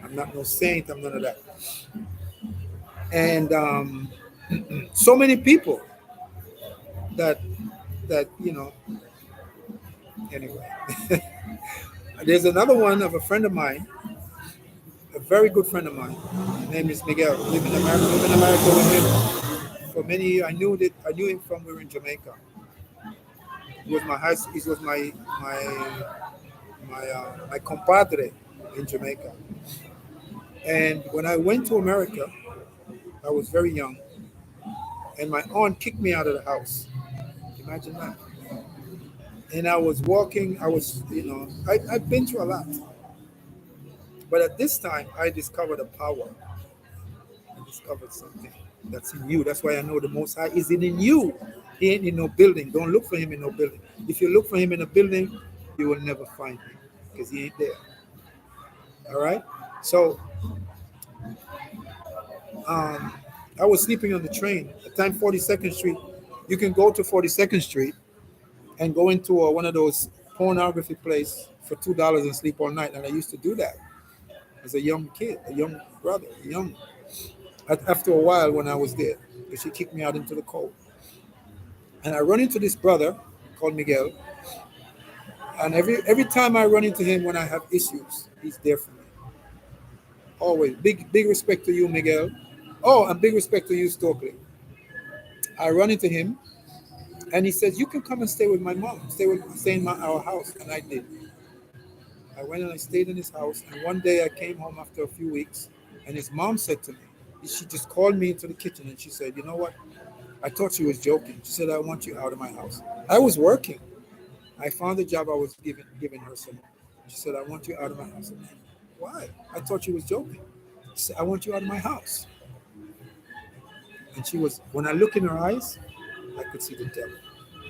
I'm not no saint, I'm none of that." And so many people that anyway. There's another one of a friend of mine, a very good friend of mine. His name is Miguel. Live in America with him for many years. I knew him from we were in Jamaica. He was my compadre in Jamaica. And when I went to America, I was very young, and my aunt kicked me out of the house. Imagine that. And I was walking. I've been through a lot, but at this time, I discovered a power. I discovered something that's in you. That's why I know the Most High is in you. He ain't in no building. Don't look for him in no building. If you look for him in a building, you will never find him because he ain't there. All right. So I was sleeping on the train at time 42nd Street. You can go to 42nd Street and go into one of those pornography places for $2 and sleep all night. And I used to do that as a young kid, a young brother, after a while when I was there, because she kicked me out into the cold. And I run into this brother called Miguel. And every time I run into him when I have issues, he's there for me. Always. Big respect to you, Miguel. Oh, and big respect to you, Stokely. I run into him, and he says, "You can come and stay with my mom. Stay in our house." And I did. I went and I stayed in his house. And one day I came home after a few weeks, and his mom said to me, she just called me into the kitchen, and she said, "You know what? I thought she was joking." She said, "I want you out of my house." I was working. I found a job. I was giving her some. She said, "I want you out of my house." I said, "Why?" I thought she was joking. She said, "I want you out of my house." And she was, when I look in her eyes, I could see the devil.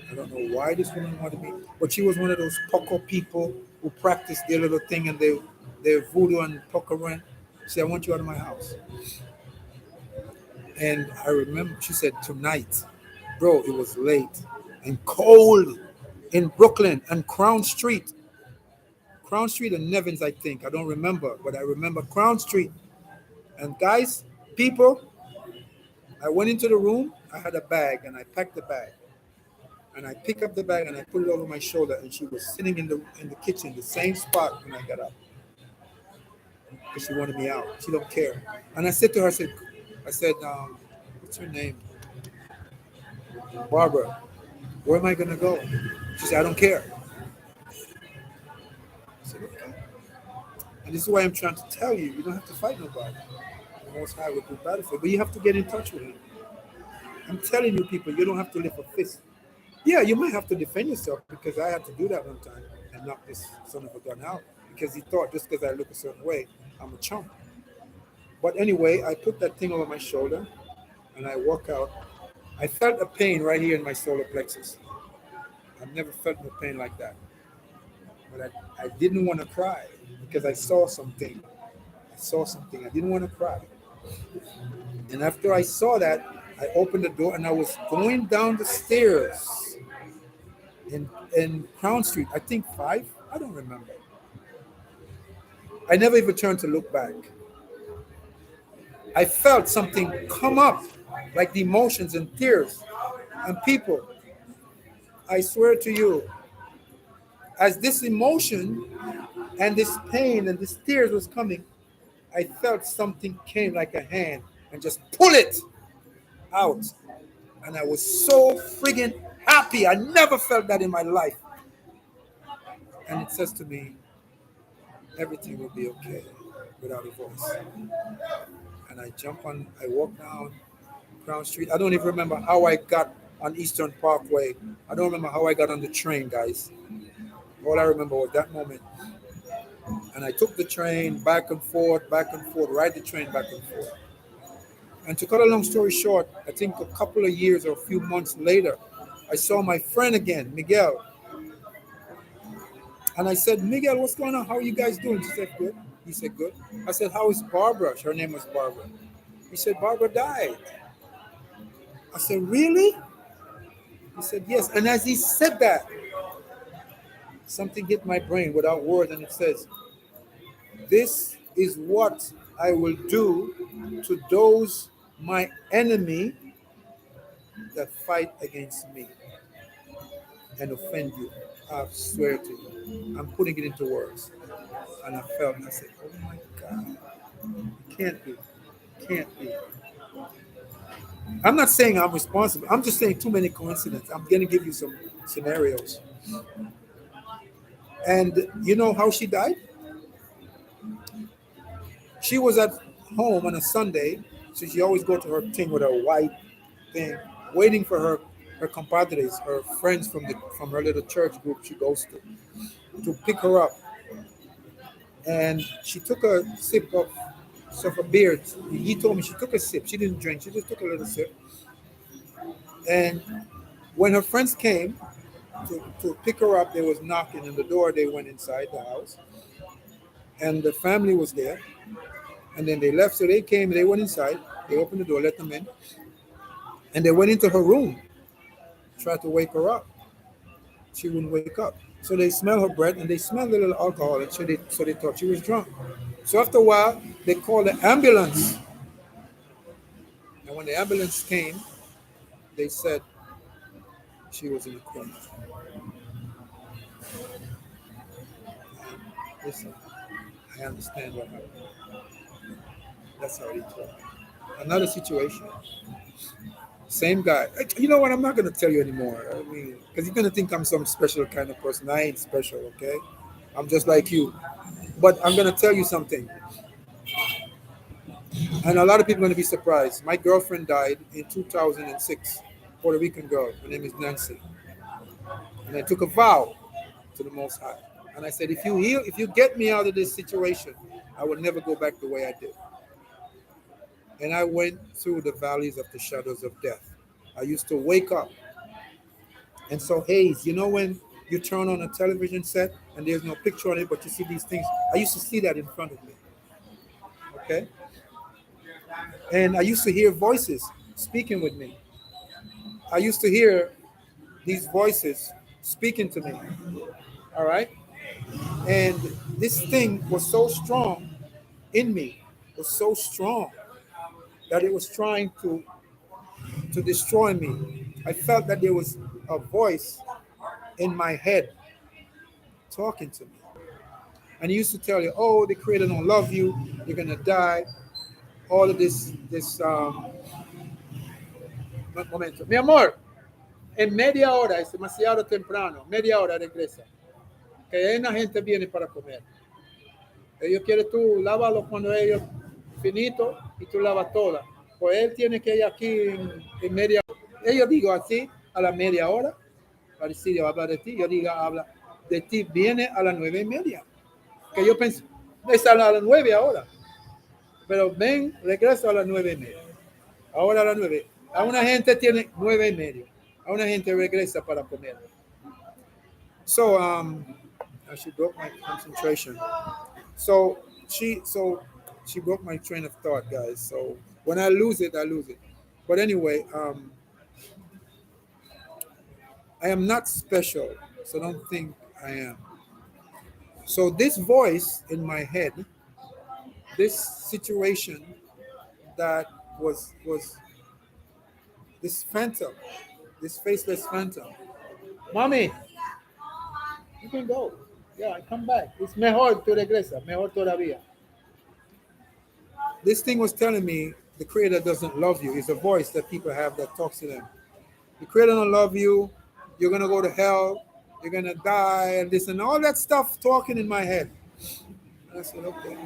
I don't know why this woman wanted me, but she was one of those pucker people who practice their little thing and their voodoo and pucker run. She said, "I want you out of my house." And I remember she said, "Tonight, bro, it was late and cold in Brooklyn and Crown Street and Nevins, I think. I don't remember, but I remember Crown Street. And guys, people, I went into the room. I had a bag and I packed the bag. And I picked up the bag and I put it over my shoulder. And she was sitting in the kitchen, the same spot when I got up. Because she wanted me out. She don't care. And I said to her, I said, what's her name? Barbara, where am I going to go? She said, "I don't care." I said, "Okay." And this is why I'm trying to tell you, you don't have to fight nobody. The Most High will do battle for you, but you have to get in touch with him. I'm telling you, people, you don't have to lift a fist. Yeah, you might have to defend yourself, because I had to do that one time and knock this son of a gun out, because he thought just because I look a certain way, I'm a chump. But anyway, I put that thing over my shoulder and I walk out. I felt a pain right here in my solar plexus. I've never felt no pain like that. But I didn't want to cry because I saw something. I saw something. I didn't want to cry. And after I saw that, I opened the door and I was going down the stairs in Crown Street, I think 5, I don't remember. I never even turned to look back. I felt something come up, like the emotions and tears. And people, I swear to you, as this emotion and this pain and this tears was coming, I felt something came like a hand and just pull it out. And I was so friggin' happy. I never felt that in my life. And it says to me, everything will be okay without a voice. And I walk down Crown Street. I don't even remember how I got on Eastern Parkway. I don't remember how I got on the train, guys. All I remember was that moment. And I took the train back and forth, ride the train back and forth. And to cut a long story short, I think a couple of years or a few months later, I saw my friend again, Miguel. And I said, "Miguel, what's going on? How are you guys doing?" He said, "Good." He said, "Good." I said, "How is Barbara?" Her name was Barbara. He said, "Barbara died." I said, "Really?" He said, "Yes." And as he said that, something hit my brain without words, and it says, "This is what I will do to those my enemy that fight against me and offend you. I swear to you." I'm putting it into words. And I said, "Oh my God, it can't be. It can't be." I'm not saying I'm responsible. I'm just saying too many coincidences. I'm going to give you some scenarios. And you know how she died? She was at home on a Sunday, so she always go to her thing with her white thing, waiting for her compadres, her friends from her little church group she goes to pick her up. And she took a sip of a beer. He told me she took a sip. She didn't drink. She just took a little sip. And when her friends came to pick her up, they was knocking on the door. They went inside the house, and the family was there. And then they left, so they came. They went inside. They opened the door, let them in, and they went into her room, tried to wake her up. She wouldn't wake up. So they smelled her breath, and they smelled a little alcohol, and so they thought she was drunk. So after a while, they called the ambulance. And when the ambulance came, they said she was in a coma. Listen, I understand what happened. That's how they told me. Another situation. Same guy. You know what? I'm not gonna tell you anymore. I mean, because you're gonna think I'm some special kind of person. I ain't special, okay? I'm just like you. But I'm gonna tell you something, and a lot of people are gonna be surprised. My girlfriend died in 2006. Puerto Rican girl. Her name is Nancy, and I took a vow to the Most High, and I said, if you get me out of this situation, I will never go back the way I did. And I went through the valleys of the shadows of death. I used to wake up and so haze. You know when you turn on a television set and there's no picture on it, but you see these things? I used to see that in front of me. Okay? And I used to hear voices speaking with me. I used to hear these voices speaking to me. All right? And this thing was so strong in me, was so strong that it was trying to destroy me. I felt that there was a voice in my head talking to me. And he used to tell you, oh, the creator don't love you, you're gonna die. All of this momento. Mi amor, en media hora, es demasiado temprano, media hora regresa. Que una gente viene para comer. Ellos quieren tú lávalo cuando ellos finito y tú lavas toda. Pues él tiene que ir aquí en media hora. Ellos digo así, a la media hora, parecido habla de ti, yo diga habla de ti, viene a las 9:30. Que yo pensé, es a las 9 ahora. Pero ven, regreso a las 9:30. Ahora a las 9. A una gente tiene 9:30. A una gente regresa para comer. So, she broke my concentration. So she broke my train of thought, guys. So when I lose it, I lose it. But anyway, I am not special, so don't think I am. So this voice in my head, this situation that was this phantom, this faceless phantom. Mommy, you can go. Yeah, I come back. It's mejor tu regresa, mejor todavía. This thing was telling me the creator doesn't love you. It's a voice that people have that talks to them. The creator don't love you. You're gonna go to hell. You're gonna die, and this and all that stuff talking in my head. And I said, okay.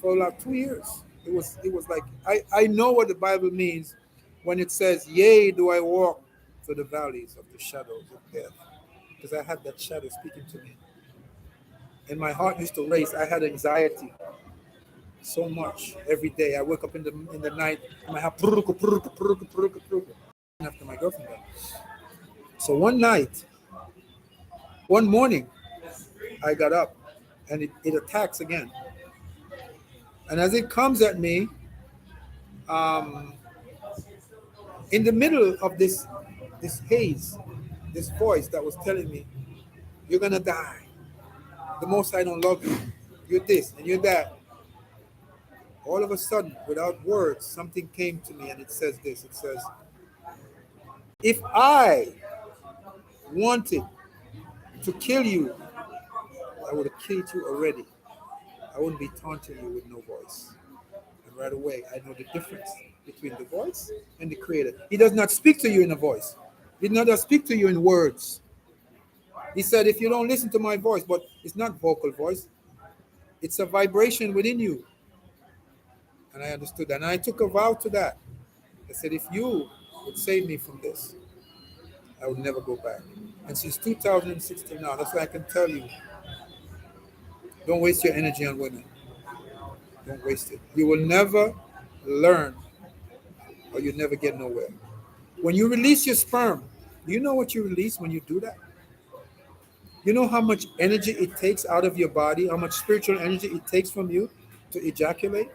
For like 2 years, it was like I know what the Bible means when it says, "Yea, do I walk through the valleys of the shadows of death," because I had that shadow speaking to me, and my heart used to race. I had anxiety so much every day. I wake up in the night and I have after my girlfriend died. So one morning, I got up and it attacks again. And as it comes at me, in the middle of this haze, this voice that was telling me, you're gonna die. The Most I don't love you. You're this and you're that. All of a sudden, without words, something came to me and it says this. It says, if I wanted to kill you, I would have killed you already. I wouldn't be taunting you with no voice. And right away, I know the difference between the voice and the creator. He does not speak to you in a voice. He does not speak to you in words. He said, if you don't listen to my voice, but it's not vocal voice, it's a vibration within you. And I understood that. And I took a vow to that. I said, if you would save me from this, I would never go back. And since 2016 now, that's why I can tell you, don't waste your energy on women. Don't waste it. You will never learn or you'll never get nowhere. When you release your sperm, do you know what you release when you do that? You know how much energy it takes out of your body, how much spiritual energy it takes from you to ejaculate?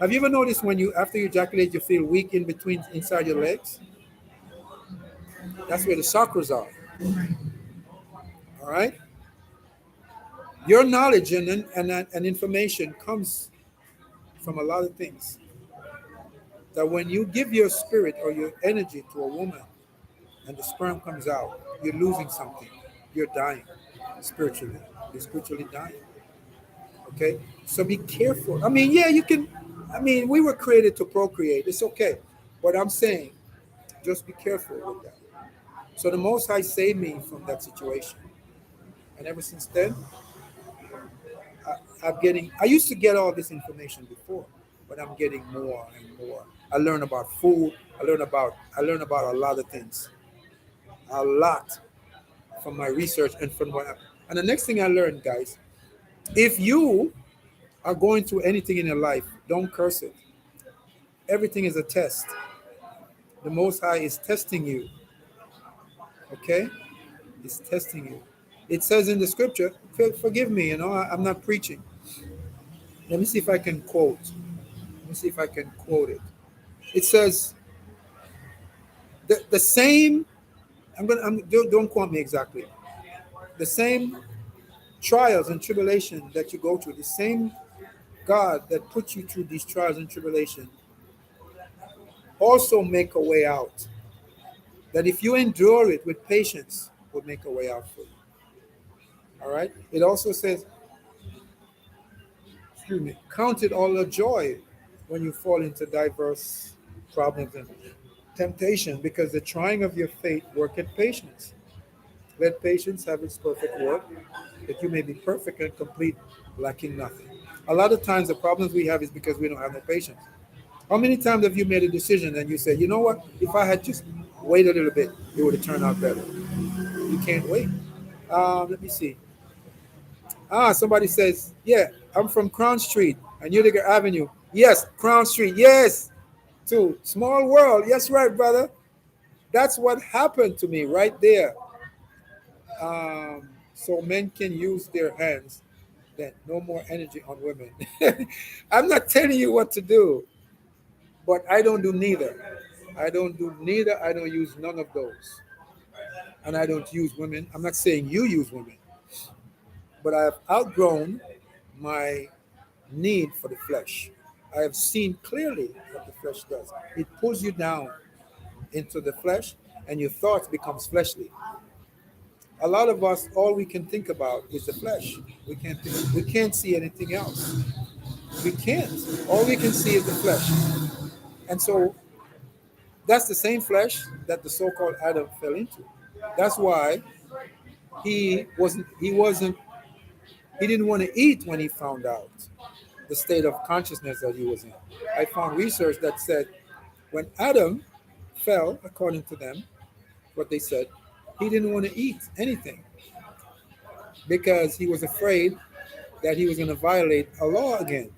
Have you ever noticed when after you ejaculate, you feel weak inside your legs? That's where the chakras are. All right? Your knowledge and information comes from a lot of things. That when you give your spirit or your energy to a woman and the sperm comes out, you're losing something. You're dying spiritually. You're spiritually dying. Okay? So be careful. I mean, yeah, you can. I mean, we were created to procreate. It's okay. But I'm saying, Just be careful with that. So the Most High saved me from that situation. And ever since then, I used to get all this information before, but I'm getting more and more. I learn about food. I learn about a lot of things. A lot from my research and from and the next thing I learned, guys, if you are going through anything in your life, don't curse it. Everything is a test. The Most High is testing you. Okay? He's testing you. It says in the scripture, forgive me, I'm not preaching. Let me see if I can quote. Let me see if I can quote it. It says the same. Don't quote me exactly. The same trials and tribulation that you go through, the same God that puts you through these trials and tribulation, also make a way out. That if you endure it with patience, will make a way out for you. All right. It also says, excuse me, count it all a joy when you fall into diverse problems and temptation, because the trying of your faith worketh patience. Let patience have its perfect work, that you may be perfect and complete, lacking nothing. A lot of times the problems we have is because we don't have no patience. How many times have you made a decision and you said, you know what, if I had just waited a little bit, it would have turned out better? You can't wait. Let me see. Somebody says, yeah, I'm from Crown Street and Utica Avenue. Yes, Crown Street. Yes, too. Small world. Yes, right, brother. That's what happened to me right there. So men can use their hands. Then no more energy on women. I'm not telling you what to do, but I don't do neither. I don't do neither. I don't use none of those. And I don't use women. I'm not saying you use women, but I have outgrown my need for the flesh. I have seen clearly what the flesh does. It pulls you down into the flesh, and your thoughts becomes fleshly. A lot of us, all we can think about is the flesh. We can't see anything else. We can't. All we can see is the flesh. And so that's the same flesh that the so-called Adam fell into. That's why he didn't want to eat when he found out the state of consciousness that he was in. I found research that said when Adam fell, according to them, what they said, he didn't want to eat anything because he was afraid that he was going to violate a law again.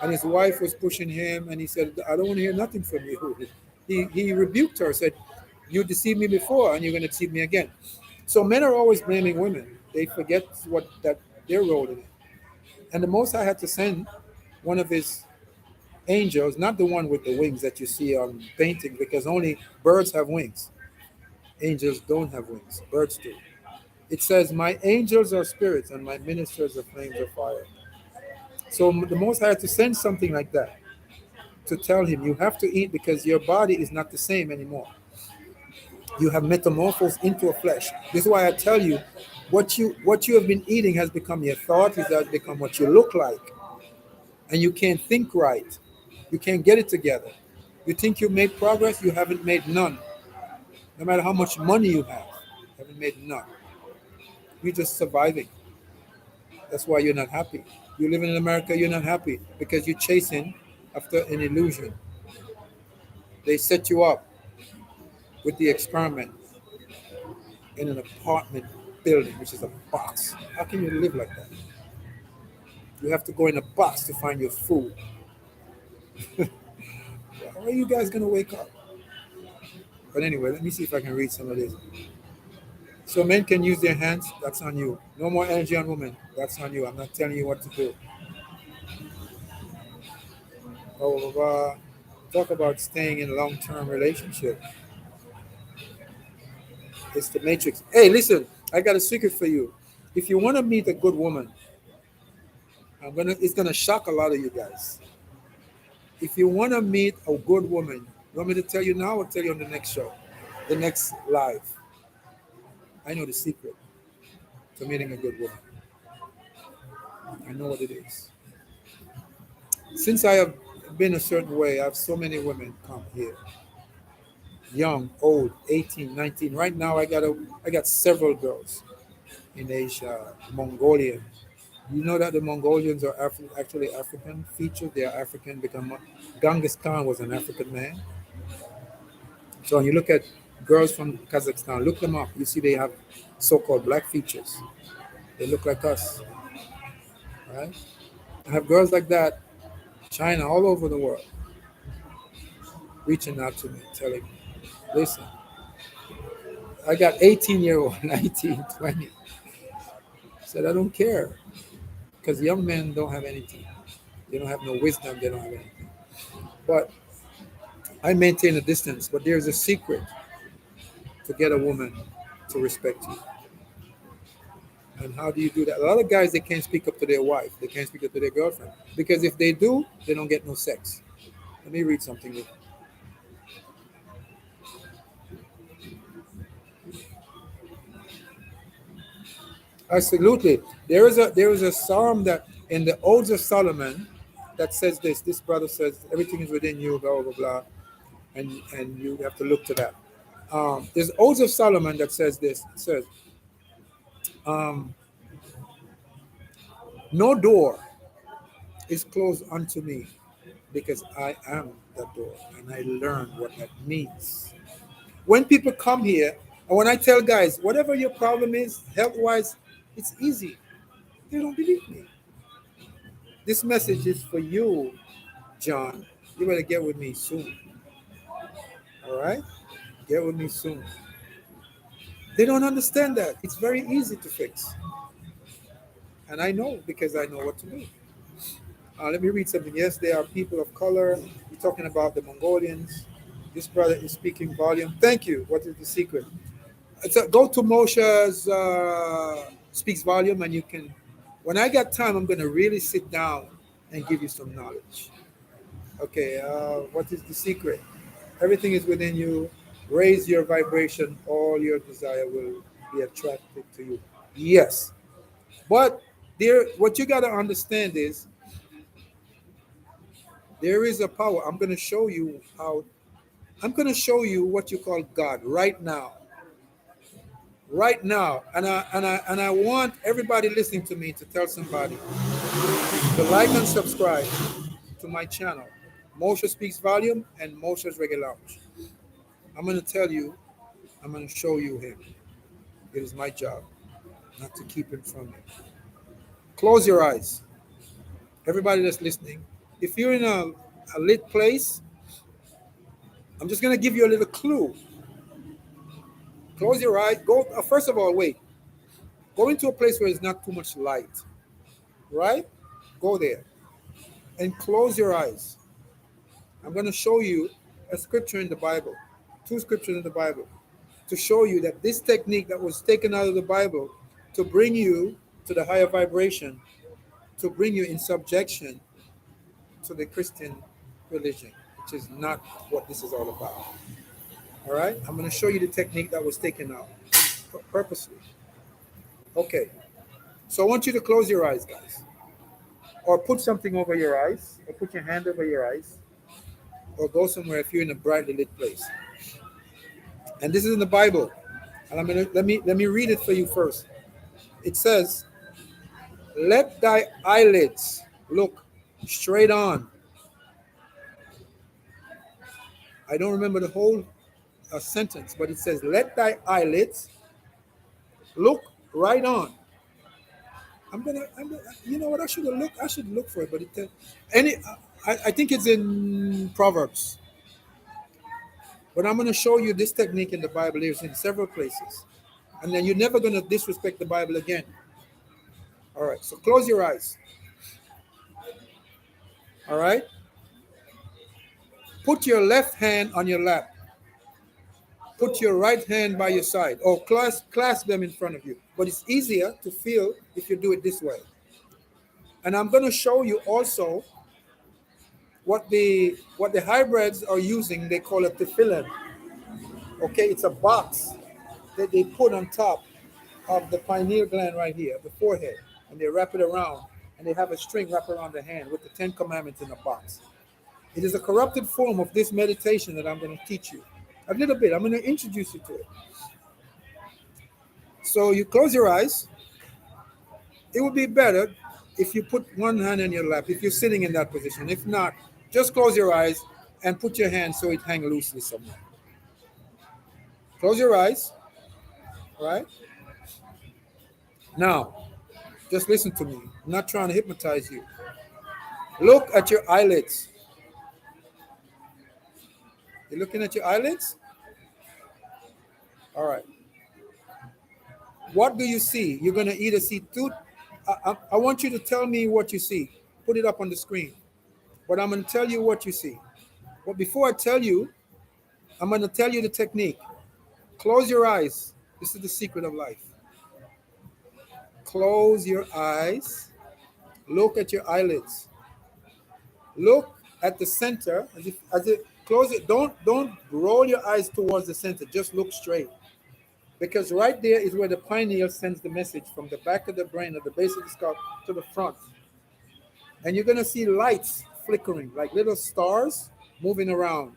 And his wife was pushing him, and he said, I don't want to hear nothing from you. He rebuked her, said, you deceived me before, and you're going to deceive me again. So men are always blaming women. They forget what that their role in it. And the Most High had to send one of his angels, not the one with the wings that you see on painting, because only birds have wings. Angels don't have wings. Birds do. It says, my angels are spirits, and my ministers are flames of fire. So the Most High had to send something like that to tell him, you have to eat because your body is not the same anymore. You have metamorphosed into a flesh. This is why I tell you, what you have been eating has become your thought, it has become what you look like. And you can't think right. You can't get it together. You think you made progress, you haven't made none. No matter how much money you have, you haven't made none. You're just surviving. That's why you're not happy. You're living in America, you're not happy because you're chasing after an illusion. They set you up with the experiment in an apartment building, which is a box. How can you live like that? You have to go in a box to find your food. How are you guys going to wake up? But anyway, let me see if I can read some of this. So men can use their hands, that's on you. No more energy on women, that's on you. I'm not telling you what to do. Talk about staying in a long-term relationship. It's the matrix. Hey, listen, I got a secret for you. If you want to meet a good woman, it's gonna shock a lot of you guys. If you want to meet a good woman, you want me to tell you now or tell you on the next show? The next live. I know the secret to meeting a good woman. I know what it is. Since I have been a certain way, I have so many women come here. young, old, 18, 19. Right now, I got several girls in Asia, Mongolian. You know that the Mongolians are actually African features. They are African because Genghis Khan was an African man. So when you look at girls from Kazakhstan, look them up. You see they have so-called black features. They look like us, right? I have girls like that, China, all over the world, reaching out to me, telling me, listen, I got 18-year-old, 19, 20. I said, I don't care because young men don't have anything. They don't have no wisdom. They don't have anything. But I maintain a distance. But there's a secret to get a woman to respect you. And how do you do that? A lot of guys, they can't speak up to their wife. They can't speak up to their girlfriend. Because if they do, they don't get no sex. Let me read something. Absolutely. There is a psalm that in the Odes of Solomon that says this. This brother says everything is within you, blah blah blah, and you have to look to that. There's Odes of Solomon that says this. It says, um, "No door is closed unto me, because I am that door, and I learn what that means." When people come here, and when I tell guys, whatever your problem is, health-wise, it's easy. They don't believe me. This message is for you, John. You better get with me soon. All right? Get with me soon. They don't understand that. It's very easy to fix. And I know because I know what to do. Let me read something. Yes, there are people of color. You're talking about the Mongolians. This brother is speaking volume. Thank you. What is the secret? So go to Mosha's speaks volume, and you can. When I got time, I'm going to really sit down and give you some knowledge. Okay, what is the secret? Everything is within you. Raise your vibration. All your desire will be attracted to you. Yes, but there, what you got to understand is there is a power. I'm going to show you how. I'm going to show you what you call God right now. Right now, and I want everybody listening to me to tell somebody to like and subscribe to my channel, Mosha Speaks Volume and Mosha's Reggae Lounge. I'm going to tell you, I'm going to show you him. It is my job not to keep him from you. Close your eyes. Everybody that's listening, if you're in a lit place, I'm just going to give you a little clue. Close your eyes. Go. First of all, wait. Go into a place where there's not too much light. Right? Go there. And close your eyes. I'm going to show you a scripture in the Bible, two scriptures in the Bible, to show you that this technique that was taken out of the Bible to bring you to the higher vibration, to bring you in subjection to the Christian religion, which is not what this is all about. All right? I'm going to show you the technique that was taken out purposely. Okay. So I want you to close your eyes, guys. Or put something over your eyes, or put your hand over your eyes, or go somewhere if you're in a brightly lit place. And this is in the Bible. And I'm gonna let me read it for you first. It says, "Let thy eyelids look straight on." I don't remember the whole sentence, but it says, "Let thy eyelids look right on." You know what? I should look for it, but it any. I think it's in Proverbs. But I'm going to show you this technique in the Bible. It's in several places, and then you're never going to disrespect the Bible again. All right. So close your eyes. All right. Put your left hand on your lap. Put your right hand by your side, or clasp them in front of you. But it's easier to feel if you do it this way. And I'm going to show you also what the hybrids are using. They call it tefillin. Okay, it's a box that they put on top of the pineal gland right here, the forehead, and they wrap it around, and they have a string wrapped around the hand with the 10 Commandments in a box. It is a corrupted form of this meditation that I'm going to teach you. A little bit. I'm going to introduce you to it. So you close your eyes. It would be better if you put one hand in your lap, if you're sitting in that position. If not, just close your eyes and put your hand so it hang loosely somewhere. Close your eyes, right? Now, just listen to me. I'm not trying to hypnotize you. Look at your eyelids. You're looking at your eyelids? All right. What do you see? You're going to either see two. I want you to tell me what you see. Put it up on the screen. But I'm going to tell you what you see. But before I tell you, I'm going to tell you the technique. Close your eyes. This is the secret of life. Close your eyes. Look at your eyelids. Look at the center as it close it. Don't roll your eyes towards the center. Just look straight. Because right there is where the pineal sends the message from the back of the brain or the base of the skull to the front. And you're going to see lights flickering like little stars moving around.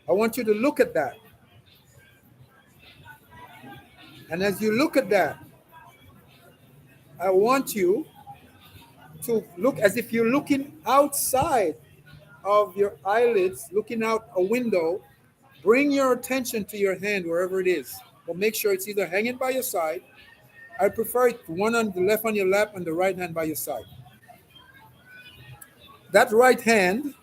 I want you to look at that. And as you look at that, I want you to look as if you're looking outside of your eyelids, looking out a window. Bring your attention to your hand wherever it is. But make sure it's either hanging by your side. I prefer it one on the left on your lap and the right hand by your side. That right hand,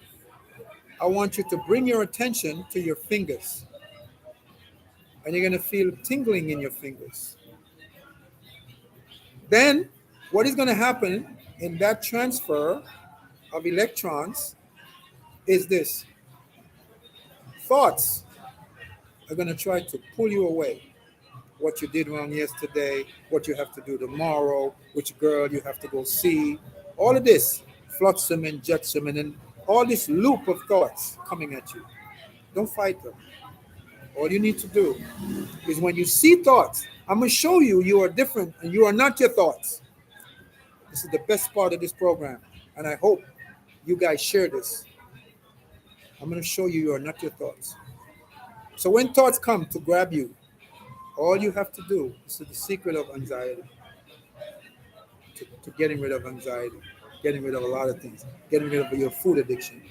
I want you to bring your attention to your fingers. And you're going to feel tingling in your fingers. Then, what is going to happen in that transfer of electrons is this. Thoughts are going to try to pull you away. What you did wrong yesterday, what you have to do tomorrow, which girl you have to go see. All of this, flotsam and jetsam, and then all this loop of thoughts coming at you. Don't fight them. All you need to do is when you see thoughts, I'm going to show you you are different and you are not your thoughts. This is the best part of this program, and I hope you guys share this. I'm going to show you are not your thoughts. So when thoughts come to grab you, all you have to do, this is the secret of anxiety, to getting rid of anxiety, getting rid of a lot of things, getting rid of your food addiction.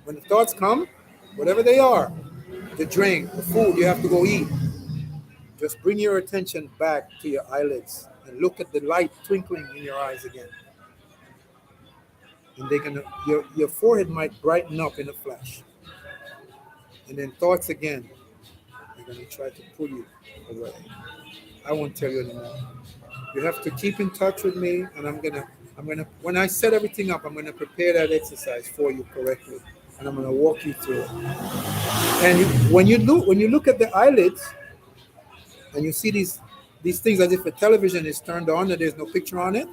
When the thoughts come, whatever they are, the drink, the food you have to go eat, just bring your attention back to your eyelids and look at the light twinkling in your eyes again. And they're gonna, your forehead might brighten up in a flash. And then thoughts again, they're gonna try to pull you away. I won't tell you anymore. You have to keep in touch with me, and I'm gonna when I set everything up, I'm gonna prepare that exercise for you correctly, and I'm gonna walk you through it. And when you look at the eyelids, and you see these things as if a television is turned on and there's no picture on it,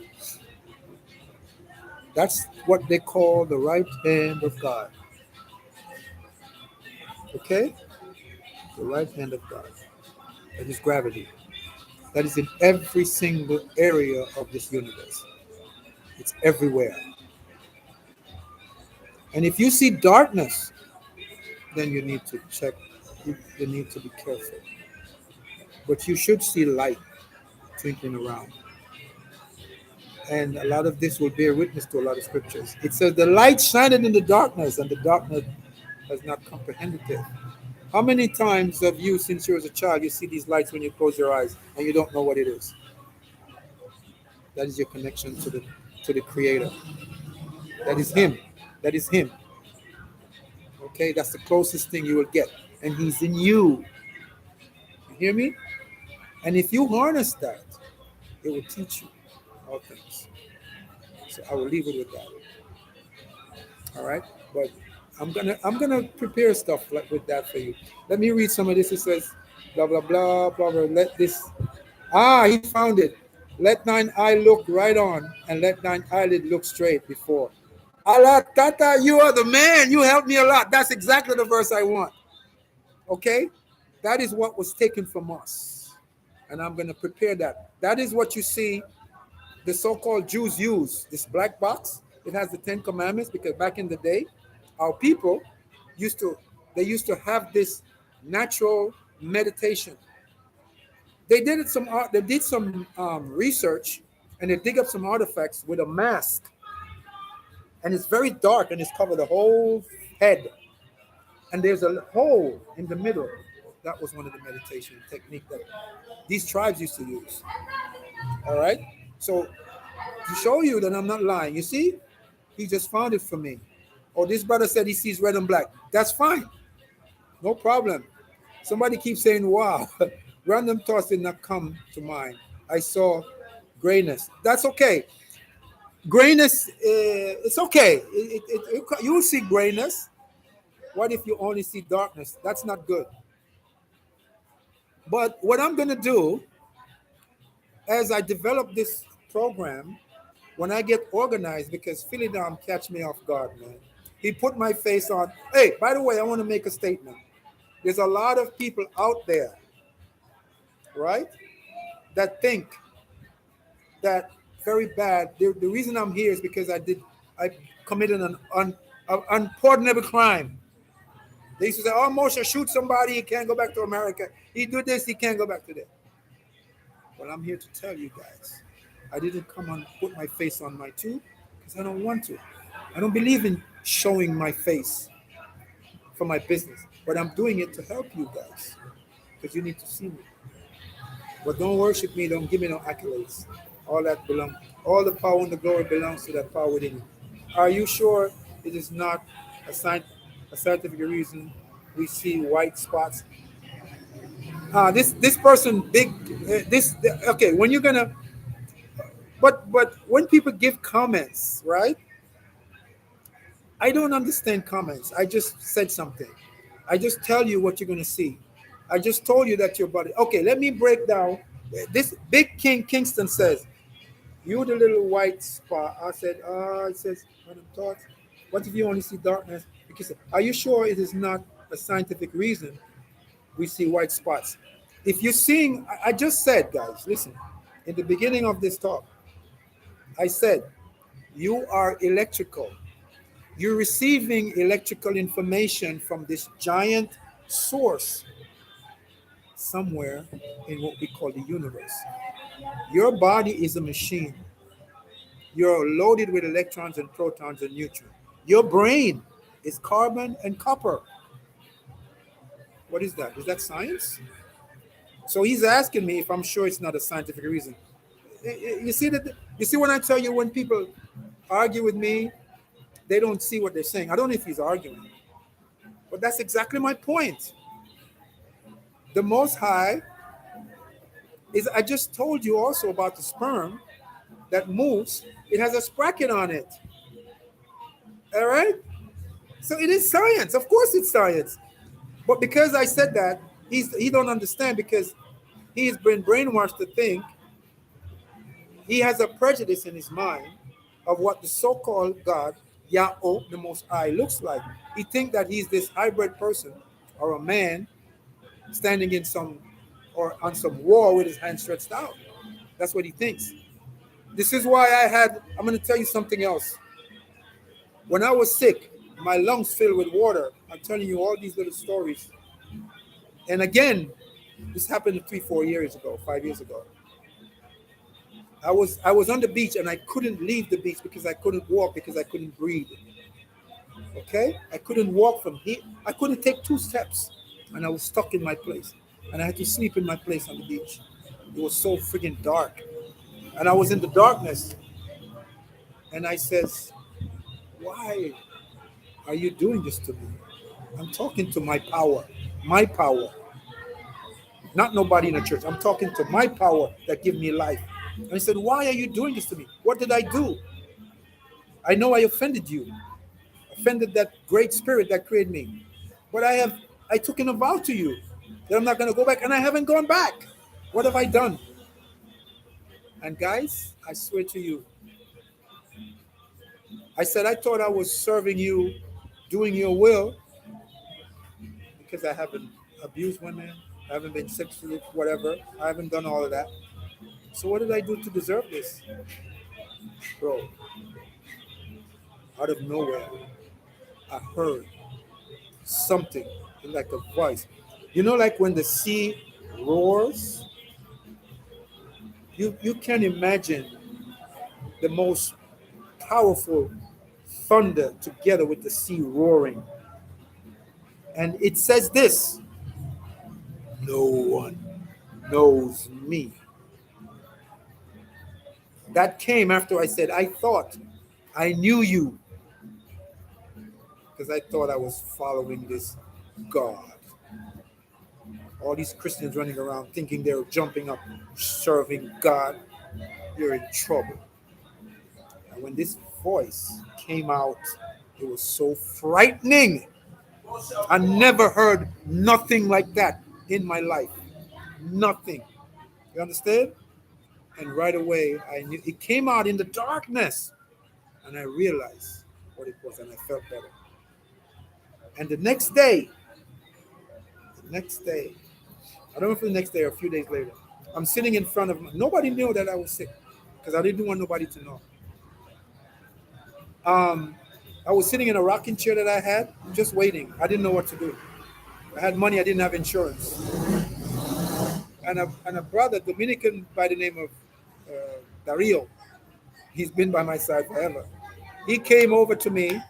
that's what they call the right hand of God. Okay? The right hand of God. That is gravity. That is in every single area of this universe. It's everywhere. And if you see darkness, then you need to check. You need to be careful. But you should see light twinkling around. And a lot of this will bear witness to a lot of scriptures. It says, the light shined in the darkness, and the darkness has not comprehended it. How many times have you, since you was a child, you see these lights when you close your eyes and you don't know what it is? That is your connection to the Creator. That is Him. That is Him. Okay, that's the closest thing you will get. And He's in you. You hear me? And if you harness that, it will teach you all things. So I will leave it with that. All right? But I'm gonna prepare stuff like with that for you. Let me read some of this. It says, blah blah blah blah blah. Let this. He found it. Let thine eye look right on, and let thine eyelid look straight before. Allah Tata, you are the man. You helped me a lot. That's exactly the verse I want. Okay, that is what was taken from us, and I'm gonna prepare that. That is what you see. The so-called Jews use this black box. It has the 10 Commandments because back in the day, our people used to they used to have this natural meditation. They did it some art. They did some research, and they dig up some artifacts with a mask, and it's very dark, and it's covered the whole head, and there's a hole in the middle. That was one of the meditation technique that these tribes used to use. All right. So to show you that I'm not lying, you see, he just found it for me. Or this brother said he sees red and black. That's fine. No problem. Somebody keeps saying, wow, random thoughts did not come to mind. I saw grayness. That's okay. Grayness, it's okay. You will see grayness. What if you only see darkness? That's not good. But what I'm going to do as I develop this program, when I get organized, because PhillyDom catch me off guard, man. He put my face on. Hey, by the way, I want to make a statement. There's a lot of people out there, right, that think that very bad. The reason I'm here is because I committed an unpardonable crime. They used to say, oh, Mosha, shoot somebody, he can't go back to America. He do this, he can't go back to that. Well, I'm here to tell you guys, I didn't come and put my face on my tube because I don't want to. I don't believe in showing my face for my business, but I'm doing it to help you guys because you need to see me. But don't worship me, don't give me no accolades. All that belongs, all the power and the glory belongs to that power within you. Are you sure it is not a scientific reason we see white spots? This person big okay, when you're gonna but when people give comments, right? I don't understand comments. I just said something. I just tell you what you're gonna see. I just told you that your body. Okay, let me break down. This big King Kingston says, "You the little white spot." I said, it says, "Random thoughts. What if you only see darkness?" Because are you sure it is not a scientific reason we see white spots? If you're seeing, I just said, guys, listen. In the beginning of this talk, I said, you are electrical. You're receiving electrical information from this giant source somewhere in what we call the universe. Your body is a machine. You're loaded with electrons and protons and neutrons. Your brain is carbon and copper. What is that? Is that science? So he's asking me if I'm sure it's not a scientific reason. You see that? You see when I tell you when people argue with me, they don't see what they're saying. I don't know if he's arguing, but that's exactly my point. The Most High is. I just told you also about the sperm that moves. It has a sprocket on it. All right. So it is science. Of course, it's science. But because I said that, he don't understand because he's been brainwashed to think he has a prejudice in his mind of what the so-called God, Yahweh, the Most High, looks like. He thinks that he's this hybrid person or a man standing in some or on some wall with his hands stretched out. That's what he thinks. This is why I'm going to tell you something else. When I was sick, my lungs filled with water. I'm telling you all these little stories. And again, this happened 3-4 years ago, 5 years ago. I was on the beach and I couldn't leave the beach because I couldn't walk because I couldn't breathe. Okay? I couldn't walk from here. I couldn't take 2 steps and I was stuck in my place. And I had to sleep in my place on the beach. It was so friggin' dark. And I was in the darkness. And I says, why are you doing this to me? I'm talking to my power. My power. Not nobody in the church. I'm talking to my power that give me life. And he said, why are you doing this to me? What did I do? I know I offended you. Offended that great spirit that created me. But I took an vow to you that I'm not going to go back, and I haven't gone back. What have I done? And guys, I swear to you, I said I thought I was serving you, doing your will, because I haven't abused women, I haven't been sexually, whatever. I haven't done all of that. So what did I do to deserve this? Bro, out of nowhere, I heard something, like a voice. You know, like when the sea roars, you can imagine the most powerful thunder together with the sea roaring. And it says this: no one knows me. That came after I said, I thought I knew you, because I thought I was following this God. All these Christians running around thinking they're jumping up, serving God. You're in trouble. And when this voice came out, it was so frightening. I never heard nothing like that in my life. Nothing. You understand? And right away, I knew it came out in the darkness. And I realized what it was, and I felt better. And the next day, I don't know if the next day or a few days later, I'm sitting in front of nobody knew that I was sick because I didn't want nobody to know. I was sitting in a rocking chair that I had, just waiting. I didn't know what to do. I had money, I didn't have insurance. And a brother, Dominican by the name of Dario, he's been by my side forever. He came over to me,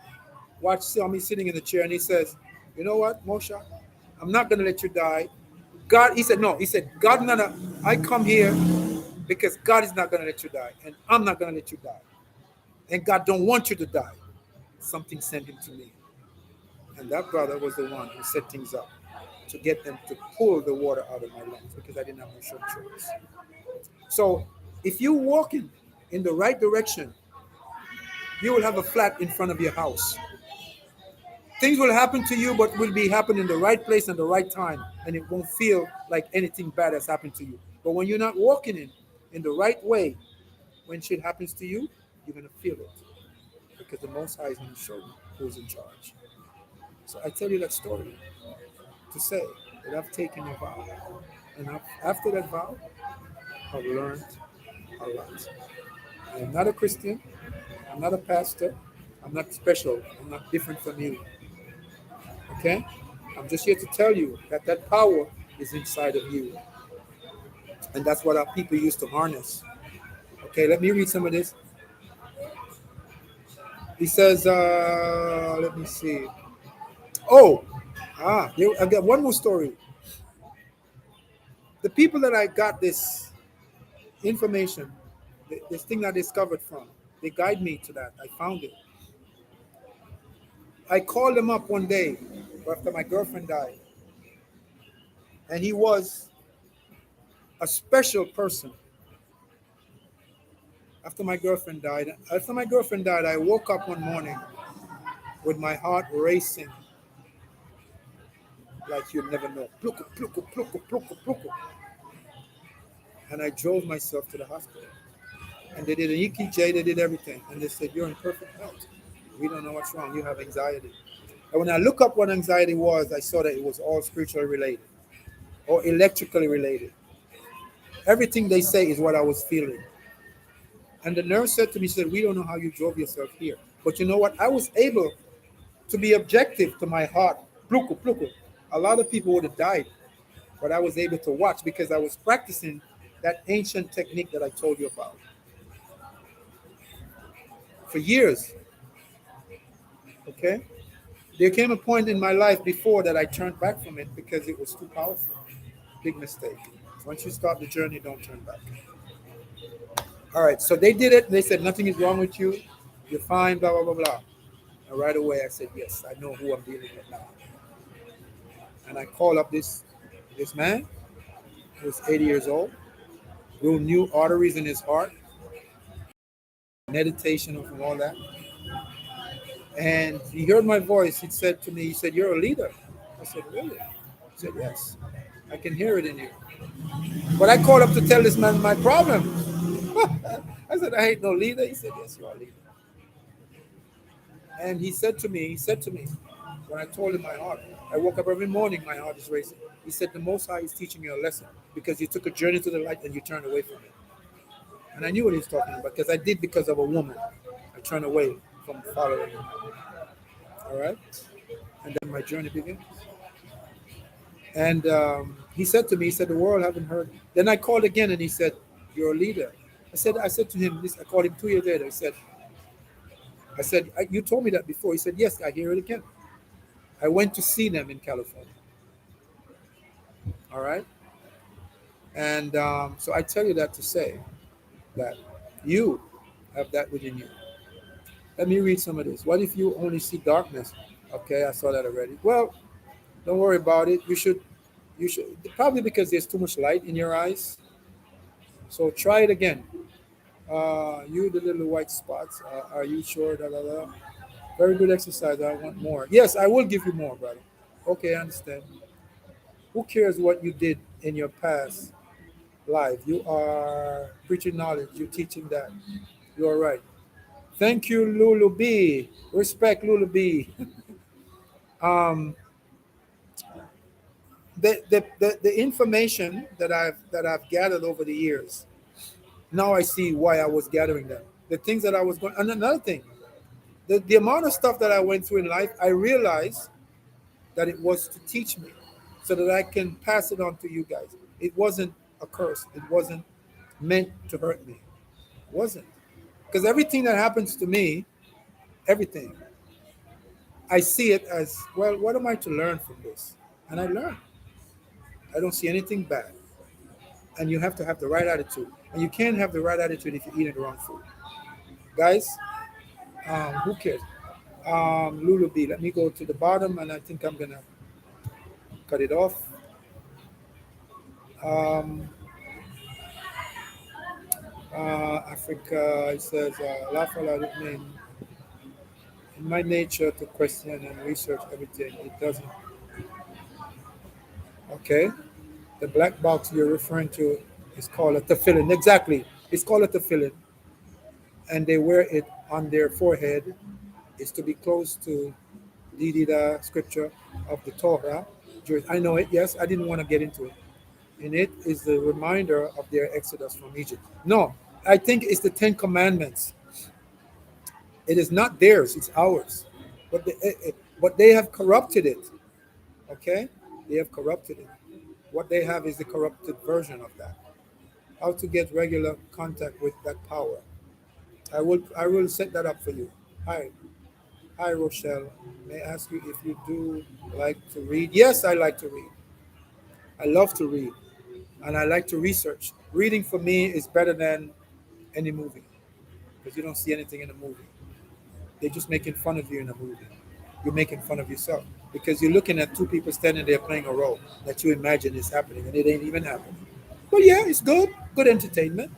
saw me sitting in the chair, and he says, you know what, Mosha, I'm not going to let you die. God, he said, no, he said, I come here because God is not going to let you die, and I'm not going to let you die. And God don't want you to die. Something sent him to me. And that brother was the one who set things up to get them to pull the water out of my lungs because I didn't have no insurance. So if you're walking in the right direction, you will have a flat in front of your house. Things will happen to you, but will be happening in the right place and the right time, and it won't feel like anything bad has happened to you. But when you're not walking in the right way, when shit happens to you, you're going to feel it because the Most High is going to show you who's in charge. So I tell you that story to say that I've taken a vow, and after that vow, I've learned a lot. I am not a Christian. I'm not a pastor. I'm not special. I'm not different from you. Okay? I'm just here to tell you that power is inside of you. And that's what our people used to harness. Okay, let me read some of this. He says, let me see. I got one more story. The people that I got this information, this thing I discovered from, they guide me to that. I found it. I called him up one day after my girlfriend died. And he was a special person. After my girlfriend died, I woke up one morning with my heart racing like you'd never know. Pluku, pluku, pluku, pluku, pluku. And I drove myself to the hospital. And they did an EKG, they did everything. And they said, you're in perfect health. We don't know what's wrong. You have anxiety. And when I look up what anxiety was, I saw that it was all spiritually related or electrically related. Everything they say is what I was feeling. And the nurse said to me, she said, we don't know how you drove yourself here. But you know what? I was able to be objective to my heart. Pluku, pluku. A lot of people would have died. But I was able to watch because I was practicing that ancient technique that I told you about. For years. Okay? There came a point in my life before that I turned back from it because it was too powerful. Big mistake. Once you start the journey, don't turn back. All right, so they did it. They said, nothing is wrong with you. You're fine, blah, blah, blah, blah. And right away, I said, yes, I know who I'm dealing with now. And I called up this man who was 80 years old, grew new arteries in his heart, meditation and all that. And he heard my voice. He said to me, he said, you're a leader. I said, really? He said, yes. I can hear it in you. But I called up to tell this man my problem. I said, I ain't no leader. He said, yes, you are a leader. And he said to me, when I told him my heart, I woke up every morning, my heart is racing. He said, the Most High is teaching you a lesson because you took a journey to the light and you turned away from it. And I knew what he was talking about because I did because of a woman. I turned away from following him. All right? And my journey begins. And he said to me, he said, the world haven't heard. Then I called again and he said, you're a leader. I said to him, this, I called him 2 years later. I said, you told me that before. He said, yes, I hear it again. I went to see them in California. All right. And so I tell you that to say that you have that within you. Let me read some of this. What if you only see darkness? Okay, I saw that already. Well, don't worry about it. You should probably because there's too much light in your eyes. So try it again. You the little white spots. Are you sure? Da, da, da. Very good exercise. I want more. Yes, I will give you more, brother. Okay, I understand. Who cares what you did in your past life? You are preaching knowledge. You're teaching that. You are right. Thank you, Lulu B. Respect, Lulu B. um, the information that I've gathered over the years. Now I see why I was gathering them. The things that I was going. And another thing, the amount of stuff that I went through in life, I realized that it was to teach me, so that I can pass it on to you guys. It wasn't a curse. It wasn't meant to hurt me. It wasn't. Because everything that happens to me, everything, I see it as, well, what am I to learn from this? And I learn. I don't see anything bad. And you have to have the right attitude. And you can't have the right attitude if you're eating the wrong food. Guys, who cares? Lulu B, let me go to the bottom and I think I'm going to cut it off. Um, Africa, it says, in my nature to question and research everything. It doesn't. Okay. The black box you're referring to is called a tefillin. Exactly. It's called a tefillin. And they wear it on their forehead. It's to be close to the scripture of the Torah. I know it, yes. I didn't want to get into it. And it is the reminder of their exodus from Egypt. No, I think it's the Ten Commandments. It is not theirs, it's ours. But they have corrupted it. Okay? They have corrupted it. What they have is the corrupted version of that. How to get regular contact with that power. I will set that up for you. Hi. Hi, Rochelle. May I ask you if you do like to read? Yes, I like to read. I love to read. And I like to research. Reading for me is better than any movie. Because you don't see anything in a movie. They're just making fun of you in a movie. You're making fun of yourself. Because you're looking at two people standing there playing a role that you imagine is happening and it ain't even happening. But yeah, it's good. Good entertainment.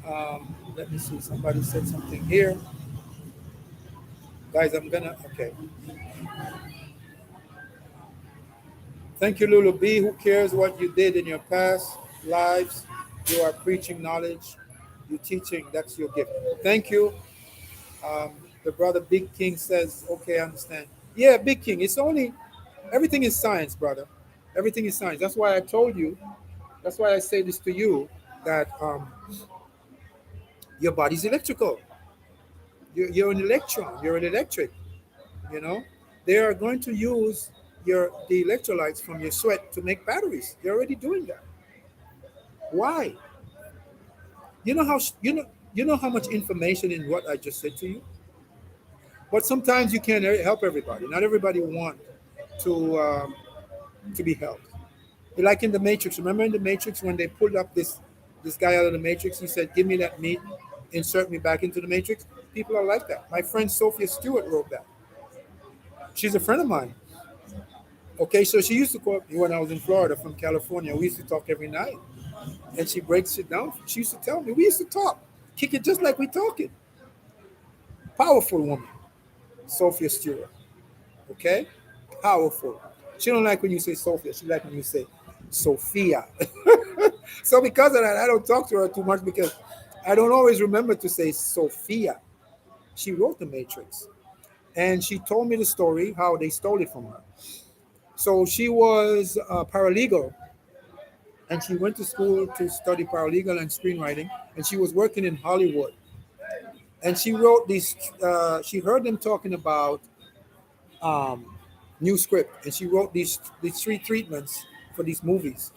Let me see. Somebody said something here. Guys, okay. Thank you, Lulu B. Who cares what you did in your past lives? You are preaching knowledge. You're teaching. That's your gift. Thank you. The brother Big King says, okay, I understand. Yeah, Big King. It's only, everything is science, brother. Everything is science. That's why I told you, that's why I say this to you, that your body's electrical. You're an electron. You're an electric. You know, they are going to use the electrolytes from your sweat to make batteries. They're already doing that. Why? You know how much information in what I just said to you. But sometimes you can't help everybody. Not everybody want to be helped. Like in the Matrix. Remember in the Matrix when they pulled up this guy out of the Matrix? He said, "Give me that meat, insert me back into the Matrix." People are like that. My friend Sophia Stewart wrote that. She's a friend of mine. Okay, so she used to call me when I was in Florida from California. We used to talk every night. And she breaks it down. She used to tell me, we used to talk, kick it just like we talking. Powerful woman, Sophia Stewart. Okay? Powerful. She don't like when you say Sophia. She like when you say Sophia. So because of that, I don't talk to her too much because I don't always remember to say Sophia. She wrote The Matrix. And she told me the story, how they stole it from her. So she was a paralegal, and she went to school to study paralegal and screenwriting, and she was working in Hollywood. And she wrote these, she heard them talking about new script, and she wrote these three treatments for these movies,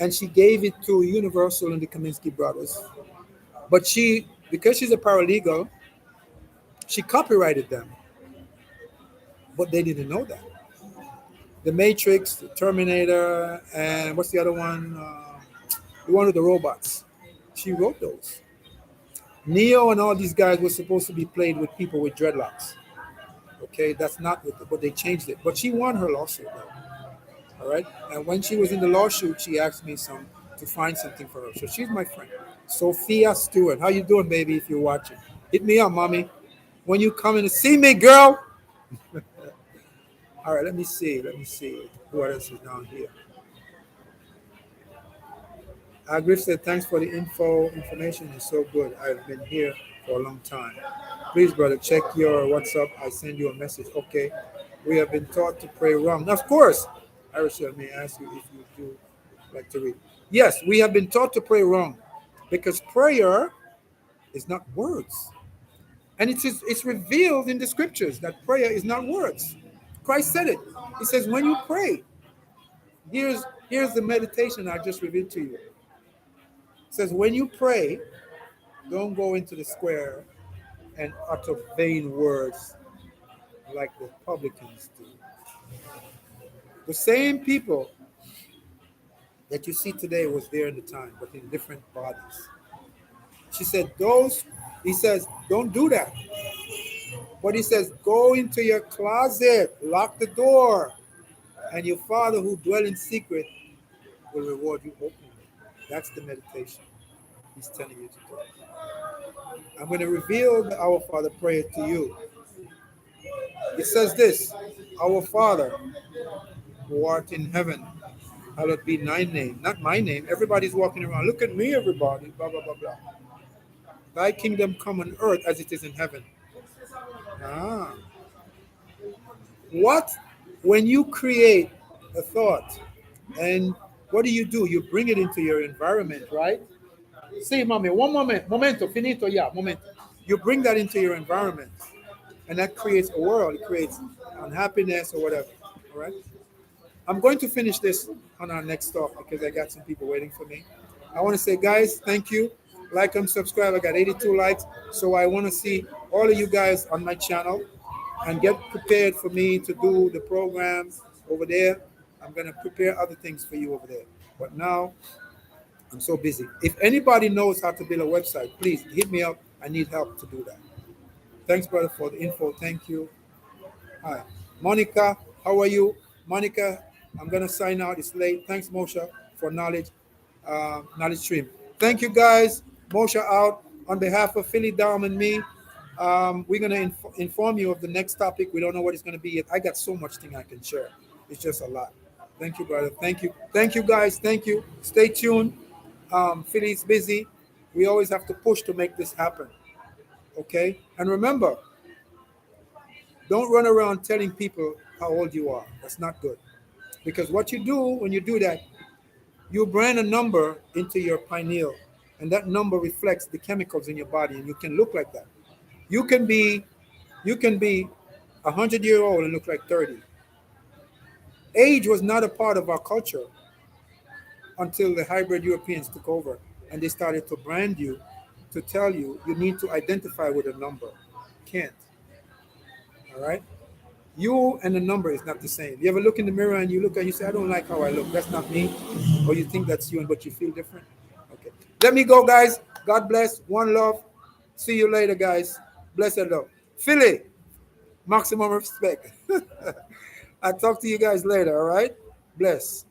and she gave it to Universal and the Kaminsky brothers. But because she's a paralegal, she copyrighted them, but they didn't know that. The Matrix, the Terminator, and what's the other one? The one with the robots. She wrote those. Neo and all these guys were supposed to be played with people with dreadlocks. Okay, that's not what, but they changed it. But she won her lawsuit, though. All right, and when she was in the lawsuit, she asked me to find something for her. So she's my friend, Sophia Stewart. How you doing, baby? If you're watching, hit me up, mommy. When you coming to see me, girl? All right, let me see. Who else is down here? Griff said, thanks for the information is so good. I've been here for a long time. Please, brother, check your WhatsApp. I send you a message. Okay. We have been taught to pray wrong. Now, of course, Arishel, may I ask you if you do like to read? Yes, we have been taught to pray wrong because prayer is not words. And it's revealed in the scriptures that prayer is not words. Christ said it. He says, when you pray, here's the meditation I just revealed to you. It says, when you pray, don't go into the square and utter vain words like the publicans do. The same people that you see today was there in the time, but in different bodies. He says, don't do that. But he says, go into your closet, lock the door, and your Father who dwells in secret will reward you openly. That's the meditation he's telling you to do. I'm going to reveal the Our Father prayer to you. It says this, Our Father who art in heaven, hallowed be thy name. Not my name. Everybody's walking around. Look at me, everybody. Blah, blah, blah, blah. Thy kingdom come on earth as it is in heaven. When you create a thought, and what do? You bring it into your environment, right? See, mommy, one moment, momento, finito, yeah, momento. You bring that into your environment, and that creates a world. It creates unhappiness or whatever, all right? I'm going to finish this on our next talk because I got some people waiting for me. I want to say, guys, thank you. Like and subscribe. I got 82 likes, so I want to see all of you guys on my channel and get prepared for me to do the programs over there. I'm going to prepare other things for you over there. But now, I'm so busy. If anybody knows how to build a website, please hit me up. I need help to do that. Thanks, brother, for the info. Thank you. Hi. Monica, how are you? Monica, I'm going to sign out. It's late. Thanks, Mosha, for knowledge stream. Thank you, guys. Mosha out. On behalf of PhillyDom and me, we're going to inform you of the next topic. We don't know what it's going to be yet. I got so much thing I can share. It's just a lot. Thank you, brother. Thank you. Thank you, guys. Thank you. Stay tuned. Philly's busy. We always have to push to make this happen. Okay? And remember, don't run around telling people how old you are. That's not good. Because what you do when you do that, you brand a number into your pineal, and that number reflects the chemicals in your body, and you can look like that. You can be 100-year-old and look like 30. Age was not a part of our culture until the hybrid Europeans took over, and they started to brand you, to tell you need to identify with a number. Can't. All right? You and the number is not the same. You ever look in the mirror and you look and you say, I don't like how I look. That's not me. Or you think that's you, but you feel different. Okay. Let me go, guys. God bless. One love. See you later, guys. Blessed love. Philly, maximum respect. I'll talk to you guys later, all right? Bless.